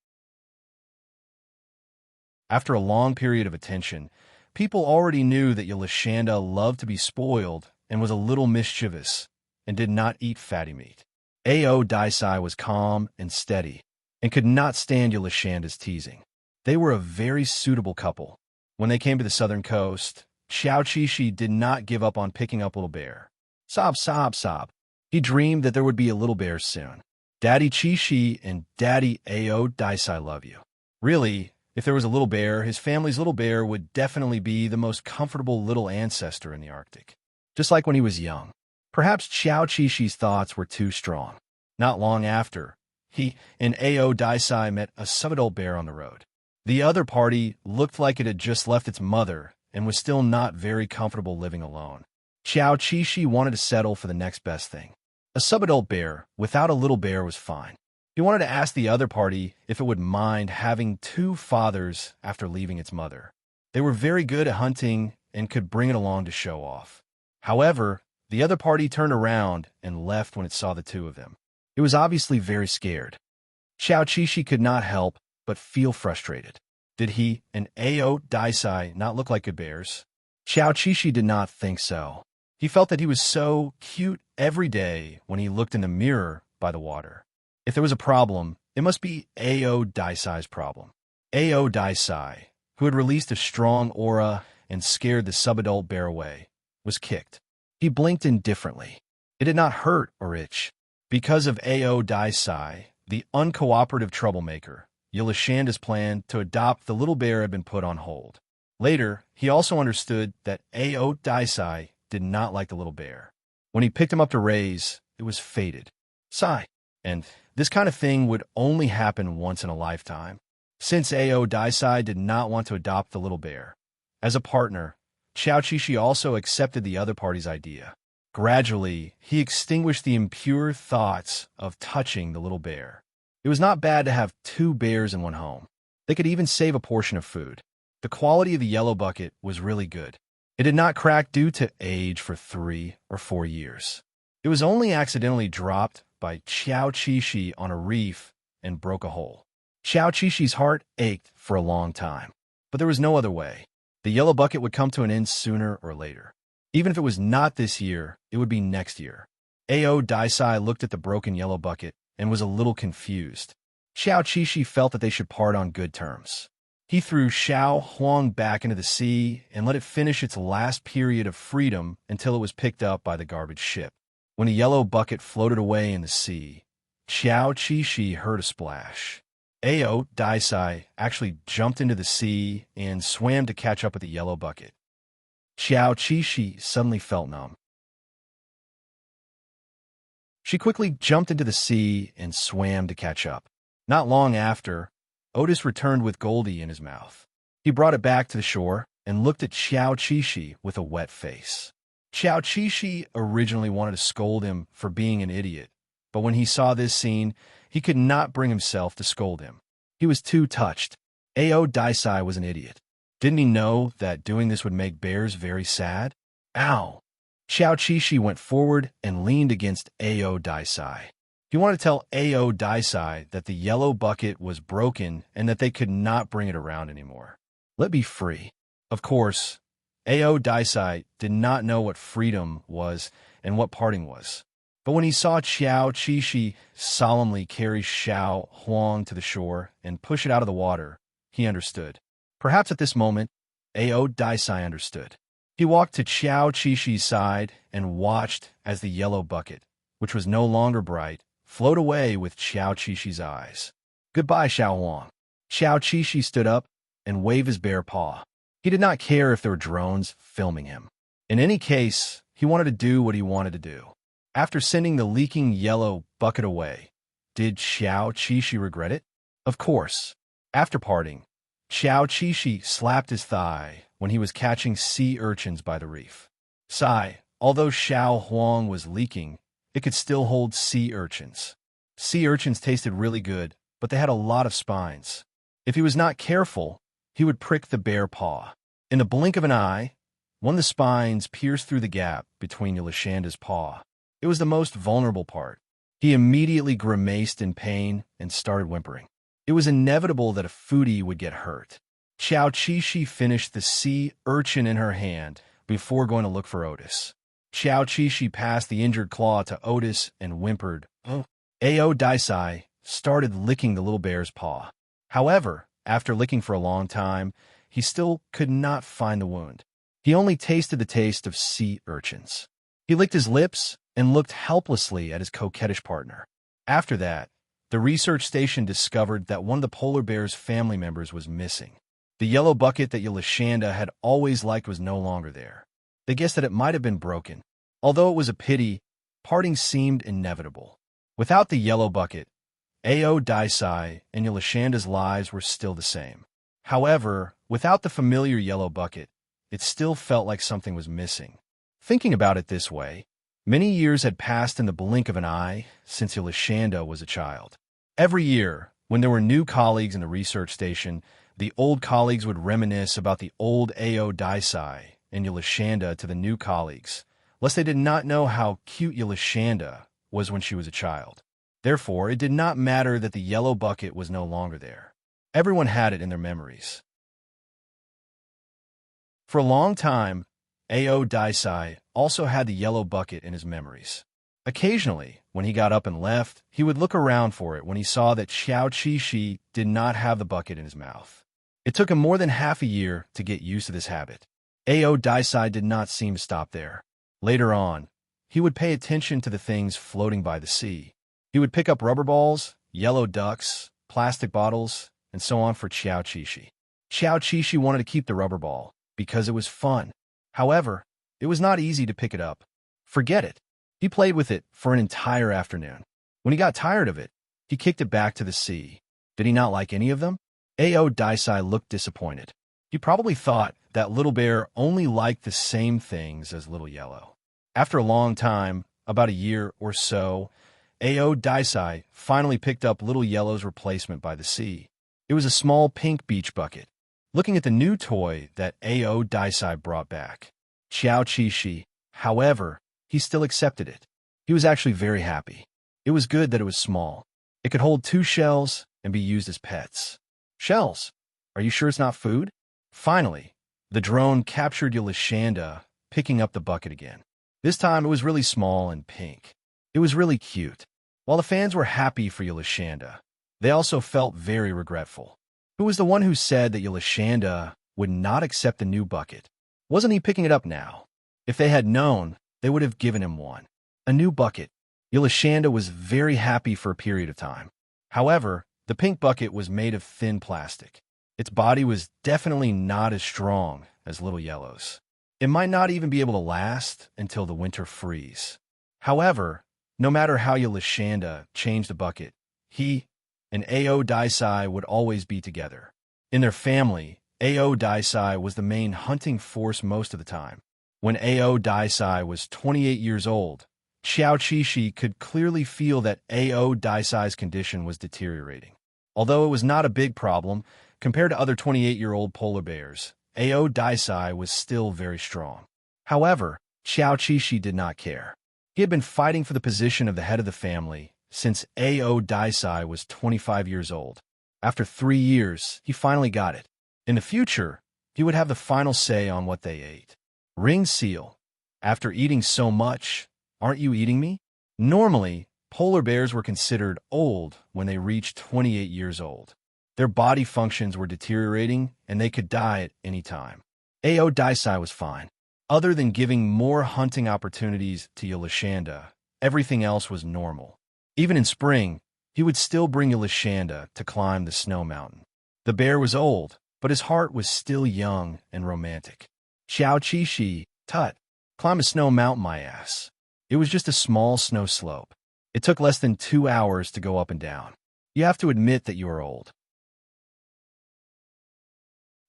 After a long period of attention, people already knew that Yolashanda loved to be spoiled and was a little mischievous and did not eat fatty meat. Ao Daisai was calm and steady and could not stand Yolashanda's teasing. They were a very suitable couple. When they came to the southern coast, Qiao Qixu did not give up on picking up Little Bear. Sob, sob, sob. He dreamed that there would be a little bear soon. Daddy Qixu and Daddy Ao Daisai love you. Really, if there was a little bear, his family's little bear would definitely be the most comfortable little ancestor in the Arctic. Just like when he was young. Perhaps Qiao Qixu's thoughts were too strong. Not long after, he and Ao Daisai met a subadult bear on the road. The other party looked like it had just left its mother and was still not very comfortable living alone. Qiao Qixu wanted to settle for the next best thing. A subadult bear without a little bear was fine. He wanted to ask the other party if it would mind having 2 fathers after leaving its mother. They were very good at hunting and could bring it along to show off. However, the other party turned around and left when it saw the 2 of them. It was obviously very scared. Qiao Qixu could not help but feel frustrated. Did he and Ao Daisai not look like good bears? Qiao Qixu did not think so. He felt that he was so cute every day when he looked in the mirror by the water. If there was a problem, it must be Ao Daisai's problem. Ao Daisai, who had released a strong aura and scared the subadult bear away, was kicked. He blinked indifferently. It did not hurt or itch. Because of Ao Daisai, the uncooperative troublemaker, Yolashanda's plan to adopt the little bear had been put on hold. Later, he also understood that Ao Daisai did not like the little bear. When he picked him up to raise, it was fated. Sigh. And this kind of thing would only happen once in a lifetime. Since Ao Daisai did not want to adopt the little bear, as a partner, Qiao Qixu also accepted the other party's idea. Gradually, he extinguished the impure thoughts of touching the little bear. It was not bad to have two bears in one home. They could even save a portion of food. The quality of the yellow bucket was really good. It did not crack due to age for 3 or 4 years. It was only accidentally dropped by Xiao Qishi on a reef and broke a hole. Xiao Qishi's heart ached for a long time, but there was no other way. The yellow bucket would come to an end sooner or later. Even if it was not this year, it would be next year. Ao Daisai looked at the broken yellow bucket and was a little confused. Xiao Qishi felt that they should part on good terms. He threw Xiao Huang back into the sea and let it finish its last period of freedom until it was picked up by the garbage ship. When the yellow bucket floated away in the sea, Xiao Qishi heard a splash. Ao Daisai actually jumped into the sea and swam to catch up with the yellow bucket. Xiao Qishi suddenly felt numb. She quickly jumped into the sea and swam to catch up. Not long after, Otis returned with Goldie in his mouth. He brought it back to the shore and looked at Xiao Qishi with a wet face. Xiao Qishi originally wanted to scold him for being an idiot, but when he saw this scene, he could not bring himself to scold him. He was too touched. Ao Daisai was an idiot. Didn't he know that doing this would make bears very sad? Ow! Xiao Qishi went forward and leaned against Ao Daisai. He wanted to tell Ao Daisai that the yellow bucket was broken and that they could not bring it around anymore. Let me free. Of course, Ao Daisai did not know what freedom was and what parting was. But when he saw Xiao Qishi solemnly carry Xiao Huang to the shore and push it out of the water, he understood. Perhaps at this moment, Ao Daisai understood. He walked to Xiao Qishi's side and watched as the yellow bucket, which was no longer bright, float away with Xiao Qishi's eyes. Goodbye, Xiao Huang. Xiao Qishi stood up and waved his bare paw. He did not care if there were drones filming him. In any case, he wanted to do what he wanted to do. After sending the leaking yellow bucket away, did Xiao Qishi regret it? Of course. After parting, Xiao Qishi slapped his thigh when he was catching sea urchins by the reef. Sigh, although Xiao Huang was leaking, it could still hold sea urchins. Sea urchins tasted really good, but they had a lot of spines. If he was not careful, he would prick the bare paw. In the blink of an eye, one of the spines pierced through the gap between Yulashanda's paw. It was the most vulnerable part. He immediately grimaced in pain and started whimpering. It was inevitable that a foodie would get hurt. Xiao Qishi finished the sea urchin in her hand before going to look for Otis. Xiao Qishi passed the injured claw to Otis and whimpered. Ao Daisai started licking the little bear's paw. However, after licking for a long time, he still could not find the wound. He only tasted the taste of sea urchins. He licked his lips and looked helplessly at his coquettish partner. After that, the research station discovered that one of the polar bear's family members was missing. The yellow bucket that Yulashanda had always liked was no longer there. They guessed that it might have been broken. Although it was a pity, parting seemed inevitable. Without the yellow bucket, Ao Daisai and Yulashanda's lives were still the same. However, without the familiar yellow bucket, it still felt like something was missing. Thinking about it this way, many years had passed in the blink of an eye since Yulashanda was a child. Every year, when there were new colleagues in the research station, the old colleagues would reminisce about the old Ao Daisai and Yulashanda to the new colleagues, lest they did not know how cute Yulashanda was when she was a child. Therefore, it did not matter that the yellow bucket was no longer there. Everyone had it in their memories. For a long time, Ao Daisai also had the yellow bucket in his memories. Occasionally, when he got up and left, he would look around for it when he saw that Xiao Qishi did not have the bucket in his mouth. It took him more than half a year to get used to this habit. Ao Daisai did not seem to stop there. Later on, he would pay attention to the things floating by the sea. He would pick up rubber balls, yellow ducks, plastic bottles, and so on for Xiao Qishi. Xiao Qishi wanted to keep the rubber ball because it was fun. However, it was not easy to pick it up. Forget it. He played with it for an entire afternoon. When he got tired of it, he kicked it back to the sea. Did he not like any of them? Ao Daisai looked disappointed. He probably thought that Little Bear only liked the same things as Little Yellow. After a long time, about a year or so, A.O. Daisai finally picked up Little Yellow's replacement by the sea. It was a small pink beach bucket. Looking at the new toy that A.O. Daisai brought back, Xiao Qi, however, he still accepted it. He was actually very happy. It was good that it was small. It could hold 2 shells and be used as pets. Shells? Are you sure it's not food? Finally, the drone captured Yolashanda, picking up the bucket again. This time it was really small and pink. It was really cute. While the fans were happy for Yolashanda, they also felt very regretful. Who was the one who said that Yolashanda would not accept the new bucket? Wasn't he picking it up now? If they had known, they would have given him one. A new bucket. Yolashanda was very happy for a period of time. However, the pink bucket was made of thin plastic. Its body was definitely not as strong as Little Yellow's. It might not even be able to last until the winter freeze. However, no matter how Yolashanda changed the bucket, he and A.O. Daisai would always be together. In their family, A.O. Daisai was the main hunting force most of the time. When A.O. Daisai was 28 years old, Xiao Qi could clearly feel that A.O. Daisai's condition was deteriorating. Although it was not a big problem, compared to other 28-year-old polar bears, A.O. Daisai was still very strong. However, Xiao Qi did not care. He had been fighting for the position of the head of the family since A.O. Daisai was 25 years old. After 3 years, he finally got it. In the future, he would have the final say on what they ate. Ringed seal. After eating so much, aren't you eating me? Normally, polar bears were considered old when they reached 28 years old. Their body functions were deteriorating, and they could die at any time. A.O. Daisai was fine. Other than giving more hunting opportunities to Yolashanda, everything else was normal. Even in spring, he would still bring Yolashanda to climb the snow mountain. The bear was old, but his heart was still young and romantic. Xiao Qi, tut, climb a snow mountain, my ass. It was just a small snow slope. It took less than 2 hours to go up and down. You have to admit that you are old.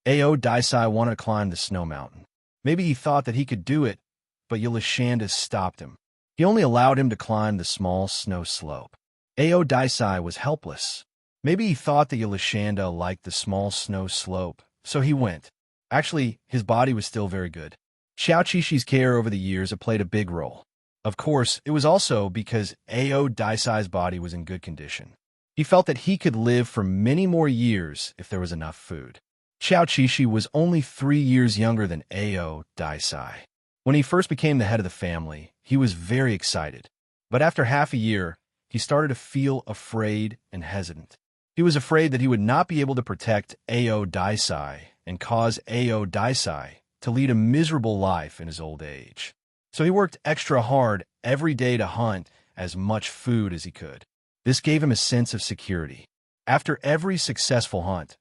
A.O. Daisai wanted to climb the snow mountain. Maybe he thought that he could do it, but Yolashanda stopped him. He only allowed him to climb the small snow slope. A.O. Daisai was helpless. Maybe he thought that Yolashanda liked the small snow slope, so he went. Actually, his body was still very good. Xiao Qi's care over the years had played a big role. Of course, it was also because A.O. Daisai's body was in good condition. He felt that he could live for many more years if there was enough food. Xiao Qi was only 3 years younger than A.O. Daisai. When he first became the head of the family, he was very excited. But after half a year, he started to feel afraid and hesitant. He was afraid that he would not be able to protect A.O. Daisai and cause A.O. Daisai to lead a miserable life in his old age. So he worked extra hard every day to hunt as much food as he could. This gave him a sense of security. After every successful hunt,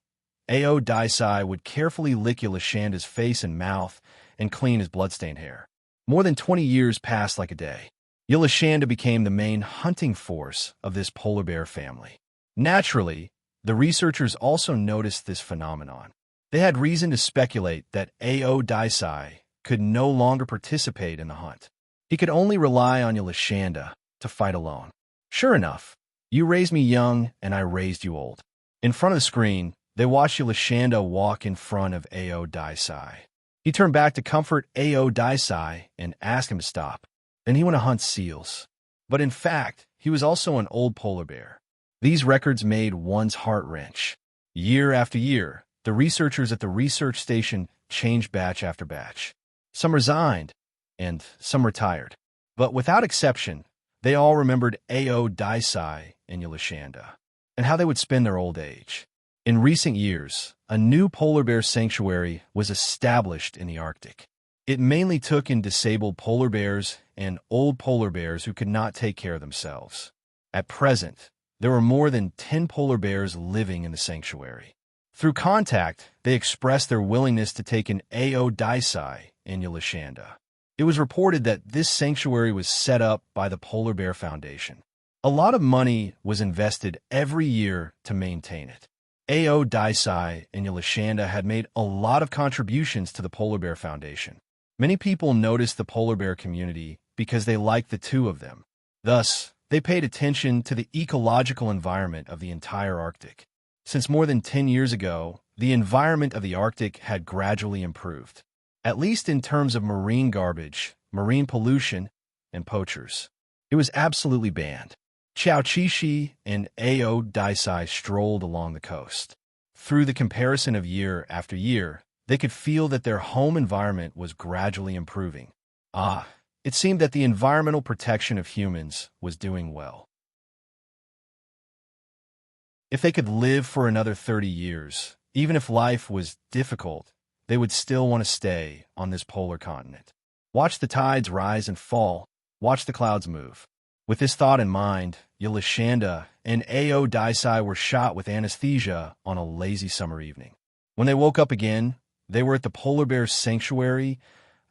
A.O. Daisai would carefully lick Yolashanda's face and mouth and clean his bloodstained hair. More than 20 years passed like a day. Yolashanda became the main hunting force of this polar bear family. Naturally, the researchers also noticed this phenomenon. They had reason to speculate that A.O. Daisai could no longer participate in the hunt. He could only rely on Yolashanda to fight alone. Sure enough, you raised me young and I raised you old. In front of the screen, they watched Yolashanda walk in front of A.O. Daisai. He turned back to comfort A.O. Daisai and asked him to stop. Then he went to hunt seals. But in fact, he was also an old polar bear. These records made one's heart wrench. Year after year, the researchers at the research station changed batch after batch. Some resigned, and some retired. But without exception, they all remembered A.O. Daisai and Yolashanda, and how they would spend their old age. In recent years, a new polar bear sanctuary was established in the Arctic. It mainly took in disabled polar bears and old polar bears who could not take care of themselves. At present, there were more than 10 polar bears living in the sanctuary. Through contact, they expressed their willingness to take in A.O. Daisai and Yolashanda. It was reported that this sanctuary was set up by the Polar Bear Foundation. A lot of money was invested every year to maintain it. A.O. Daisai and Yolashanda had made a lot of contributions to the Polar Bear Foundation. Many people noticed the polar bear community because they liked the two of them. Thus, They paid attention to the ecological environment of the entire Arctic. Since more than 10 years ago, the environment of the Arctic had gradually improved, at least in terms of marine garbage, marine pollution, and poachers. It was absolutely banned. Chao Chi and Ao Daisai strolled along the coast. Through the comparison of year after year, they could feel that their home environment was gradually improving. It seemed that the environmental protection of humans was doing well. If they could live for another 30 years, even if life was difficult, they would still want to stay on this polar continent. Watch the tides rise and fall, watch the clouds move. With this thought in mind, Yelishanda and Ao Daisai were shot with anesthesia on a lazy summer evening. When they woke up again, they were at the polar bear sanctuary,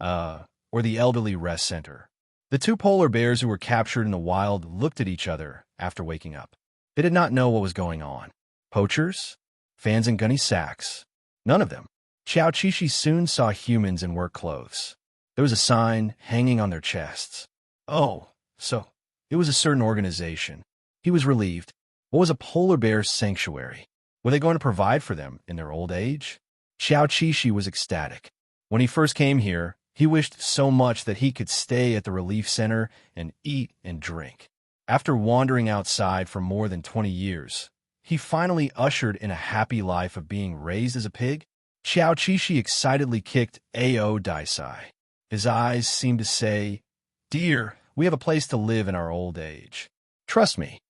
or the elderly rest center. The two polar bears who were captured in the wild looked at each other after waking up. They did not know what was going on. Poachers? Fans in gunny sacks? None of them. Chao Chi soon saw humans in work clothes. There was a sign hanging on their chests. Oh, so it was a certain organization. He was relieved. What was a polar bear sanctuary? Were they going to provide for them in their old age? Chao Chi was ecstatic. When he first came here, he wished so much that he could stay at the relief center and eat and drink. After wandering outside for more than 20 years, he finally ushered in a happy life of being raised as a pig. Chao Chi excitedly kicked Ao Daisai. His eyes seemed to say, "Dear, we have a place to live in our old age. Trust me."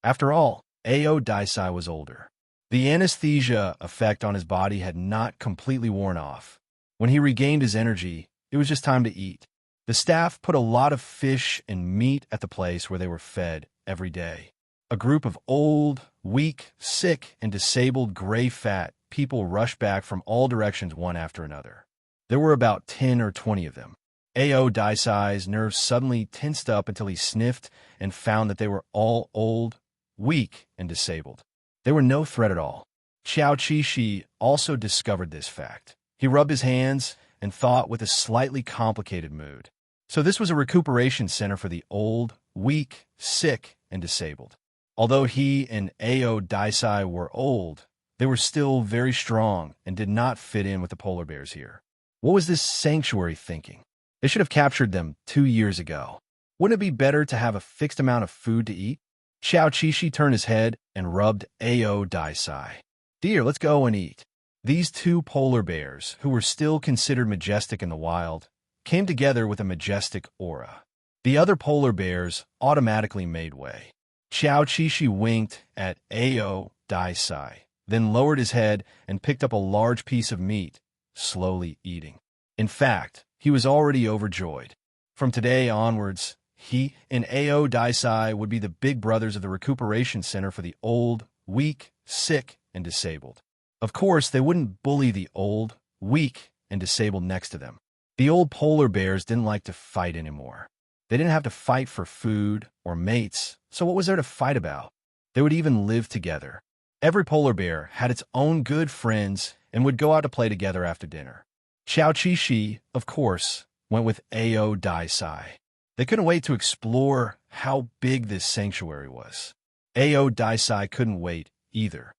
After all, Ao Daisai was older. The anesthesia effect on his body had not completely worn off. When he regained his energy, it was just time to eat. The staff put a lot of fish and meat at the place where they were fed every day. A group of old, weak, sick, and disabled gray-fat people rushed back from all directions one after another. There were about 10 or 20 of them. Ao Daisai's nerves suddenly tensed up until he sniffed and found that they were all old, weak, and disabled. They were no threat at all. Chao Chi also discovered this fact. He rubbed his hands and thought with a slightly complicated mood. So this was a recuperation center for the old, weak, sick, and disabled. Although he and Ao Daisai were old, they were still very strong and did not fit in with the polar bears here. What was this sanctuary thinking? They should have captured them 2 years ago. Wouldn't it be better to have a fixed amount of food to eat? Chao Chi turned his head and rubbed Ao Daisai. "Dear, let's go and eat." These two polar bears, who were still considered majestic in the wild, came together with a majestic aura. The other polar bears automatically made way. Chao Chi winked at Ao Daisai, then lowered his head and picked up a large piece of meat, slowly eating. In fact, he was already overjoyed. From today onwards, he and Ao Daisai would be the big brothers of the recuperation center for the old, weak, sick, and disabled. Of course, they wouldn't bully the old, weak, and disabled next to them. The old polar bears didn't like to fight anymore. They didn't have to fight for food or mates, so what was there to fight about? They would even live together. Every polar bear had its own good friends and would go out to play together after dinner. Chao Chi, of course, went with Ao Daisai. They couldn't wait to explore how big this sanctuary was. Ao Daisai couldn't wait either.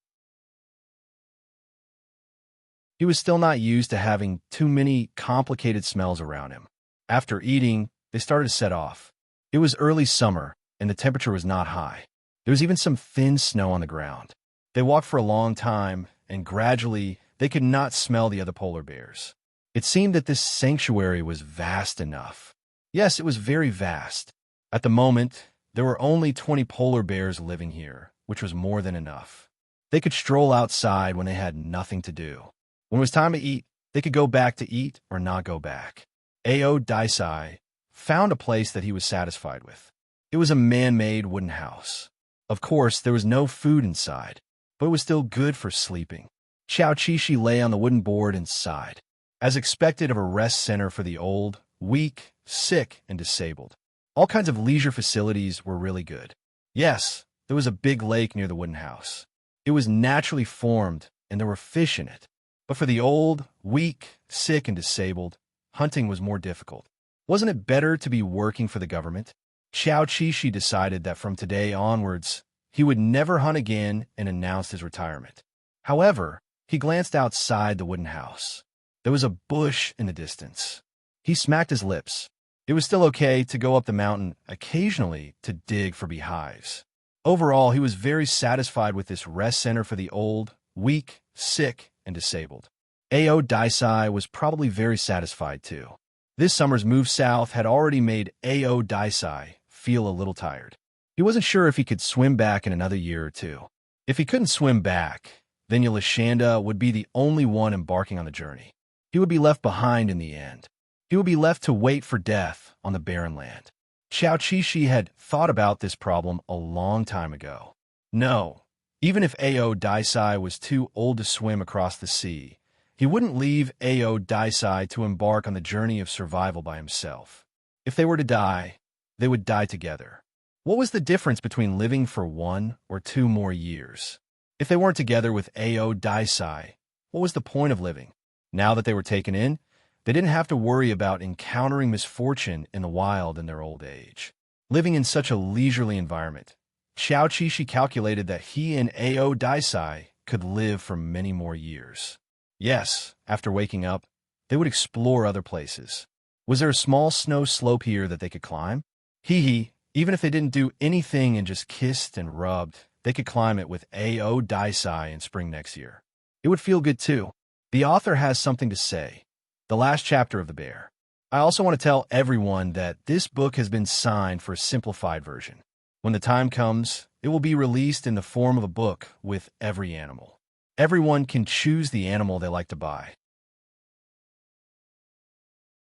He was still not used to having too many complicated smells around him. After eating, they started to set off. It was early summer, and the temperature was not high. There was even some thin snow on the ground. They walked for a long time, and gradually, they could not smell the other polar bears. It seemed that this sanctuary was vast enough. Yes, it was very vast. At the moment, there were only 20 polar bears living here, which was more than enough. They could stroll outside when they had nothing to do. When it was time to eat, they could go back to eat or not go back. Ao Daisai found a place that he was satisfied with. It was a man-made wooden house. Of course, there was no food inside, but it was still good for sleeping. Chao Chi lay on the wooden board and sighed. As expected of a rest center for the old, weak, sick, and disabled, all kinds of leisure facilities were really good. Yes, there was a big lake near the wooden house. It was naturally formed, and there were fish in it. But for the old, weak, sick, and disabled, hunting was more difficult. Wasn't it better to be working for the government? Xiao Qishi decided that from today onwards, he would never hunt again and announced his retirement. However, he glanced outside the wooden house. There was a bush in the distance. He smacked his lips. It was still okay to go up the mountain occasionally to dig for beehives. Overall, he was very satisfied with this rest center for the old, weak, sick, and disabled. Ao Daisai was probably very satisfied too. This summer's move south had already made Ao Daisai feel a little tired. He wasn't sure if he could swim back in another year or two. If he couldn't swim back, then Yelishanda would be the only one embarking on the journey. He would be left behind in the end. He would be left to wait for death on the barren land. Xiao Qishi had thought about this problem a long time ago. No, even if Ao Daisai was too old to swim across the sea, he wouldn't leave Ao Daisai to embark on the journey of survival by himself. If they were to die, they would die together. What was the difference between living for 1 or 2 more years? If they weren't together with Ao Daisai, what was the point of living? Now that they were taken in, they didn't have to worry about encountering misfortune in the wild in their old age. Living in such a leisurely environment, Xiao Qishi calculated that he and Ao Daisai could live for many more years. Yes, after waking up, they would explore other places. Was there a small snow slope here that they could climb? Even if they didn't do anything and just kissed and rubbed, they could climb it with Ao Daisai in spring next year. It would feel good too. The author has something to say. The last chapter of The Bear. I also want to tell everyone that this book has been signed for a simplified version. When the time comes, it will be released in the form of a book with every animal. Everyone can choose the animal they like to buy.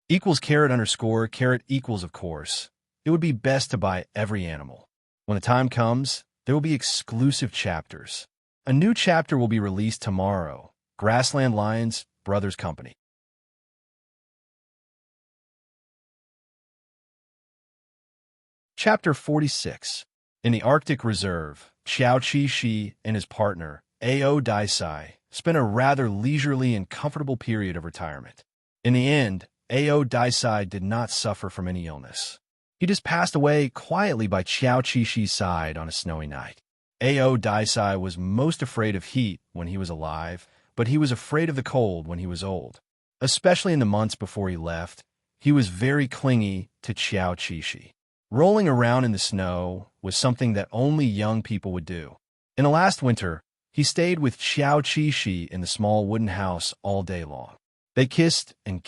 Equals carrot underscore carrot equals of course. It would be best to buy every animal. When the time comes, there will be exclusive chapters. A new chapter will be released tomorrow. Grassland Lions Brothers Company. Chapter 46. In the Arctic Reserve, Xiao Qishi and his partner, Ao Daisai, spent a rather leisurely and comfortable period of retirement. In the end, Ao Daisai did not suffer from any illness. He just passed away quietly by Xiao Qishi's side on a snowy night. Ao Daisai was most afraid of heat when he was alive, but he was afraid of the cold when he was old. Especially in the months before he left, he was very clingy to Xiao Qishi. Rolling around in the snow was something that only young people would do. In the last winter, he stayed with Xiao Qishi in the small wooden house all day long. They kissed and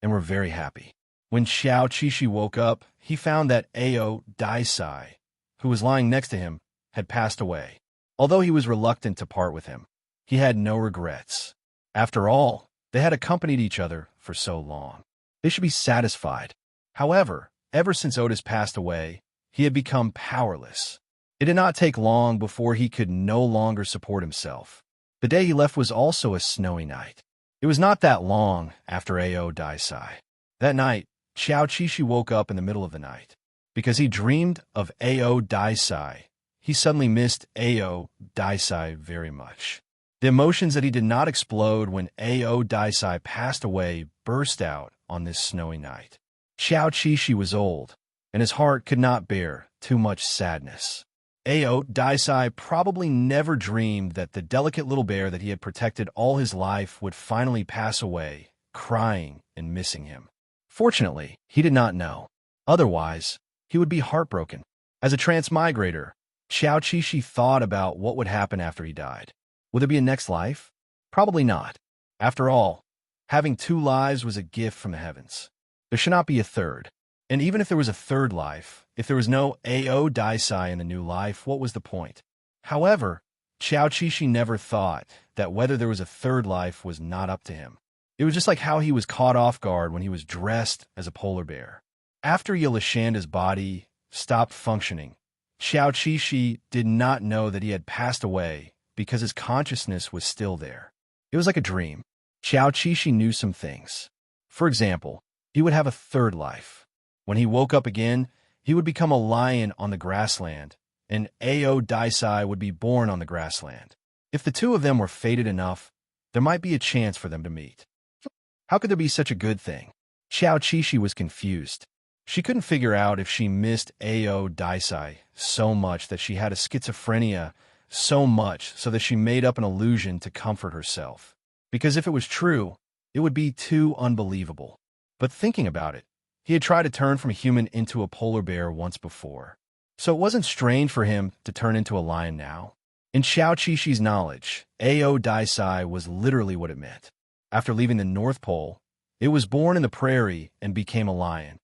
were very happy. When Xiao Qishi woke up, he found that Ao Daisai, who was lying next to him, had passed away. Although he was reluctant to part with him, he had no regrets. After all, they had accompanied each other for so long. They should be satisfied. However, ever since Otis passed away, he had become powerless. It did not take long before he could no longer support himself. The day he left was also a snowy night. It was not that long after Ao Daisai. That night, Xiao Qishi woke up in the middle of the night. Because he dreamed of Ao Daisai, he suddenly missed Ao Daisai very much. The emotions that he did not explode when Ao Daisai passed away burst out on this snowy night. Xiao Qishi was old, and his heart could not bear too much sadness. Ao Daisai probably never dreamed that the delicate little bear that he had protected all his life would finally pass away, crying and missing him. Fortunately, he did not know. Otherwise, he would be heartbroken. As a transmigrator, Xiao Qishi thought about what would happen after he died. Would there be a next life? Probably not. After all, having 2 lives was a gift from the heavens. There should not be a third. And even if there was a third life, if there was no Ao Daisai in the new life, what was the point? However, Xiao Qishi never thought that whether there was a third life was not up to him. It was just like how he was caught off guard when he was dressed as a polar bear. After Yelishanda's body stopped functioning, Xiao Qishi did not know that he had passed away because his consciousness was still there. It was like a dream. Xiao Qishi knew some things. For example, he would have a third life. When he woke up again, he would become a lion on the grassland, and Ao Daisai would be born on the grassland. If the two of them were fated enough, there might be a chance for them to meet. How could there be such a good thing? Xiao Qishi was confused. She couldn't figure out if she missed Ao Daisai so much that she had a schizophrenia so much so that she made up an illusion to comfort herself. Because if it was true, it would be too unbelievable. But thinking about it, he had tried to turn from a human into a polar bear once before. So it wasn't strange for him to turn into a lion now. In Xiao Qishi's knowledge, Ao Daisai was literally what it meant. After leaving the North Pole, it was born in the prairie and became a lion.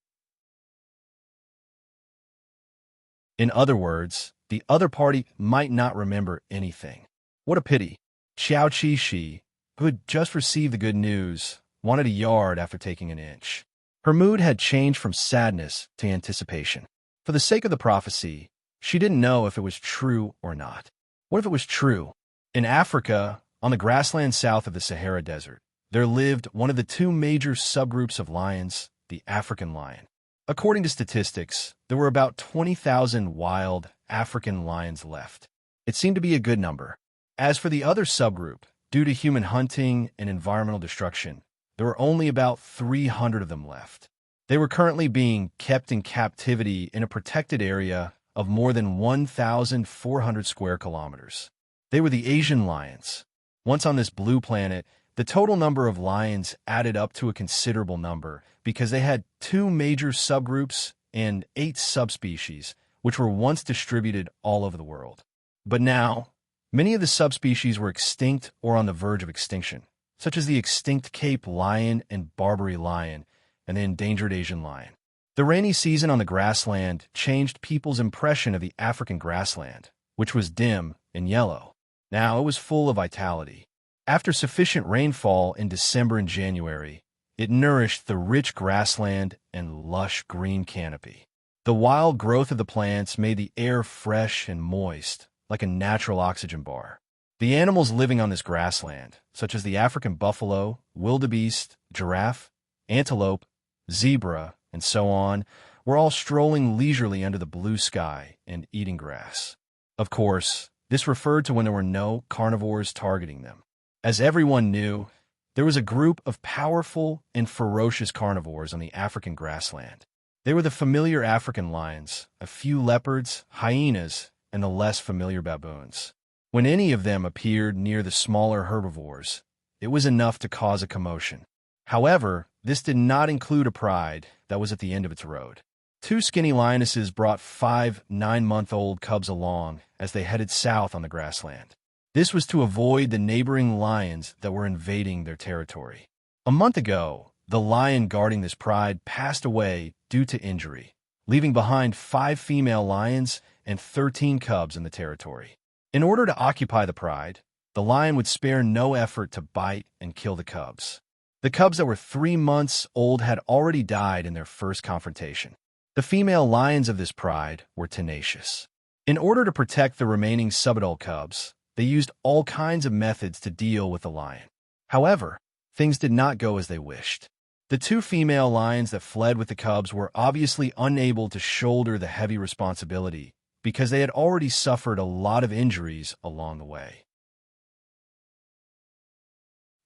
In other words, the other party might not remember anything. What a pity. Xiao Qishi, who had just received the good news, wanted a yard after taking an inch. Her mood had changed from sadness to anticipation. For the sake of the prophecy, she didn't know if it was true or not. What if it was true? In Africa, on the grassland south of the Sahara Desert, there lived one of the two major subgroups of lions, the African lion. According to statistics, there were about 20,000 wild African lions left. It seemed to be a good number. As for the other subgroup, due to human hunting and environmental destruction, there were only about 300 of them left. They were currently being kept in captivity in a protected area of more than 1,400 square kilometers. They were the Asian lions. Once on this blue planet, the total number of lions added up to a considerable number because they had two major subgroups and 8 subspecies, which were once distributed all over the world. But now, many of the subspecies were extinct or on the verge of extinction, such as the extinct Cape lion and Barbary lion and the endangered Asian lion. The rainy season on the grassland changed people's impression of the African grassland, which was dim and yellow. Now it was full of vitality. After sufficient rainfall in December and January, it nourished the rich grassland and lush green canopy. The wild growth of the plants made the air fresh and moist, like a natural oxygen bar. The animals living on this grassland, such as the African buffalo, wildebeest, giraffe, antelope, zebra, and so on, were all strolling leisurely under the blue sky and eating grass. Of course, this referred to when there were no carnivores targeting them. As everyone knew, there was a group of powerful and ferocious carnivores on the African grassland. They were the familiar African lions, a few leopards, hyenas, and the less familiar baboons. When any of them appeared near the smaller herbivores, it was enough to cause a commotion. However, this did not include a pride that was at the end of its road. 2 skinny lionesses brought 5 9-month-old cubs along as they headed south on the grassland. This was to avoid the neighboring lions that were invading their territory. A month ago, the lion guarding this pride passed away due to injury, leaving behind 5 female lions and 13 cubs in the territory. In order to occupy the pride, the lion would spare no effort to bite and kill the cubs. The cubs that were 3 months old had already died in their first confrontation. The female lions of this pride were tenacious. In order to protect the remaining subadult cubs, they used all kinds of methods to deal with the lion. However, things did not go as they wished. The 2 female lions that fled with the cubs were obviously unable to shoulder the heavy responsibility because they had already suffered a lot of injuries along the way.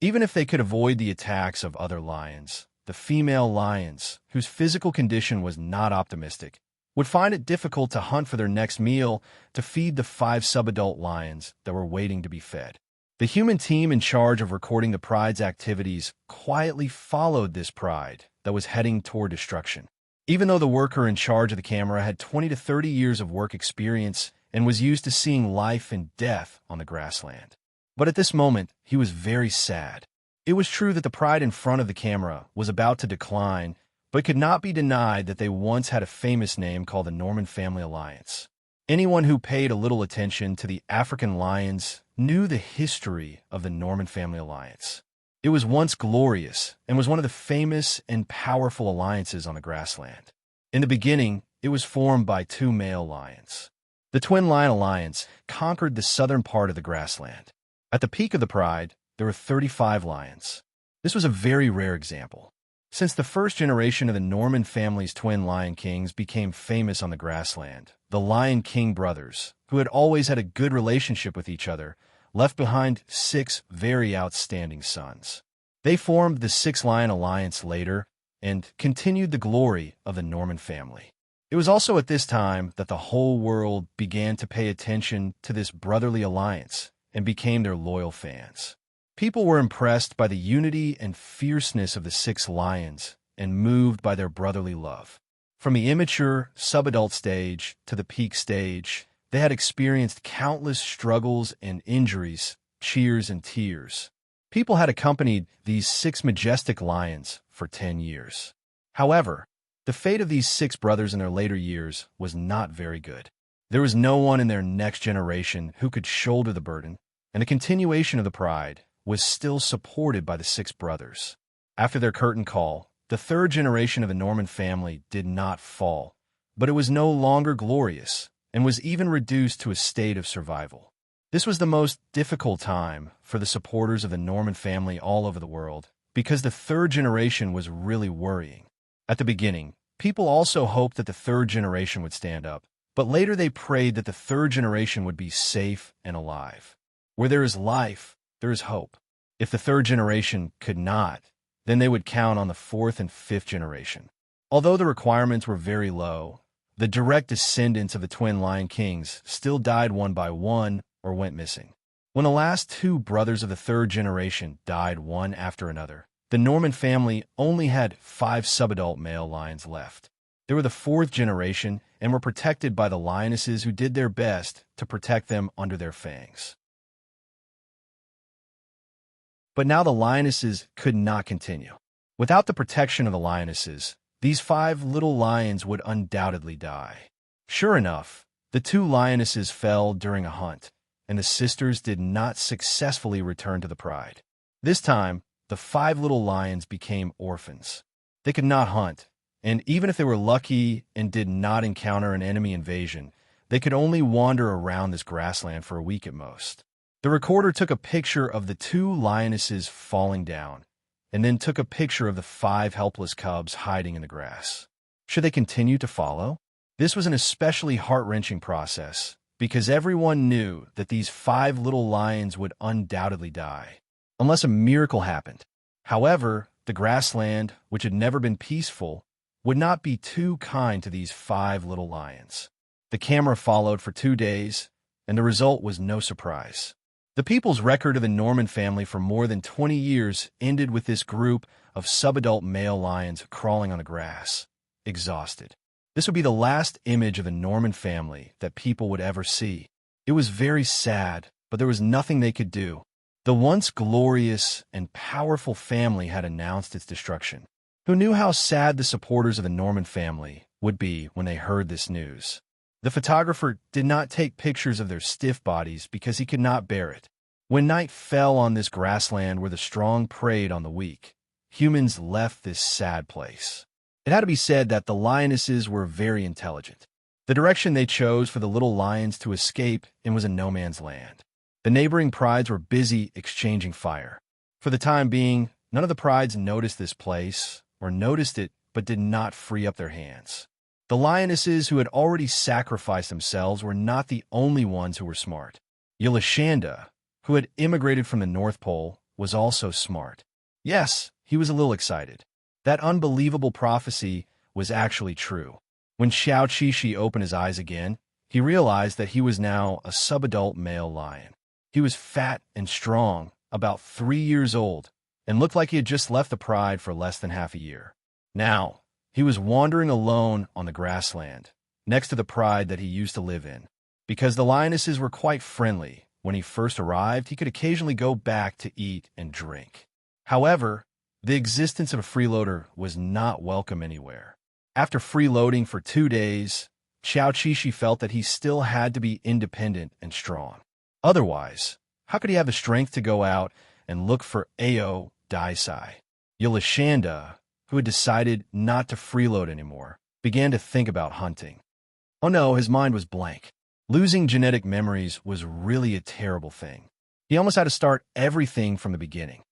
Even if they could avoid the attacks of other lions, the female lions, whose physical condition was not optimistic, would find it difficult to hunt for their next meal to feed the 5 subadult lions that were waiting to be fed. The human team in charge of recording the pride's activities quietly followed this pride that was heading toward destruction. Even though the worker in charge of the camera had 20 to 30 years of work experience and was used to seeing life and death on the grassland. But at this moment, he was very sad. It was true that the pride in front of the camera was about to decline, but it could not be denied that they once had a famous name called the Norman Family Alliance. Anyone who paid a little attention to the African lions knew the history of the Norman Family Alliance. It was once glorious and was one of the famous and powerful alliances on the grassland. In the beginning, it was formed by 2 male lions. The Twin Lion Alliance conquered the southern part of the grassland. At the peak of the pride, there were 35 lions. This was a very rare example. Since the first generation of the Norman family's twin Lion Kings became famous on the grassland, the Lion King brothers, who had always had a good relationship with each other, left behind 6 very outstanding sons. They formed the 6 Lion Alliance later, and continued the glory of the Norman family. It was also at this time that the whole world began to pay attention to this brotherly alliance and became their loyal fans. People were impressed by the unity and fierceness of the six lions and moved by their brotherly love. From the immature, subadult stage to the peak stage, they had experienced countless struggles and injuries, cheers and tears. People had accompanied these six majestic lions for 10 years. However, the fate of these six brothers in their later years was not very good. There was no one in their next generation who could shoulder the burden, and the continuation of the pride was still supported by the six brothers. After their curtain call, the third generation of the Norman family did not fall, but it was no longer glorious and was even reduced to a state of survival. This was the most difficult time for the supporters of the Norman family all over the world because the third generation was really worrying. At the beginning, people also hoped that the third generation would stand up, but later they prayed that the third generation would be safe and alive. Where there is life, there is hope. If the third generation could not, then they would count on the fourth and fifth generation. Although the requirements were very low, the direct descendants of the twin Lion Kings still died one by one or went missing. When the last two brothers of the third generation died one after another, the Norman family only had 5 subadult male lions left. They were the fourth generation and were protected by the lionesses who did their best to protect them under their fangs. But now the lionesses could not continue. Without the protection of the lionesses, these 5 little lions would undoubtedly die. Sure enough, the 2 lionesses fell during a hunt, and the sisters did not successfully return to the pride. This time, the 5 little lions became orphans. They could not hunt, and even if they were lucky and did not encounter an enemy invasion, they could only wander around this grassland for a week at most. The recorder took a picture of the 2 lionesses falling down, and then took a picture of the 5 helpless cubs hiding in the grass. Should they continue to follow? This was an especially heart-wrenching process, because everyone knew that these 5 little lions would undoubtedly die, unless a miracle happened. However, the grassland, which had never been peaceful, would not be too kind to these 5 little lions. The camera followed for 2 days, and the result was no surprise. The people's record of the Norman family for more than 20 years ended with this group of subadult male lions crawling on the grass, exhausted. This would be the last image of the Norman family that people would ever see. It was very sad, but there was nothing they could do. The once glorious and powerful family had announced its destruction. Who knew how sad the supporters of the Norman family would be when they heard this news? The photographer did not take pictures of their stiff bodies because he could not bear it. When night fell on this grassland where the strong preyed on the weak, humans left this sad place. It had to be said that the lionesses were very intelligent. The direction they chose for the little lions to escape in was a no-man's land. The neighboring prides were busy exchanging fire. For the time being, none of the prides noticed this place, or noticed it but did not free up their hands. The lionesses who had already sacrificed themselves were not the only ones who were smart. Yelashanda, who had immigrated from the North Pole, was also smart. Yes, he was a little excited. That unbelievable prophecy was actually true. When Xiao Qixi opened his eyes again, he realized that he was now a subadult male lion. He was fat and strong, about 3 years old, and looked like he had just left the pride for less than half a year. Now, he was wandering alone on the grassland, next to the pride that he used to live in. Because the lionesses were quite friendly, when he first arrived, he could occasionally go back to eat and drink. However, the existence of a freeloader was not welcome anywhere. After freeloading for 2 days, Xiao Qixi felt that he still had to be independent and strong. Otherwise, how could he have the strength to go out and look for Ao Daisai? Yelashanda, who had decided not to freeload anymore, began to think about hunting. Oh no, his mind was blank. Losing genetic memories was really a terrible thing. He almost had to start everything from the beginning.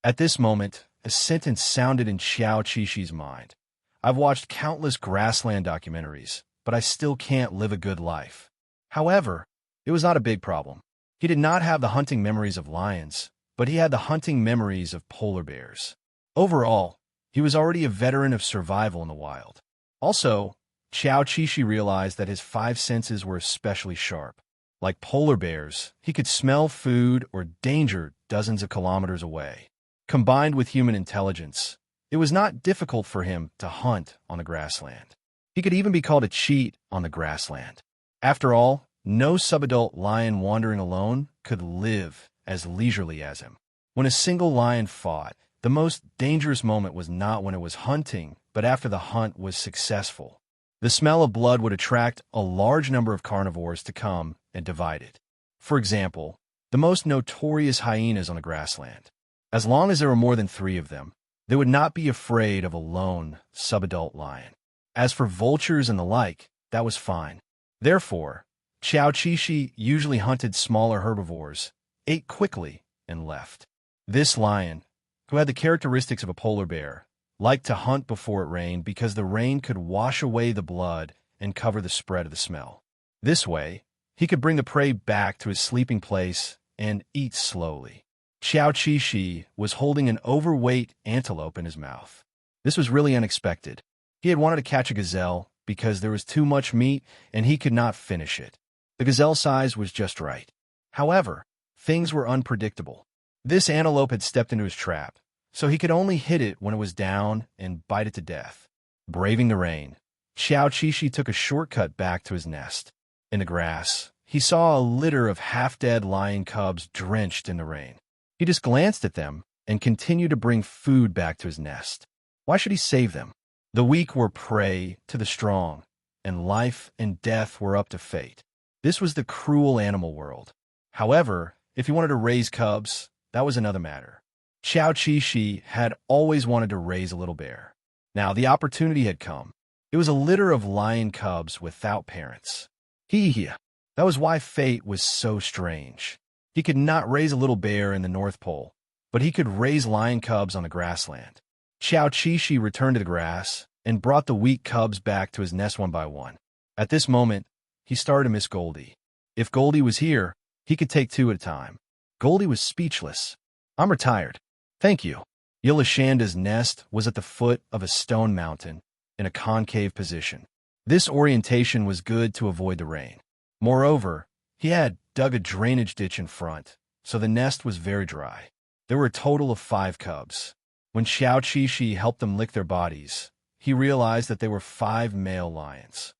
At this moment, a sentence sounded in Xiao Qixi's mind. I've watched countless grassland documentaries, but I still can't live a good life. However, it was not a big problem. He did not have the hunting memories of lions, but he had the hunting memories of polar bears. Overall, he was already a veteran of survival in the wild. Also, Xiao Qishi realized that his five senses were especially sharp. Like polar bears, he could smell food or danger dozens of kilometers away. Combined with human intelligence, it was not difficult for him to hunt on the grassland. He could even be called a cheat on the grassland. After all, no subadult lion wandering alone could live as leisurely as him. When a single lion fought, the most dangerous moment was not when it was hunting, but after the hunt was successful. The smell of blood would attract a large number of carnivores to come and divide it. For example, the most notorious hyenas on the grassland. As long as there were more than 3 of them, they would not be afraid of a lone, subadult lion. As for vultures and the like, that was fine. Therefore, Xiao Qishi usually hunted smaller herbivores, ate quickly, and left. This lion, who had the characteristics of a polar bear, liked to hunt before it rained because the rain could wash away the blood and cover the spread of the smell. This way, he could bring the prey back to his sleeping place and eat slowly. Xiao Qishi was holding an overweight antelope in his mouth. This was really unexpected. He had wanted to catch a gazelle because there was too much meat and he could not finish it. The gazelle size was just right. However, things were unpredictable. This antelope had stepped into his trap, so he could only hit it when it was down and bite it to death. Braving the rain, Xiao Qishi took a shortcut back to his nest. In the grass, he saw a litter of half-dead lion cubs drenched in the rain. He just glanced at them and continued to bring food back to his nest. Why should he save them? The weak were prey to the strong, and life and death were up to fate. This was the cruel animal world. However, if he wanted to raise cubs, that was another matter. Xiao Qishi had always wanted to raise a little bear. Now the opportunity had come. It was a litter of lion cubs without parents. That was why fate was so strange. He could not raise a little bear in the North Pole, but he could raise lion cubs on the grassland. Xiao Qishi returned to the grass and brought the weak cubs back to his nest one by one. At this moment, he started to miss Goldie. If Goldie was here, he could take 2 at a time. Goldie was speechless. "I'm retired. Thank you." Yilashanda's nest was at the foot of a stone mountain in a concave position. This orientation was good to avoid the rain. Moreover, he had dug a drainage ditch in front, so the nest was very dry. There were a total of 5 cubs. When Xiao Qishi helped them lick their bodies, he realized that they were 5 male lions.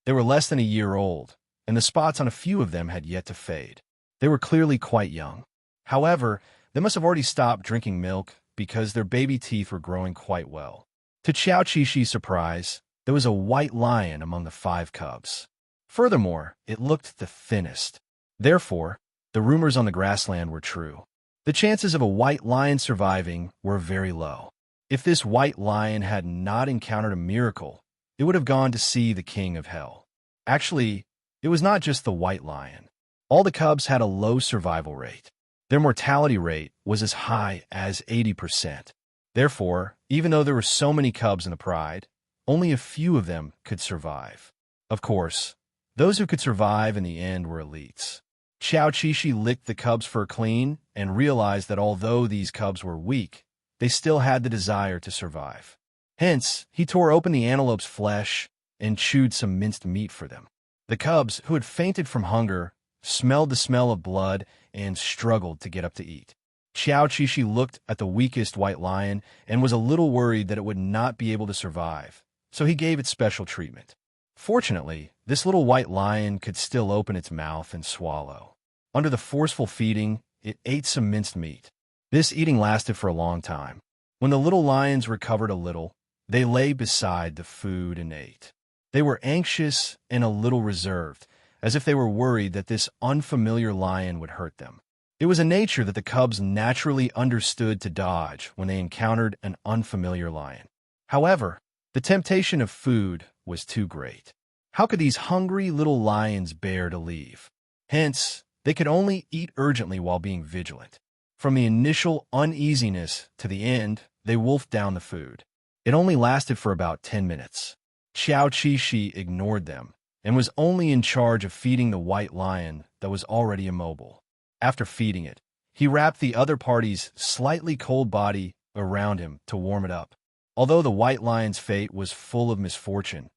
They were less than a year old, and the spots on a few of them had yet to fade. They were clearly quite young. However, they must have already stopped drinking milk because their baby teeth were growing quite well. To Xiao Qishi's surprise, there was a white lion among the 5 cubs. Furthermore, it looked the thinnest. Therefore, the rumors on the grassland were true. The chances of a white lion surviving were very low. If this white lion had not encountered a miracle, it would have gone to see the king of hell. Actually, it was not just the white lion. All the cubs had a low survival rate. Their mortality rate was as high as 80%. Therefore, even though there were so many cubs in the pride, only a few of them could survive. Of course, those who could survive in the end were elites. Xiao Qishi licked the cubs' fur clean and realized that although these cubs were weak, they still had the desire to survive. Hence, he tore open the antelope's flesh and chewed some minced meat for them. The cubs, who had fainted from hunger, smelled the smell of blood and struggled to get up to eat. Xiao Qishi looked at the weakest white lion and was a little worried that it would not be able to survive, so he gave it special treatment. Fortunately, this little white lion could still open its mouth and swallow. Under the forceful feeding, it ate some minced meat. This eating lasted for a long time. When the little lions recovered a little, they lay beside the food and ate. They were anxious and a little reserved, as if they were worried that this unfamiliar lion would hurt them. It was a nature that the cubs naturally understood to dodge when they encountered an unfamiliar lion. However, the temptation of food was too great. How could these hungry little lions bear to leave? Hence, they could only eat urgently while being vigilant. From the initial uneasiness to the end, they wolfed down the food. It only lasted for about 10 minutes. Xiao Qishi ignored them and was only in charge of feeding the white lion that was already immobile. After feeding it, he wrapped the other party's slightly cold body around him to warm it up. Although the white lion's fate was full of misfortune,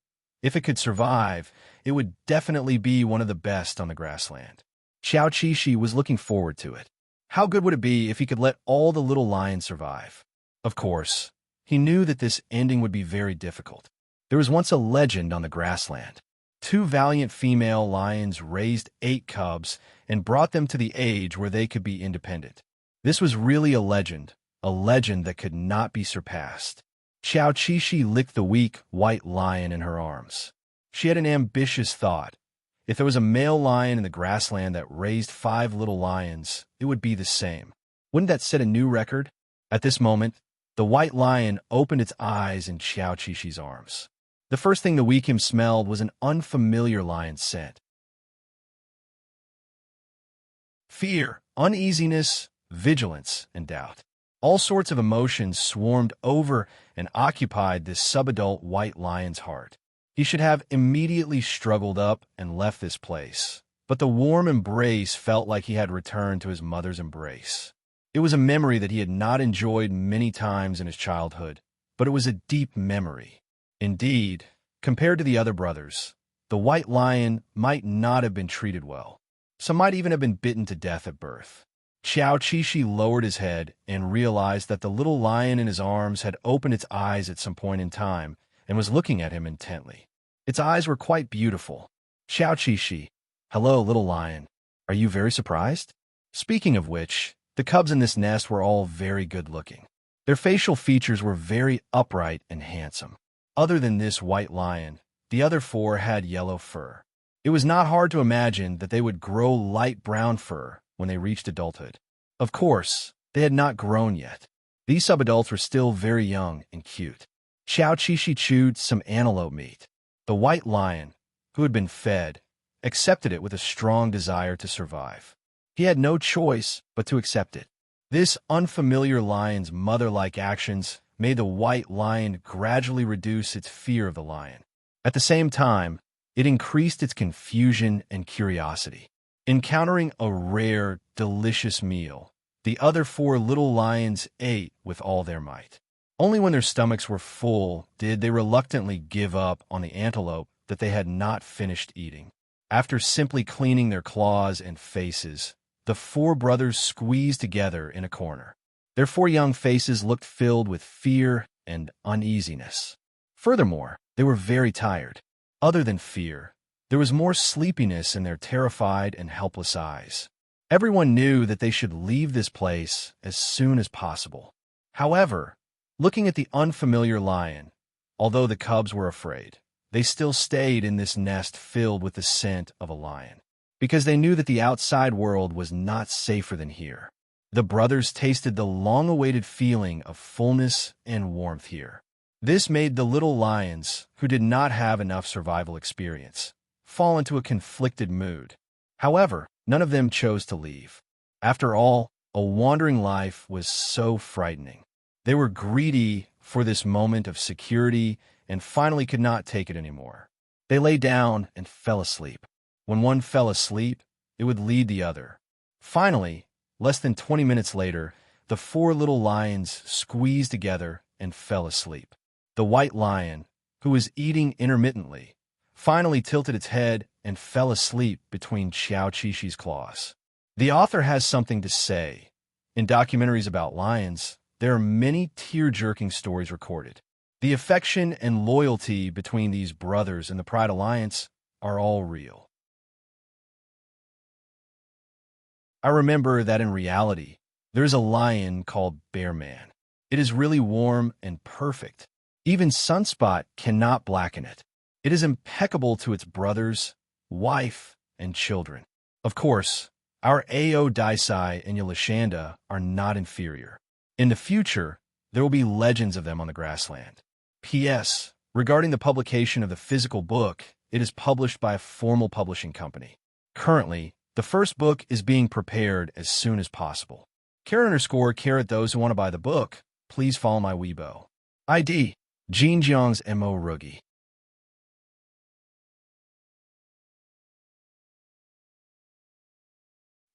if it could survive, it would definitely be one of the best on the grassland. Xiao Qixi was looking forward to it. How good would it be if he could let all the little lions survive? Of course, he knew that this ending would be very difficult. There was once a legend on the grassland. Two valiant female lions raised 8 cubs and brought them to the age where they could be independent. This was really a legend that could not be surpassed. Xiao Qixi licked the weak, white lion in her arms. She had an ambitious thought. If there was a male lion in the grassland that raised 5 little lions, it would be the same. Wouldn't that set a new record? At this moment, the white lion opened its eyes in Xiao Qixi arms. The first thing the Weekim smelled was an unfamiliar lion scent. Fear, uneasiness, vigilance, and doubt. All sorts of emotions swarmed over and occupied this subadult white lion's heart. He should have immediately struggled up and left this place, but the warm embrace felt like he had returned to his mother's embrace. It was a memory that he had not enjoyed many times in his childhood, but it was a deep memory. Indeed, compared to the other brothers, the white lion might not have been treated well. Some might even have been bitten to death at birth. Xiao Qixi lowered his head and realized that the little lion in his arms had opened its eyes at some point in time and was looking at him intently. Its eyes were quite beautiful. Xiao Qixi, hello, little lion. Are you very surprised? Speaking of which, the cubs in this nest were all very good-looking. Their facial features were very upright and handsome. Other than this white lion, the other 4 had yellow fur. It was not hard to imagine that they would grow light brown fur when they reached adulthood. Of course, they had not grown yet. These subadults were still very young and cute. Xiao Qixi chewed some antelope meat. The white lion, who had been fed, accepted it with a strong desire to survive. He had no choice but to accept it. This unfamiliar lion's mother-like actions made the white lion gradually reduce its fear of the lion. At the same time, it increased its confusion and curiosity. Encountering a rare, delicious meal, the other 4 little lions ate with all their might. Only when their stomachs were full did they reluctantly give up on the antelope that they had not finished eating. After simply cleaning their claws and faces, the 4 brothers squeezed together in a corner. Their 4 young faces looked filled with fear and uneasiness. Furthermore, they were very tired. Other than fear, there was more sleepiness in their terrified and helpless eyes. Everyone knew that they should leave this place as soon as possible. However, looking at the unfamiliar lion, although the cubs were afraid, they still stayed in this nest filled with the scent of a lion, because they knew that the outside world was not safer than here. The brothers tasted the long-awaited feeling of fullness and warmth here. This made the little lions, who did not have enough survival experience, fall into a conflicted mood. However, none of them chose to leave. After all, a wandering life was so frightening. They were greedy for this moment of security and finally could not take it anymore. They lay down and fell asleep. When one fell asleep, it would lead the other. Finally, less than 20 minutes later, the 4 little lions squeezed together and fell asleep. The white lion, who was eating intermittently, finally tilted its head and fell asleep between Xiao Qixi's claws. The author has something to say. In documentaries about lions, there are many tear-jerking stories recorded. The affection and loyalty between these brothers in the Pride Alliance are all real. I remember that in reality, there is a lion called Bear Man. It is really warm and perfect. Even sunspot cannot blacken it. It is impeccable to its brothers, wife, and children. Of course, our Ao Daisai and Yalashanda are not inferior. In the future, there will be legends of them on the grassland. P.S. Regarding the publication of the physical book, it is published by a formal publishing company. Currently, the first book is being prepared as soon as possible. _care at those who want to buy the book, please follow my Weibo. ID, Jinjiang's Mo Rugi.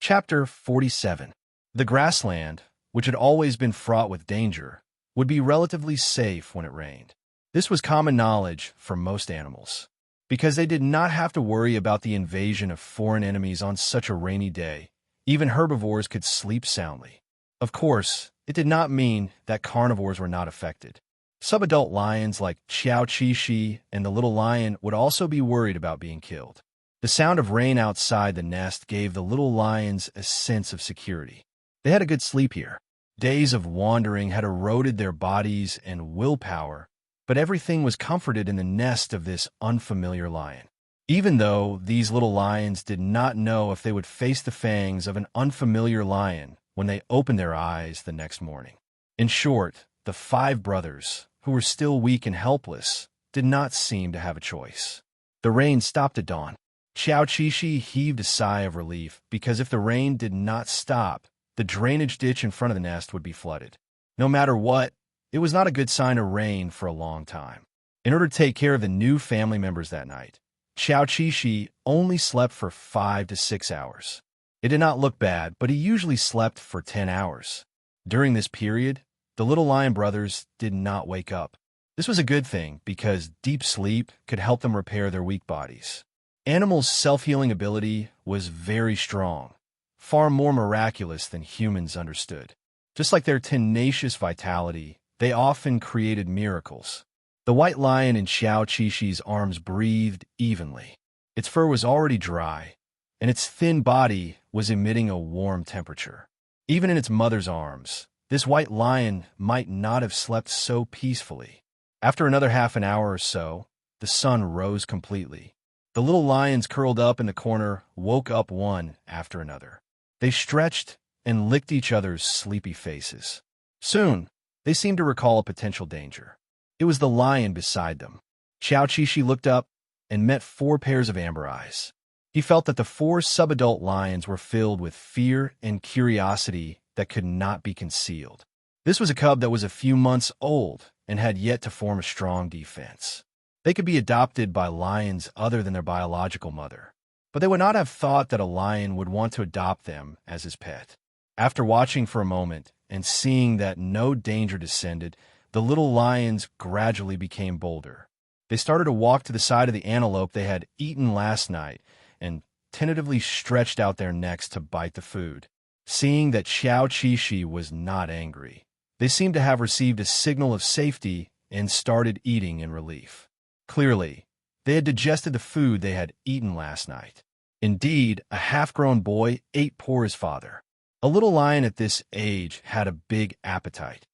Chapter 47. The grassland, which had always been fraught with danger, would be relatively safe when it rained. This was common knowledge for most animals, because they did not have to worry about the invasion of foreign enemies on such a rainy day. Even herbivores could sleep soundly. Of course, it did not mean that carnivores were not affected. Subadult lions like Xiao Qi and the little lion would also be worried about being killed. The sound of rain outside the nest gave the little lions a sense of security. They had a good sleep here. Days of wandering had eroded their bodies and willpower, but everything was comforted in the nest of this unfamiliar lion. Even though these little lions did not know if they would face the fangs of an unfamiliar lion when they opened their eyes the next morning. In short, the 5 brothers, who were still weak and helpless, did not seem to have a choice. The rain stopped at dawn. Xiao Qi heaved a sigh of relief because if the rain did not stop, the drainage ditch in front of the nest would be flooded. No matter what, it was not a good sign of rain for a long time. In order to take care of the new family members that night, Xiao Qi only slept for 5 to 6 hours. It did not look bad, but he usually slept for 10 hours. During this period, the little lion brothers did not wake up. This was a good thing because deep sleep could help them repair their weak bodies. Animals' self-healing ability was very strong, far more miraculous than humans understood. Just like their tenacious vitality, they often created miracles. The white lion in Xiao Qi's arms breathed evenly. Its fur was already dry, and its thin body was emitting a warm temperature. Even in its mother's arms, this white lion might not have slept so peacefully. After another half an hour or so, the sun rose completely. The little lions curled up in the corner woke up one after another. They stretched and licked each other's sleepy faces. Soon, they seemed to recall a potential danger. It was the lion beside them. Xiao Qi looked up and met 4 pairs of amber eyes. He felt that the 4 subadult lions were filled with fear and curiosity that could not be concealed. This was a cub that was a few months old and had yet to form a strong defense. They could be adopted by lions other than their biological mother, but they would not have thought that a lion would want to adopt them as his pet. After watching for a moment and seeing that no danger descended, the little lions gradually became bolder. They started to walk to the side of the antelope they had eaten last night and tentatively stretched out their necks to bite the food. Seeing that Xiao Qi was not angry, they seemed to have received a signal of safety and started eating in relief. Clearly, they had digested the food they had eaten last night. Indeed, a half-grown boy ate poor his father. A little lion at this age had a big appetite.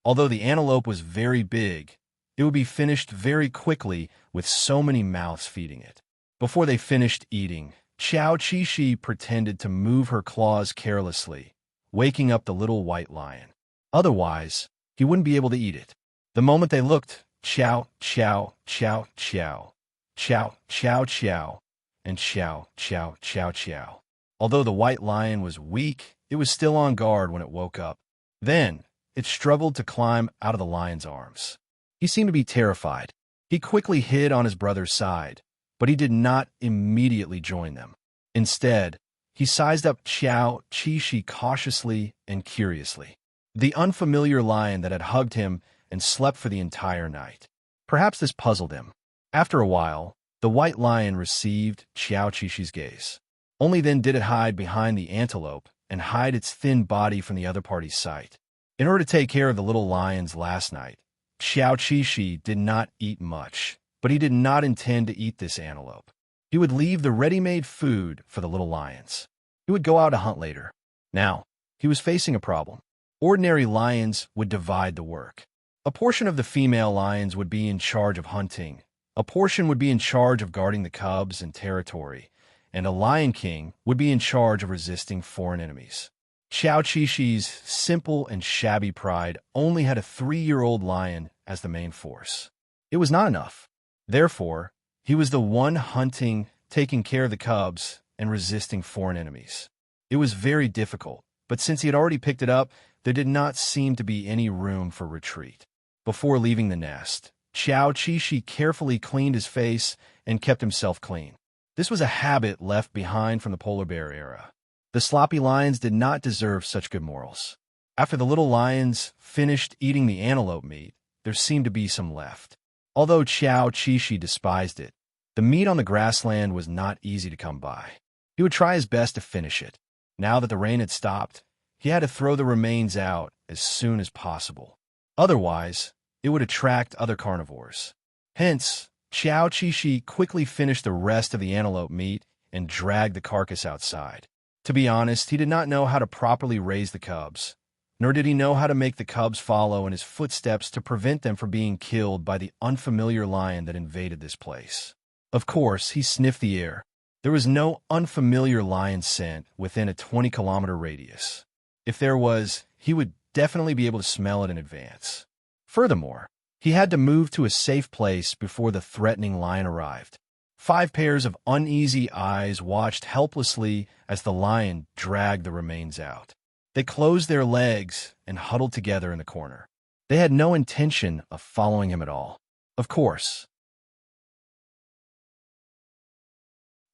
Although the antelope was very big, it would be finished very quickly with so many mouths feeding it. Before they finished eating, Xiao Qi pretended to move her claws carelessly, waking up the little white lion. Otherwise, he wouldn't be able to eat it. The moment they looked, chow, chow, chow, chow, chow, chow, chow, and chow, chow, chow, chow. Although the white lion was weak, it was still on guard when it woke up. Then, it struggled to climb out of the lion's arms. He seemed to be terrified. He quickly hid on his brother's side, but he did not immediately join them. Instead, he sized up Xiao Qi cautiously and curiously. The unfamiliar lion that had hugged him and slept for the entire night. Perhaps this puzzled him. After a while, the white lion received Xiao Qi's gaze. Only then did it hide behind the antelope and hide its thin body from the other party's sight. In order to take care of the little lions last night, Xiao Qi did not eat much, but he did not intend to eat this antelope. He would leave the ready-made food for the little lions. He would go out to hunt later. Now, he was facing a problem. Ordinary lions would divide the work. A portion of the female lions would be in charge of hunting, a portion would be in charge of guarding the cubs and territory, and a lion king would be in charge of resisting foreign enemies. Xiao Qi's simple and shabby pride only had a 3-year-old lion as the main force. It was not enough. Therefore, he was the one hunting, taking care of the cubs, and resisting foreign enemies. It was very difficult, but since he had already picked it up, there did not seem to be any room for retreat. Before leaving the nest, Xiao Qi carefully cleaned his face and kept himself clean. This was a habit left behind from the polar bear era. The sloppy lions did not deserve such good morals. After the little lions finished eating the antelope meat, there seemed to be some left. Although Qiao Qishi despised it, the meat on the grassland was not easy to come by. He would try his best to finish it. Now that the rain had stopped, he had to throw the remains out as soon as possible. Otherwise, it would attract other carnivores. Hence, Qiao Qishi quickly finished the rest of the antelope meat and dragged the carcass outside. To be honest, he did not know how to properly raise the cubs, nor did he know how to make the cubs follow in his footsteps to prevent them from being killed by the unfamiliar lion that invaded this place. Of course, he sniffed the air. There was no unfamiliar lion scent within a 20-kilometer radius. If there was, he would definitely be able to smell it in advance. Furthermore, he had to move to a safe place before the threatening lion arrived. 5 pairs of uneasy eyes watched helplessly as the lion dragged the remains out. They closed their legs and huddled together in the corner. They had no intention of following him at all. Of course.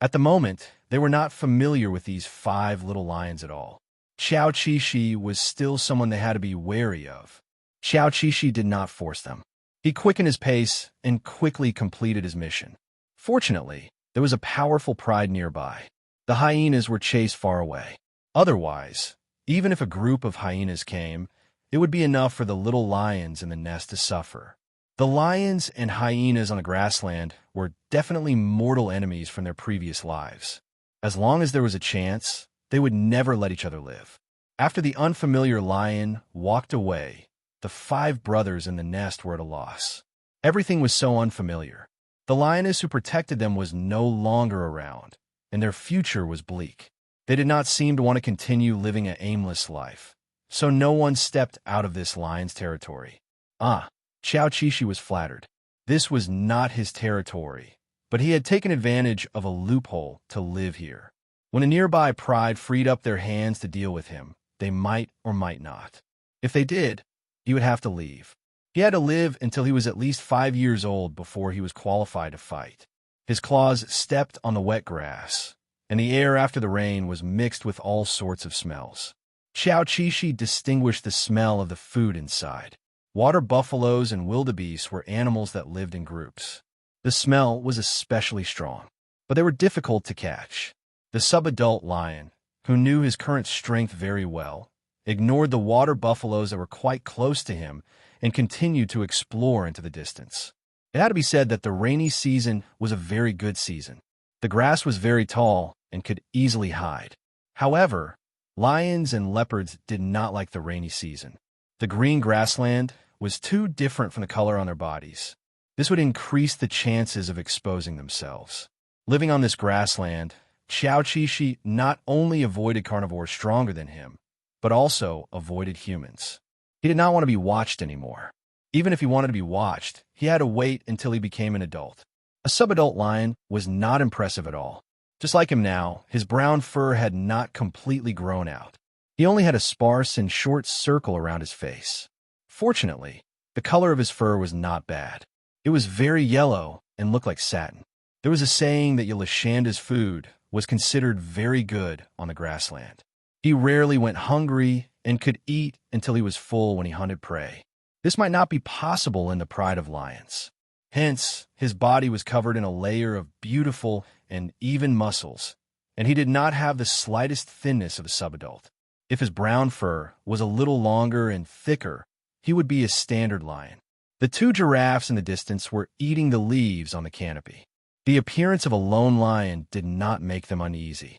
At the moment, they were not familiar with these 5 little lions at all. Qiao Qishi was still someone they had to be wary of. Qiao Qishi did not force them. He quickened his pace and quickly completed his mission. Fortunately, there was a powerful pride nearby. The hyenas were chased far away. Otherwise, even if a group of hyenas came, it would be enough for the little lions in the nest to suffer. The lions and hyenas on the grassland were definitely mortal enemies from their previous lives. As long as there was a chance, they would never let each other live. After the unfamiliar lion walked away, the 5 brothers in the nest were at a loss. Everything was so unfamiliar. The lioness who protected them was no longer around, and their future was bleak. They did not seem to want to continue living an aimless life, so no one stepped out of this lion's territory. Qiao Qishi was flattered. This was not his territory, but he had taken advantage of a loophole to live here. When a nearby pride freed up their hands to deal with him, they might or might not. If they did, he would have to leave. He had to live until he was at least 5 years old before he was qualified to fight. His claws stepped on the wet grass, and the air after the rain was mixed with all sorts of smells. Qiao Qishi distinguished the smell of the food inside. Water buffaloes and wildebeest were animals that lived in groups. The smell was especially strong, but they were difficult to catch. The subadult lion, who knew his current strength very well, ignored the water buffaloes that were quite close to him and continued to explore into the distance. It had to be said that the rainy season was a very good season. The grass was very tall and could easily hide. However, lions and leopards did not like the rainy season. The green grassland was too different from the color on their bodies. This would increase the chances of exposing themselves. Living on this grassland, Qiao Qishi not only avoided carnivores stronger than him, but also avoided humans. He did not want to be watched anymore. Even if he wanted to be watched, he had to wait until he became an adult. A subadult lion was not impressive at all. Just like him now, his brown fur had not completely grown out. He only had a sparse and short circle around his face. Fortunately, the color of his fur was not bad. It was very yellow and looked like satin. There was a saying that Yalishanda's food was considered very good on the grassland. He rarely went hungry and could eat until he was full when he hunted prey. This might not be possible in the pride of lions. Hence, his body was covered in a layer of beautiful and even muscles, and he did not have the slightest thinness of a subadult. If his brown fur was a little longer and thicker, he would be a standard lion. The 2 giraffes in the distance were eating the leaves on the canopy. The appearance of a lone lion did not make them uneasy.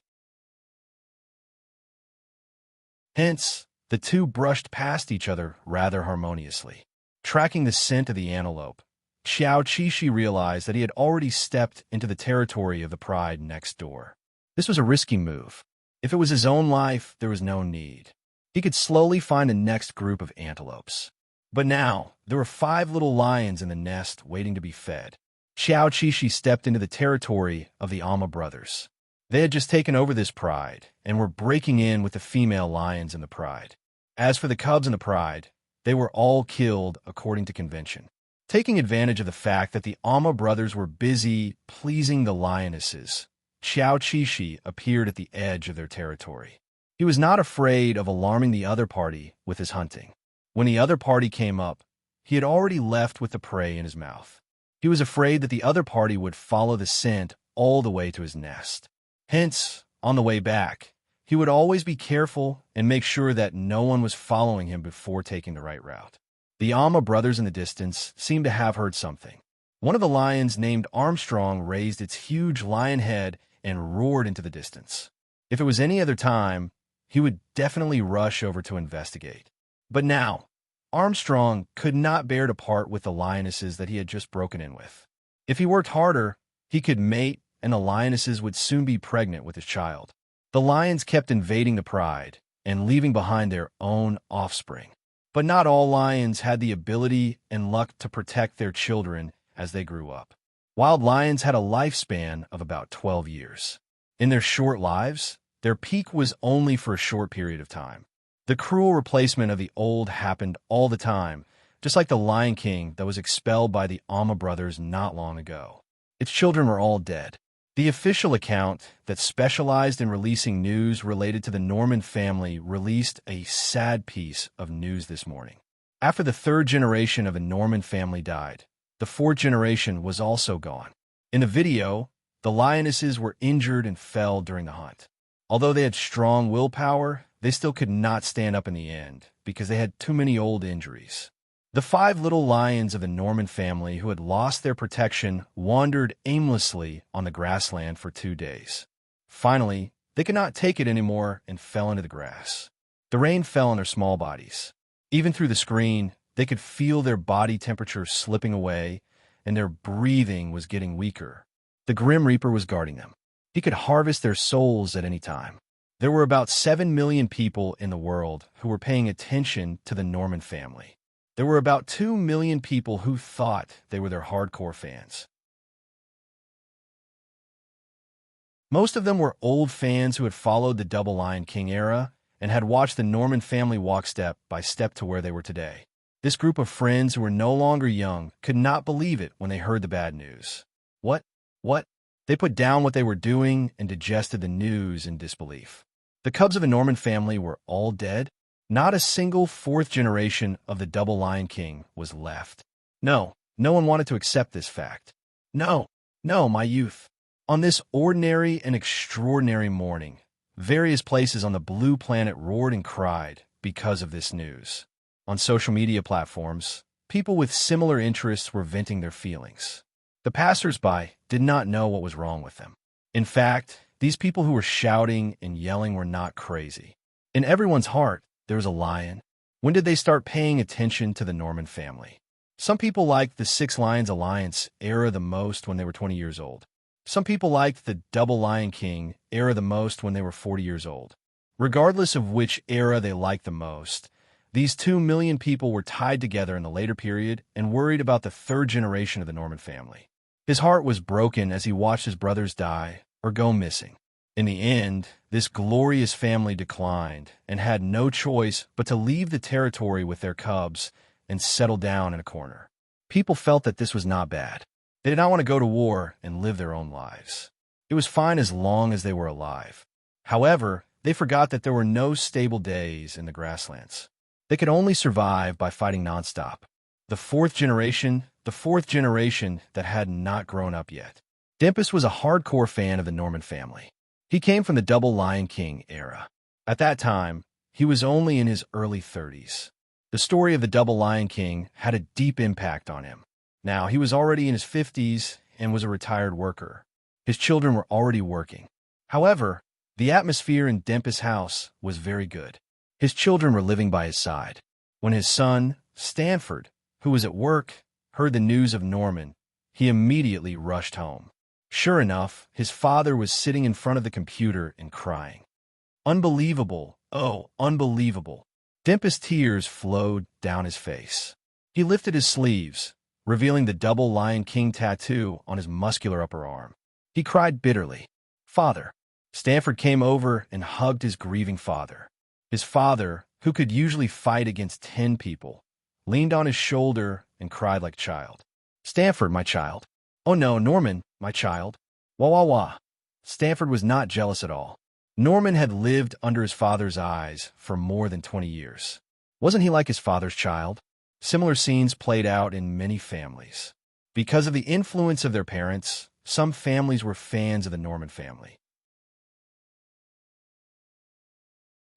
Hence, the 2 brushed past each other rather harmoniously. Tracking the scent of the antelope, Qiao Qishi realized that he had already stepped into the territory of the pride next door. This was a risky move. If it was his own life, there was no need. He could slowly find the next group of antelopes. But now, there were 5 little lions in the nest waiting to be fed. Qiao Qishi stepped into the territory of the Amma brothers. They had just taken over this pride and were breaking in with the female lions in the pride. As for the cubs in the pride, they were all killed according to convention. Taking advantage of the fact that the Amma brothers were busy pleasing the lionesses, Xiao Qishi appeared at the edge of their territory. He was not afraid of alarming the other party with his hunting. When the other party came up, he had already left with the prey in his mouth. He was afraid that the other party would follow the scent all the way to his nest. Hence, on the way back, he would always be careful and make sure that no one was following him before taking the right route. The Amma brothers in the distance seemed to have heard something. One of the lions named Armstrong raised its huge lion head and roared into the distance. If it was any other time, he would definitely rush over to investigate. But now, Armstrong could not bear to part with the lionesses that he had just broken in with. If he worked harder, he could mate, and the lionesses would soon be pregnant with his child. The lions kept invading the pride and leaving behind their own offspring. But not all lions had the ability and luck to protect their children as they grew up. Wild lions had a lifespan of about 12 years. In their short lives, their peak was only for a short period of time. The cruel replacement of the old happened all the time, just like the Lion King that was expelled by the Amma brothers not long ago. Its children were all dead. The official account that specialized in releasing news related to the Norman family released a sad piece of news this morning. After the third generation of a Norman family died, the fourth generation was also gone. In the video, the lionesses were injured and fell during the hunt. Although they had strong willpower, they still could not stand up in the end because they had too many old injuries. The 5 little lions of the Norman family who had lost their protection wandered aimlessly on the grassland for 2 days. Finally, they could not take it anymore and fell into the grass. The rain fell on their small bodies. Even through the screen, they could feel their body temperature slipping away, and their breathing was getting weaker. The Grim Reaper was guarding them. He could harvest their souls at any time. There were about 7 million people in the world who were paying attention to the Norman family. There were about 2 million people who thought they were their hardcore fans. Most of them were old fans who had followed the Double Lion King era and had watched the Norman family walk step by step to where they were today. This group of friends who were no longer young could not believe it when they heard the bad news. What? They put down what they were doing and digested the news in disbelief. The cubs of the Norman family were all dead. Not a single fourth generation of the Double Lion King was left. No one wanted to accept this fact. No, my youth. On this ordinary and extraordinary morning, various places on the blue planet roared and cried because of this news. On social media platforms, people with similar interests were venting their feelings. The passers-by did not know what was wrong with them. In fact, these people who were shouting and yelling were not crazy. In everyone's heart, there was a lion. When did they start paying attention to the Norman family? Some people liked the Six Lions Alliance era the most when they were 20 years old. Some people liked the Double Lion King era the most when they were 40 years old. Regardless of which era they liked the most, these 2 million people were tied together in the later period and worried about the third generation of the Norman family. His heart was broken as he watched his brothers die or go missing. In the end, this glorious family declined and had no choice but to leave the territory with their cubs and settle down in a corner. People felt that this was not bad. They did not want to go to war and live their own lives. It was fine as long as they were alive. However, they forgot that there were no stable days in the grasslands. They could only survive by fighting nonstop. The fourth generation that had not grown up yet. Dempus was a hardcore fan of the Norman family. He came from the Double Lion King era. At that time, he was only in his early 30s. The story of the Double Lion King had a deep impact on him. Now, he was already in his 50s and was a retired worker. His children were already working. However, the atmosphere in Dempus' house was very good. His children were living by his side. When his son, Stanford, who was at work, heard the news of Norman, he immediately rushed home. Sure enough, his father was sitting in front of the computer and crying. Unbelievable, oh, unbelievable. Dempus' tears flowed down his face. He lifted his sleeves, revealing the Double Lion King tattoo on his muscular upper arm. He cried bitterly. Father. Stanford came over and hugged his grieving father. His father, who could usually fight against 10 people, leaned on his shoulder and cried like a child. Stanford, my child. Oh no, Norman, my child. Wah wah wah. Stanford was not jealous at all. Norman had lived under his father's eyes for more than 20 years. Wasn't he like his father's child? Similar scenes played out in many families. Because of the influence of their parents, some families were fans of the Norman family.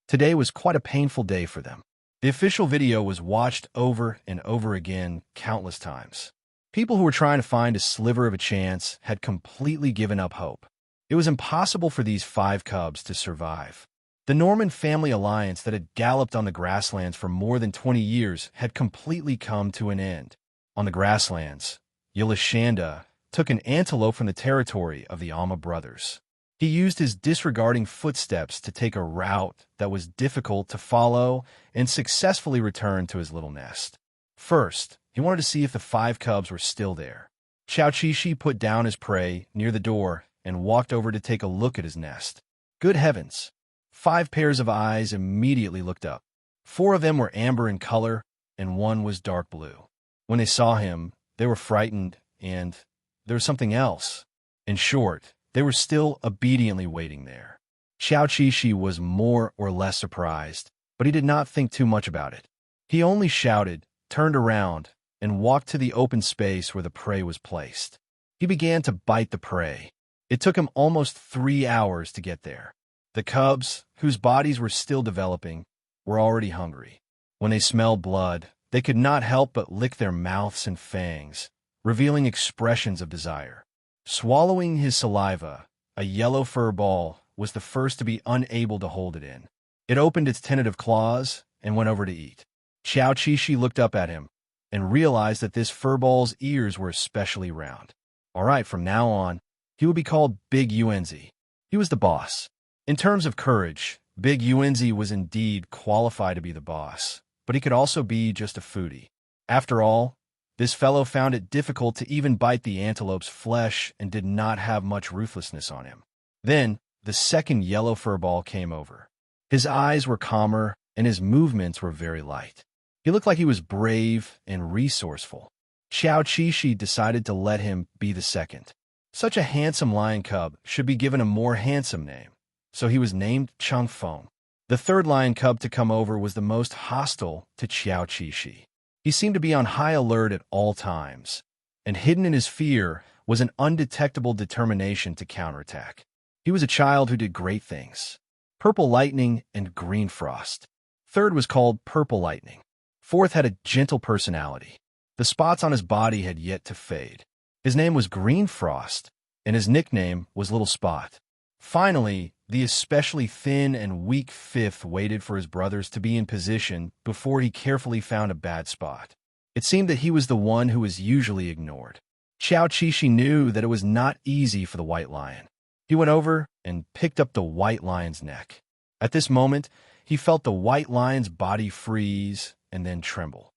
Today was quite a painful day for them. The official video was watched over and over again countless times. People who were trying to find a sliver of a chance had completely given up hope. It was impossible for these 5 cubs to survive. The Norman family alliance that had galloped on the grasslands for more than 20 years had completely come to an end. On the grasslands, Yelishanda took an antelope from the territory of the Alma brothers. He used his disregarding footsteps to take a route that was difficult to follow and successfully returned to his little nest. First, he wanted to see if the 5 cubs were still there. Xiaoqishi put down his prey near the door and walked over to take a look at his nest. Good heavens! 5 pairs of eyes immediately looked up. 4 of them were amber in color, and 1 was dark blue. When they saw him, they were frightened, and there was something else. In short, they were still obediently waiting there. Xiaoqishi was more or less surprised, but he did not think too much about it. He only shouted, turned around, and walked to the open space where the prey was placed. He began to bite the prey. It took him almost 3 hours to get there. The cubs, whose bodies were still developing, were already hungry. When they smelled blood, they could not help but lick their mouths and fangs, revealing expressions of desire. Swallowing his saliva, a yellow fur ball was the first to be unable to hold it in. It opened its tentative claws and went over to eat. Xiaoqishi looked up at him and realized that this fur ball's ears were especially round. All right, from now on, he would be called Big Yuanzi. He was the boss. In terms of courage, Big Yuanzi was indeed qualified to be the boss, but he could also be just a foodie. After all, this fellow found it difficult to even bite the antelope's flesh and did not have much ruthlessness on him. Then, the second yellow fur ball came over. His eyes were calmer, and his movements were very light. He looked like he was brave and resourceful. Xiaoqishi decided to let him be the second. Such a handsome lion cub should be given a more handsome name, so he was named Changfeng. The third lion cub to come over was the most hostile to Xiaoqishi. He seemed to be on high alert at all times, and hidden in his fear was an undetectable determination to counterattack. He was a child who did great things. Purple Lightning and Green Frost. Third was called Purple Lightning. Fourth had a gentle personality. The spots on his body had yet to fade. His name was Green Frost, and his nickname was Little Spot. Finally, the especially thin and weak fifth waited for his brothers to be in position before he carefully found a bad spot. It seemed that he was the one who was usually ignored. Xiaoqishi knew that it was not easy for the white lion. He went over and picked up the white lion's neck. At this moment, he felt the white lion's body freeze and then tremble.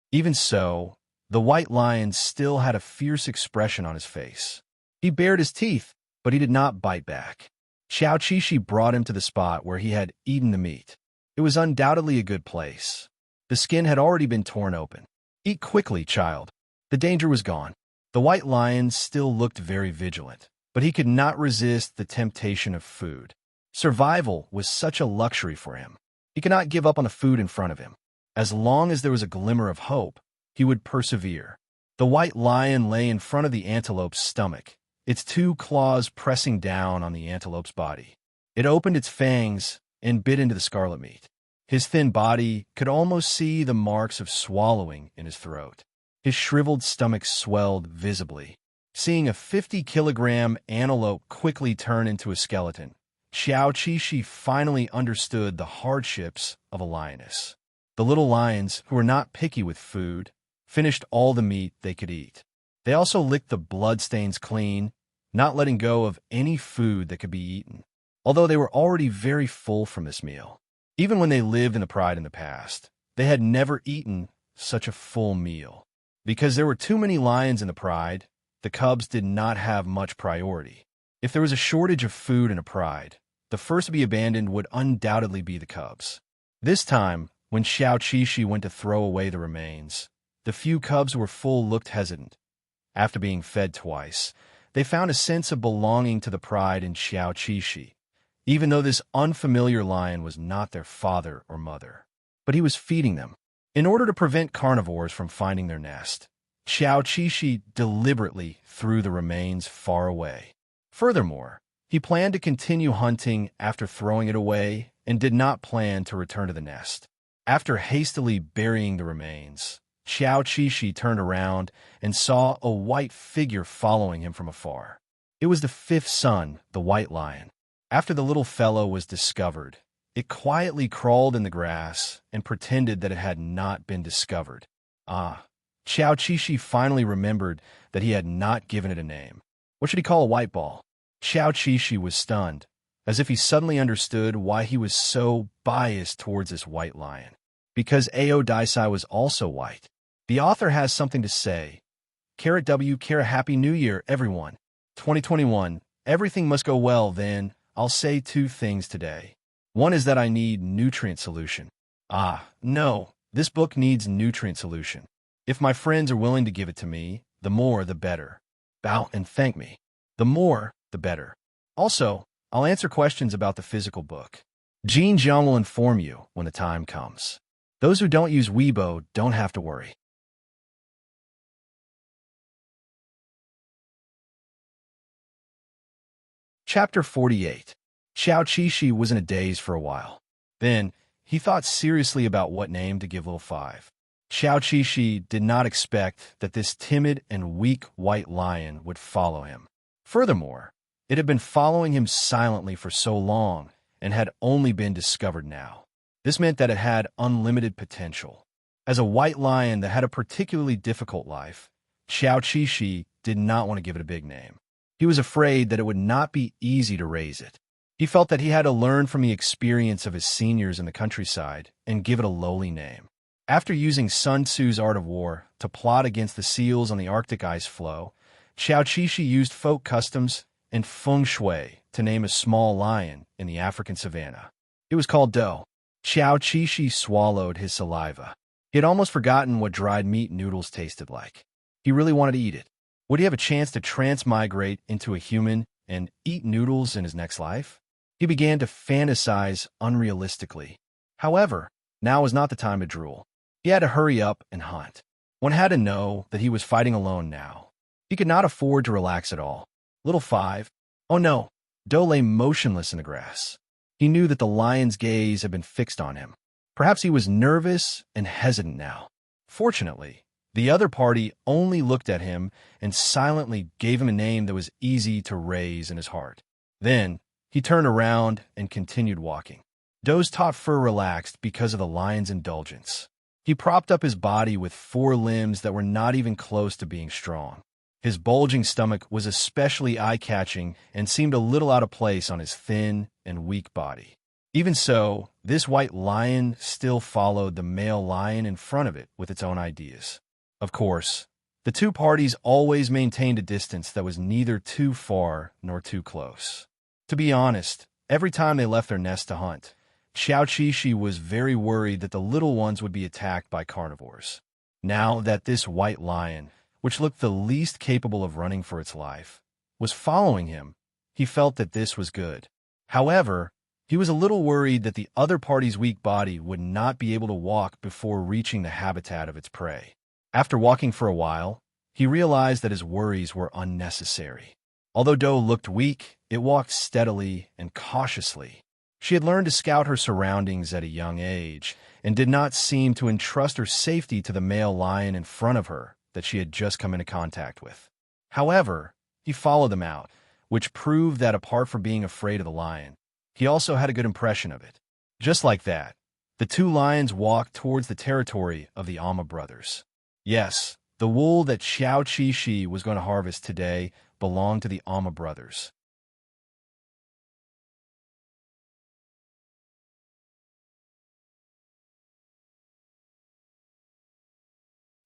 Even so, the white lion still had a fierce expression on his face. He bared his teeth, but he did not bite back. Xiaoqishi brought him to the spot where he had eaten the meat. It was undoubtedly a good place. The skin had already been torn open. Eat quickly, child. The danger was gone. The white lion still looked very vigilant, but he could not resist the temptation of food. Survival was such a luxury for him. He could not give up on the food in front of him. As long as there was a glimmer of hope, he would persevere. The white lion lay in front of the antelope's stomach, its 2 claws pressing down on the antelope's body. It opened its fangs and bit into the scarlet meat. His thin body could almost see the marks of swallowing in his throat. His shriveled stomach swelled visibly. Seeing a 50-kilogram antelope quickly turn into a skeleton, Xiaoqishi finally understood the hardships of a lioness. The little lions, who were not picky with food, finished all the meat they could eat. They also licked the bloodstains clean, not letting go of any food that could be eaten, although they were already very full from this meal. Even when they lived in the pride in the past, they had never eaten such a full meal. Because there were too many lions in the pride, the cubs did not have much priority. If there was a shortage of food in a pride, the first to be abandoned would undoubtedly be the cubs. This time, when Xiaoqishi went to throw away the remains, the few cubs who were full looked hesitant. After being fed twice, They found a sense of belonging to the pride in Xiao Qixi, even though this unfamiliar lion was not their father or mother. But he was feeding them. In order to prevent carnivores from finding their nest, Xiao Qixi deliberately threw the remains far away. Furthermore, he planned to continue hunting after throwing it away and did not plan to return to the nest. After hastily burying the remains, Xiao Qixi turned around and saw a white figure following him from afar. It was the fifth son, the white lion. After the little fellow was discovered, it quietly crawled in the grass and pretended that it had not been discovered. Xiao Qixi finally remembered that he had not given it a name. What should he call a white ball? Xiao Qixi was stunned, as if he suddenly understood why he was so biased towards this white lion. Because Ao Daisai was also white. The author has something to say. W. Happy New Year, everyone. 2021. Everything must go well, then. I'll say two things today. One is that I need nutrient solution. No. This book needs nutrient solution. If my friends are willing to give it to me, the more the better. Bow and thank me. The more, the better. Also, I'll answer questions about the physical book. Jean Jiang will inform you when the time comes. Those who don't use Weibo don't have to worry. Chapter 48. Xiao Qixi was in a daze for a while. Then, he thought seriously about what name to give little five. Xiao Qixi did not expect that this timid and weak white lion would follow him. Furthermore, it had been following him silently for so long and had only been discovered now. This meant that it had unlimited potential. As a white lion that had a particularly difficult life, Xiao Qixi did not want to give it a big name. He was afraid that it would not be easy to raise it. He felt that he had to learn from the experience of his seniors in the countryside and give it a lowly name. After using Sun Tzu's Art of War to plot against the seals on the Arctic ice floe, Xiao Qixi used folk customs and feng shui to name a small lion in the African savanna. It was called Do. Xiao Qixi swallowed his saliva. He had almost forgotten what dried meat noodles tasted like. He really wanted to eat it. Would he have a chance to transmigrate into a human and eat noodles in his next life? He began to fantasize unrealistically. However, now was not the time to drool. He had to hurry up and hunt. One had to know that he was fighting alone now. He could not afford to relax at all. Little five. Oh no. Do lay motionless in the grass. He knew that the lion's gaze had been fixed on him. Perhaps he was nervous and hesitant now. Fortunately, the other party only looked at him and silently gave him a name that was easy to raise in his heart. Then, he turned around and continued walking. Do's taut fur relaxed because of the lion's indulgence. He propped up his body with four limbs that were not even close to being strong. His bulging stomach was especially eye-catching and seemed a little out of place on his thin and weak body. Even so, this white lion still followed the male lion in front of it with its own ideas. Of course, the two parties always maintained a distance that was neither too far nor too close. To be honest, every time they left their nest to hunt, Xiao Qixi was very worried that the little ones would be attacked by carnivores. Now that this white lion, which looked the least capable of running for its life, was following him, he felt that this was good. However, he was a little worried that the other party's weak body would not be able to walk before reaching the habitat of its prey. After walking for a while, he realized that his worries were unnecessary. Although Do looked weak, it walked steadily and cautiously. She had learned to scout her surroundings at a young age and did not seem to entrust her safety to the male lion in front of her that she had just come into contact with. However, he followed them out, which proved that apart from being afraid of the lion, he also had a good impression of it. Just like that, the two lions walked towards the territory of the Ama brothers. Yes, the wool that Xiao Qixi was going to harvest today belonged to the Ama brothers.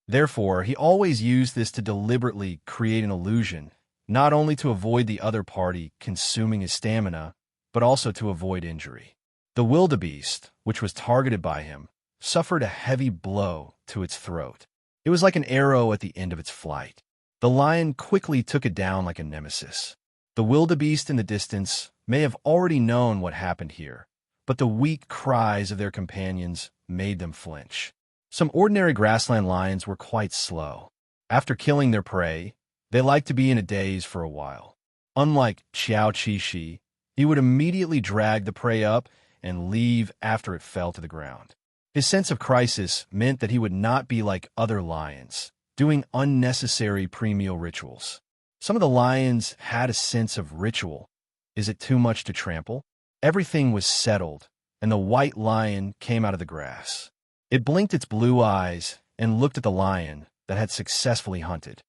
Therefore, he always used this to deliberately create an illusion, not only to avoid the other party consuming his stamina, but also to avoid injury. The wildebeest, which was targeted by him, suffered a heavy blow to its throat. It was like an arrow at the end of its flight. The lion quickly took it down like a nemesis. The wildebeest in the distance may have already known what happened here, but the weak cries of their companions made them flinch. Some ordinary grassland lions were quite slow. After killing their prey, they liked to be in a daze for a while. Unlike Xiao Qixi, he would immediately drag the prey up and leave after it fell to the ground. His sense of crisis meant that he would not be like other lions, doing unnecessary pre-meal rituals. Some of the lions had a sense of ritual. Is it too much to trample? Everything was settled, and the white lion came out of the grass. It blinked its blue eyes and looked at the lion that had successfully hunted.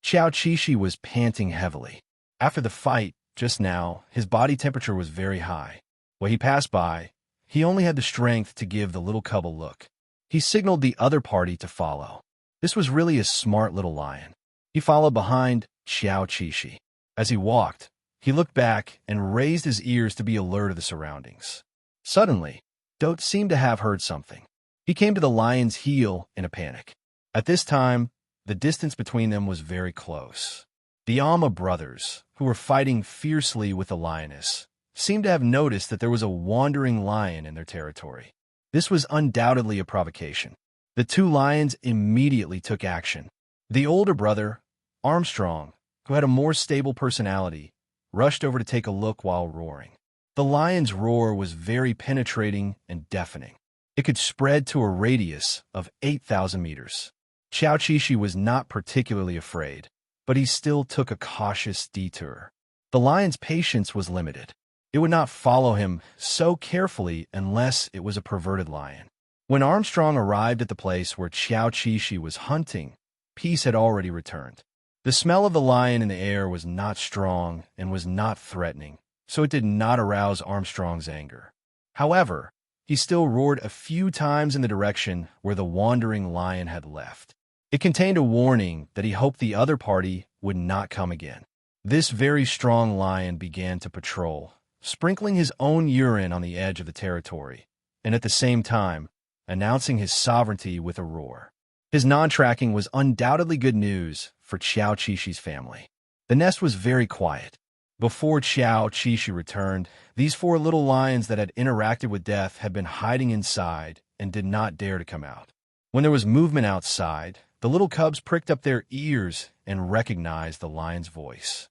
Xiao Qixi was panting heavily. After the fight, just now, his body temperature was very high. When he passed by, he only had the strength to give the little cub a look. He signaled the other party to follow. This was really a smart little lion. He followed behind Xiao Qixi. As he walked, he looked back and raised his ears to be alert of the surroundings. Suddenly, Dote seemed to have heard something. He came to the lion's heel in a panic. At this time, the distance between them was very close. The Amma brothers, who were fighting fiercely with the lioness, seemed to have noticed that there was a wandering lion in their territory. This was undoubtedly a provocation. The two lions immediately took action. The older brother, Armstrong, who had a more stable personality, rushed over to take a look while roaring. The lion's roar was very penetrating and deafening. It could spread to a radius of 8,000 meters. Xiao Qixi was not particularly afraid, but he still took a cautious detour. The lion's patience was limited. It would not follow him so carefully unless it was a perverted lion. When Armstrong arrived at the place where Xiao Qixi was hunting, peace had already returned. The smell of the lion in the air was not strong and was not threatening, so it did not arouse Armstrong's anger. However, he still roared a few times in the direction where the wandering lion had left. It contained a warning that he hoped the other party would not come again. This very strong lion began to patrol, sprinkling his own urine on the edge of the territory, and at the same time, announcing his sovereignty with a roar. His non-tracking was undoubtedly good news for Xiao Qixi's family. The nest was very quiet. Before Xiao Qixi returned, these four little lions that had interacted with death had been hiding inside and did not dare to come out. When there was movement outside, the little cubs pricked up their ears and recognized the lion's voice.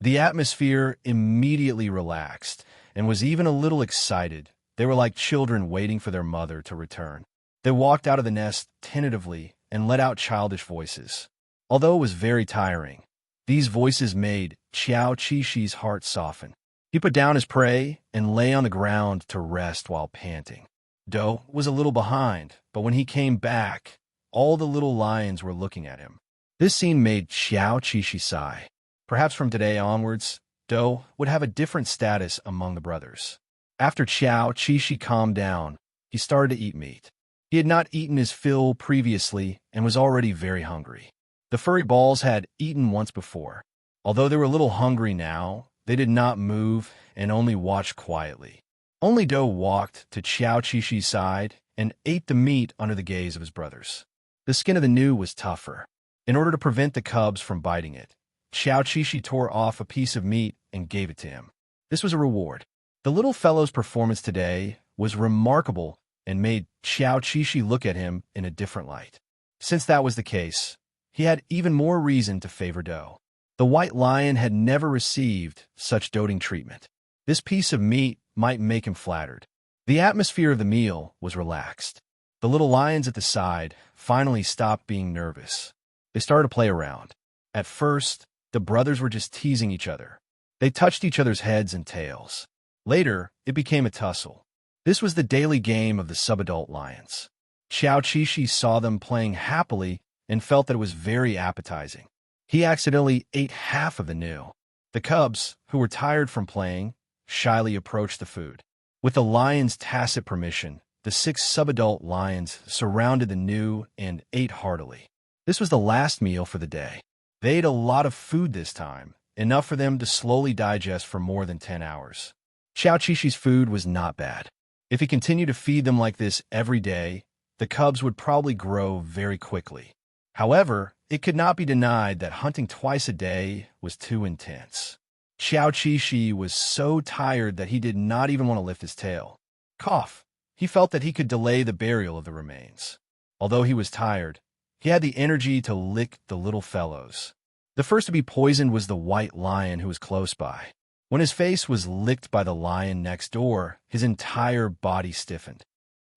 The atmosphere immediately relaxed and was even a little excited. They were like children waiting for their mother to return. They walked out of the nest tentatively and let out childish voices. Although it was very tiring, these voices made Xiao Qixi's heart soften. He put down his prey and lay on the ground to rest while panting. Do was a little behind, but when he came back, all the little lions were looking at him. This scene made Xiao Qixi sigh. Perhaps from today onwards, Do would have a different status among the brothers. After Xiao Qixi calmed down, he started to eat meat. He had not eaten his fill previously and was already very hungry. The furry balls had eaten once before. Although they were a little hungry now, they did not move and only watched quietly. Only Do walked to Xiao Qixi's side and ate the meat under the gaze of his brothers. The skin of the gnu was tougher. In order to prevent the cubs from biting it, Xiao Qixi tore off a piece of meat and gave it to him. This was a reward. The little fellow's performance today was remarkable and made Xiao Qixi look at him in a different light. Since that was the case, he had even more reason to favor Do. The white lion had never received such doting treatment. This piece of meat might make him flattered. The atmosphere of the meal was relaxed. The little lions at the side finally stopped being nervous. They started to play around. At first, the brothers were just teasing each other. They touched each other's heads and tails. Later, it became a tussle. This was the daily game of the subadult lions. Xiao Qixi saw them playing happily and felt that it was very appetizing. He accidentally ate half of the gnu. The cubs, who were tired from playing, shyly approached the food. With the lions' tacit permission, the 6 subadult lions surrounded the gnu and ate heartily. This was the last meal for the day. They ate a lot of food this time, enough for them to slowly digest for more than 10 hours. Xiao Qixi's food was not bad. If he continued to feed them like this every day, the cubs would probably grow very quickly. However, it could not be denied that hunting twice a day was too intense. Xiao Qixi was so tired that he did not even want to lift his tail. Cough. He felt that he could delay the burial of the remains. Although he was tired, he had the energy to lick the little fellows. The first to be poisoned was the white lion who was close by. When his face was licked by the lion next door, his entire body stiffened.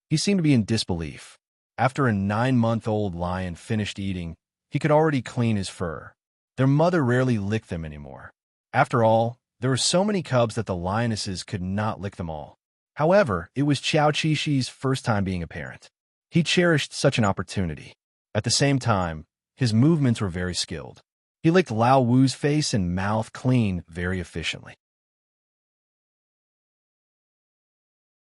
He seemed to be in disbelief. After a 9-month-old lion finished eating, he could already clean his fur. Their mother rarely licked them anymore. After all, there were so many cubs that the lionesses could not lick them all. However, it was Xiao Qixi first time being a parent. He cherished such an opportunity. At the same time, his movements were very skilled. He licked Lao Wu's face and mouth clean very efficiently.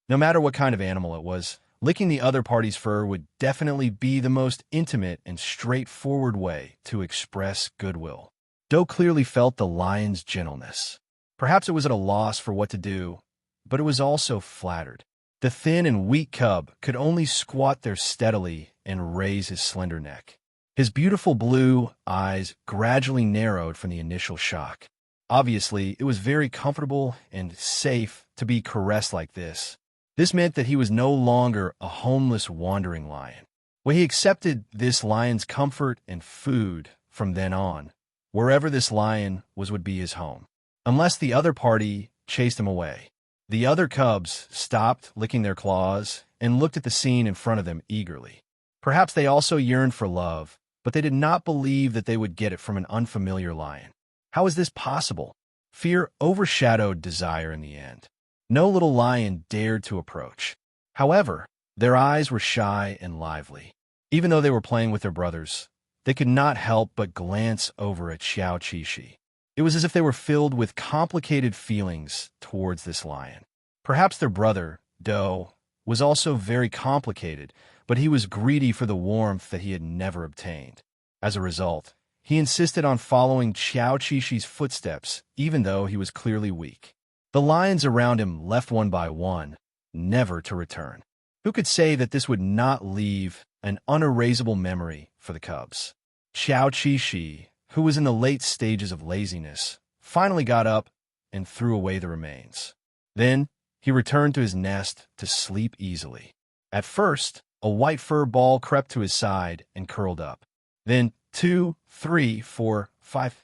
No matter what kind of animal it was, licking the other party's fur would definitely be the most intimate and straightforward way to express goodwill. Doe clearly felt the lion's gentleness. Perhaps it was at a loss for what to do, but it was also flattered. The thin and weak cub could only squat there steadily and raise his slender neck. His beautiful blue eyes gradually narrowed from the initial shock. Obviously, it was very comfortable and safe to be caressed like this. This meant that he was no longer a homeless wandering lion. Well, he accepted this lion's comfort and food from then on. Wherever this lion was would be his home, unless the other party chased him away. The other cubs stopped licking their claws and looked at the scene in front of them eagerly. Perhaps they also yearned for love, but they did not believe that they would get it from an unfamiliar lion. How is this possible? Fear overshadowed desire in the end. No little lion dared to approach. However, their eyes were shy and lively. Even though they were playing with their brothers, they could not help but glance over at Xiao Qixi. It was as if they were filled with complicated feelings towards this lion. Perhaps their brother, Doe, was also very complicated, but he was greedy for the warmth that he had never obtained. As a result, he insisted on following Xiao Qixi's footsteps, even though he was clearly weak. The lions around him left one by one, never to return. Who could say that this would not leave an unerasable memory for the cubs? Xiao Qixi, who was in the late stages of laziness, finally got up and threw away the remains. Then he returned to his nest to sleep easily. At first, a white fur ball crept to his side and curled up. Then 2, 3, 4, 5.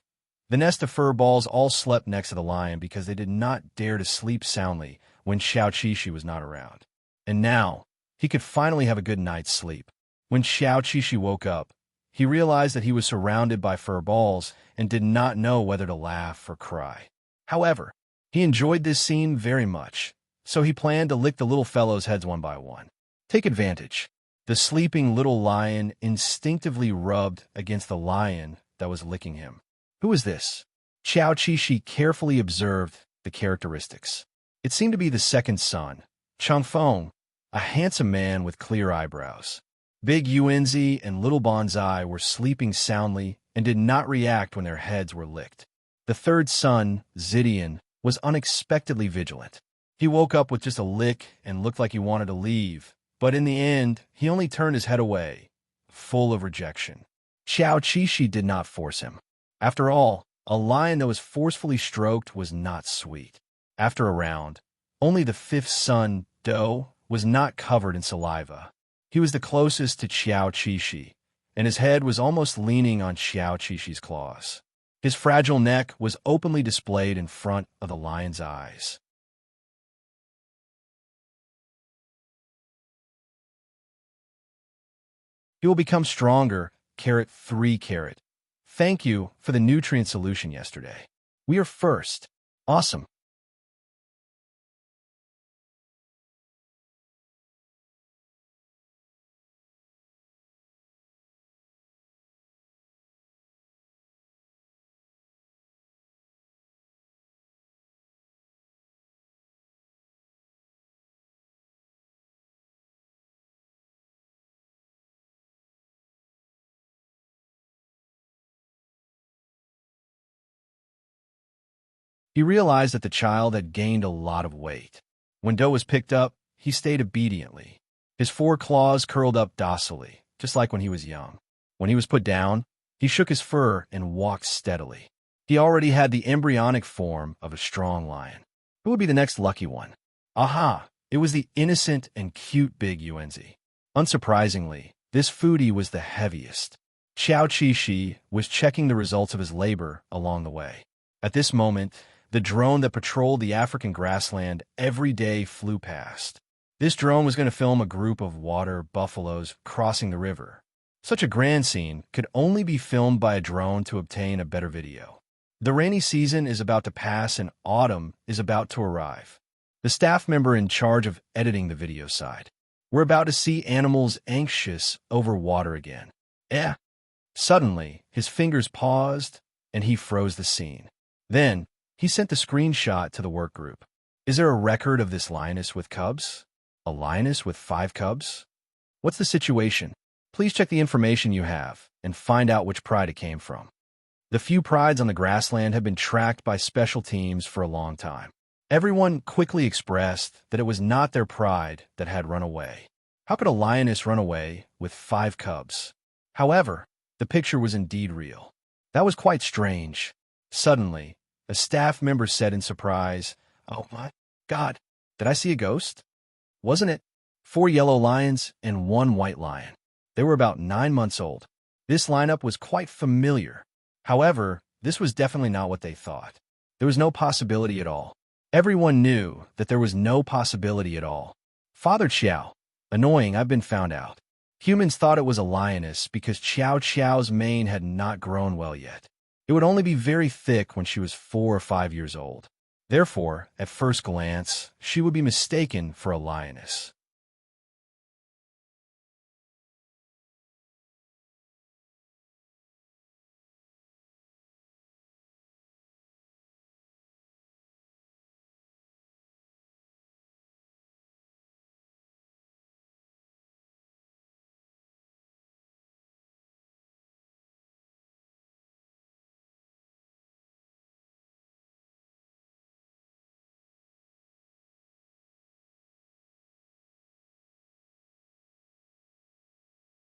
The nest of fur balls all slept next to the lion because they did not dare to sleep soundly when Xiao Qixi was not around. And now, he could finally have a good night's sleep. When Xiao Qixi woke up, he realized that he was surrounded by fur balls and did not know whether to laugh or cry. However, he enjoyed this scene very much, so he planned to lick the little fellows' heads one by one. Take advantage. The sleeping little lion instinctively rubbed against the lion that was licking him. Who is this? Xiao Qixi carefully observed the characteristics. It seemed to be the second son, Changfeng, a handsome man with clear eyebrows. Big Yuanzi and Little Bonsai were sleeping soundly and did not react when their heads were licked. The third son, Zidian, was unexpectedly vigilant. He woke up with just a lick and looked like he wanted to leave, but in the end, he only turned his head away, full of rejection. Xiao Qixi did not force him. After all, a lion that was forcefully stroked was not sweet. After a round, only the fifth son, Doe, was not covered in saliva. He was the closest to Xiao Qixi, and his head was almost leaning on Xiao Qixi's claws. His fragile neck was openly displayed in front of the lion's eyes. He will become stronger, 3. Thank you for the nutrient solution yesterday. We are first. Awesome. He realized that the child had gained a lot of weight. When Doe was picked up, he stayed obediently. His 4 claws curled up docilely, just like when he was young. When he was put down, he shook his fur and walked steadily. He already had the embryonic form of a strong lion. Who would be the next lucky one? Aha! It was the innocent and cute big Yuenzi. Unsurprisingly, this foodie was the heaviest. Xiao Qi was checking the results of his labor along the way. At this moment, the drone that patrolled the African grassland every day flew past. This drone was going to film a group of water buffaloes crossing the river. Such a grand scene could only be filmed by a drone to obtain a better video. The rainy season is about to pass and autumn is about to arrive. The staff member in charge of editing the video side. We're about to see animals anxious over water again. Suddenly, his fingers paused and he froze the scene. Then, he sent the screenshot to the work group. Is there a record of this lioness with cubs? A lioness with 5 cubs? What's the situation? Please check the information you have and find out which pride it came from. The few prides on the grassland have been tracked by special teams for a long time. Everyone quickly expressed that it was not their pride that had run away. How could a lioness run away with 5 cubs? However, the picture was indeed real. That was quite strange. Suddenly, a staff member said in surprise, "Oh my God, did I see a ghost? Wasn't it? 4 yellow lions and 1 white lion. They were about 9 months old." This lineup was quite familiar. However, this was definitely not what they thought. There was no possibility at all. Everyone knew that there was no possibility at all. Father Qiao. Annoying, I've been found out. Humans thought it was a lioness because Qiao Qiao's mane had not grown well yet. It would only be very thick when she was 4 or 5 years old. Therefore, at first glance, she would be mistaken for a lioness.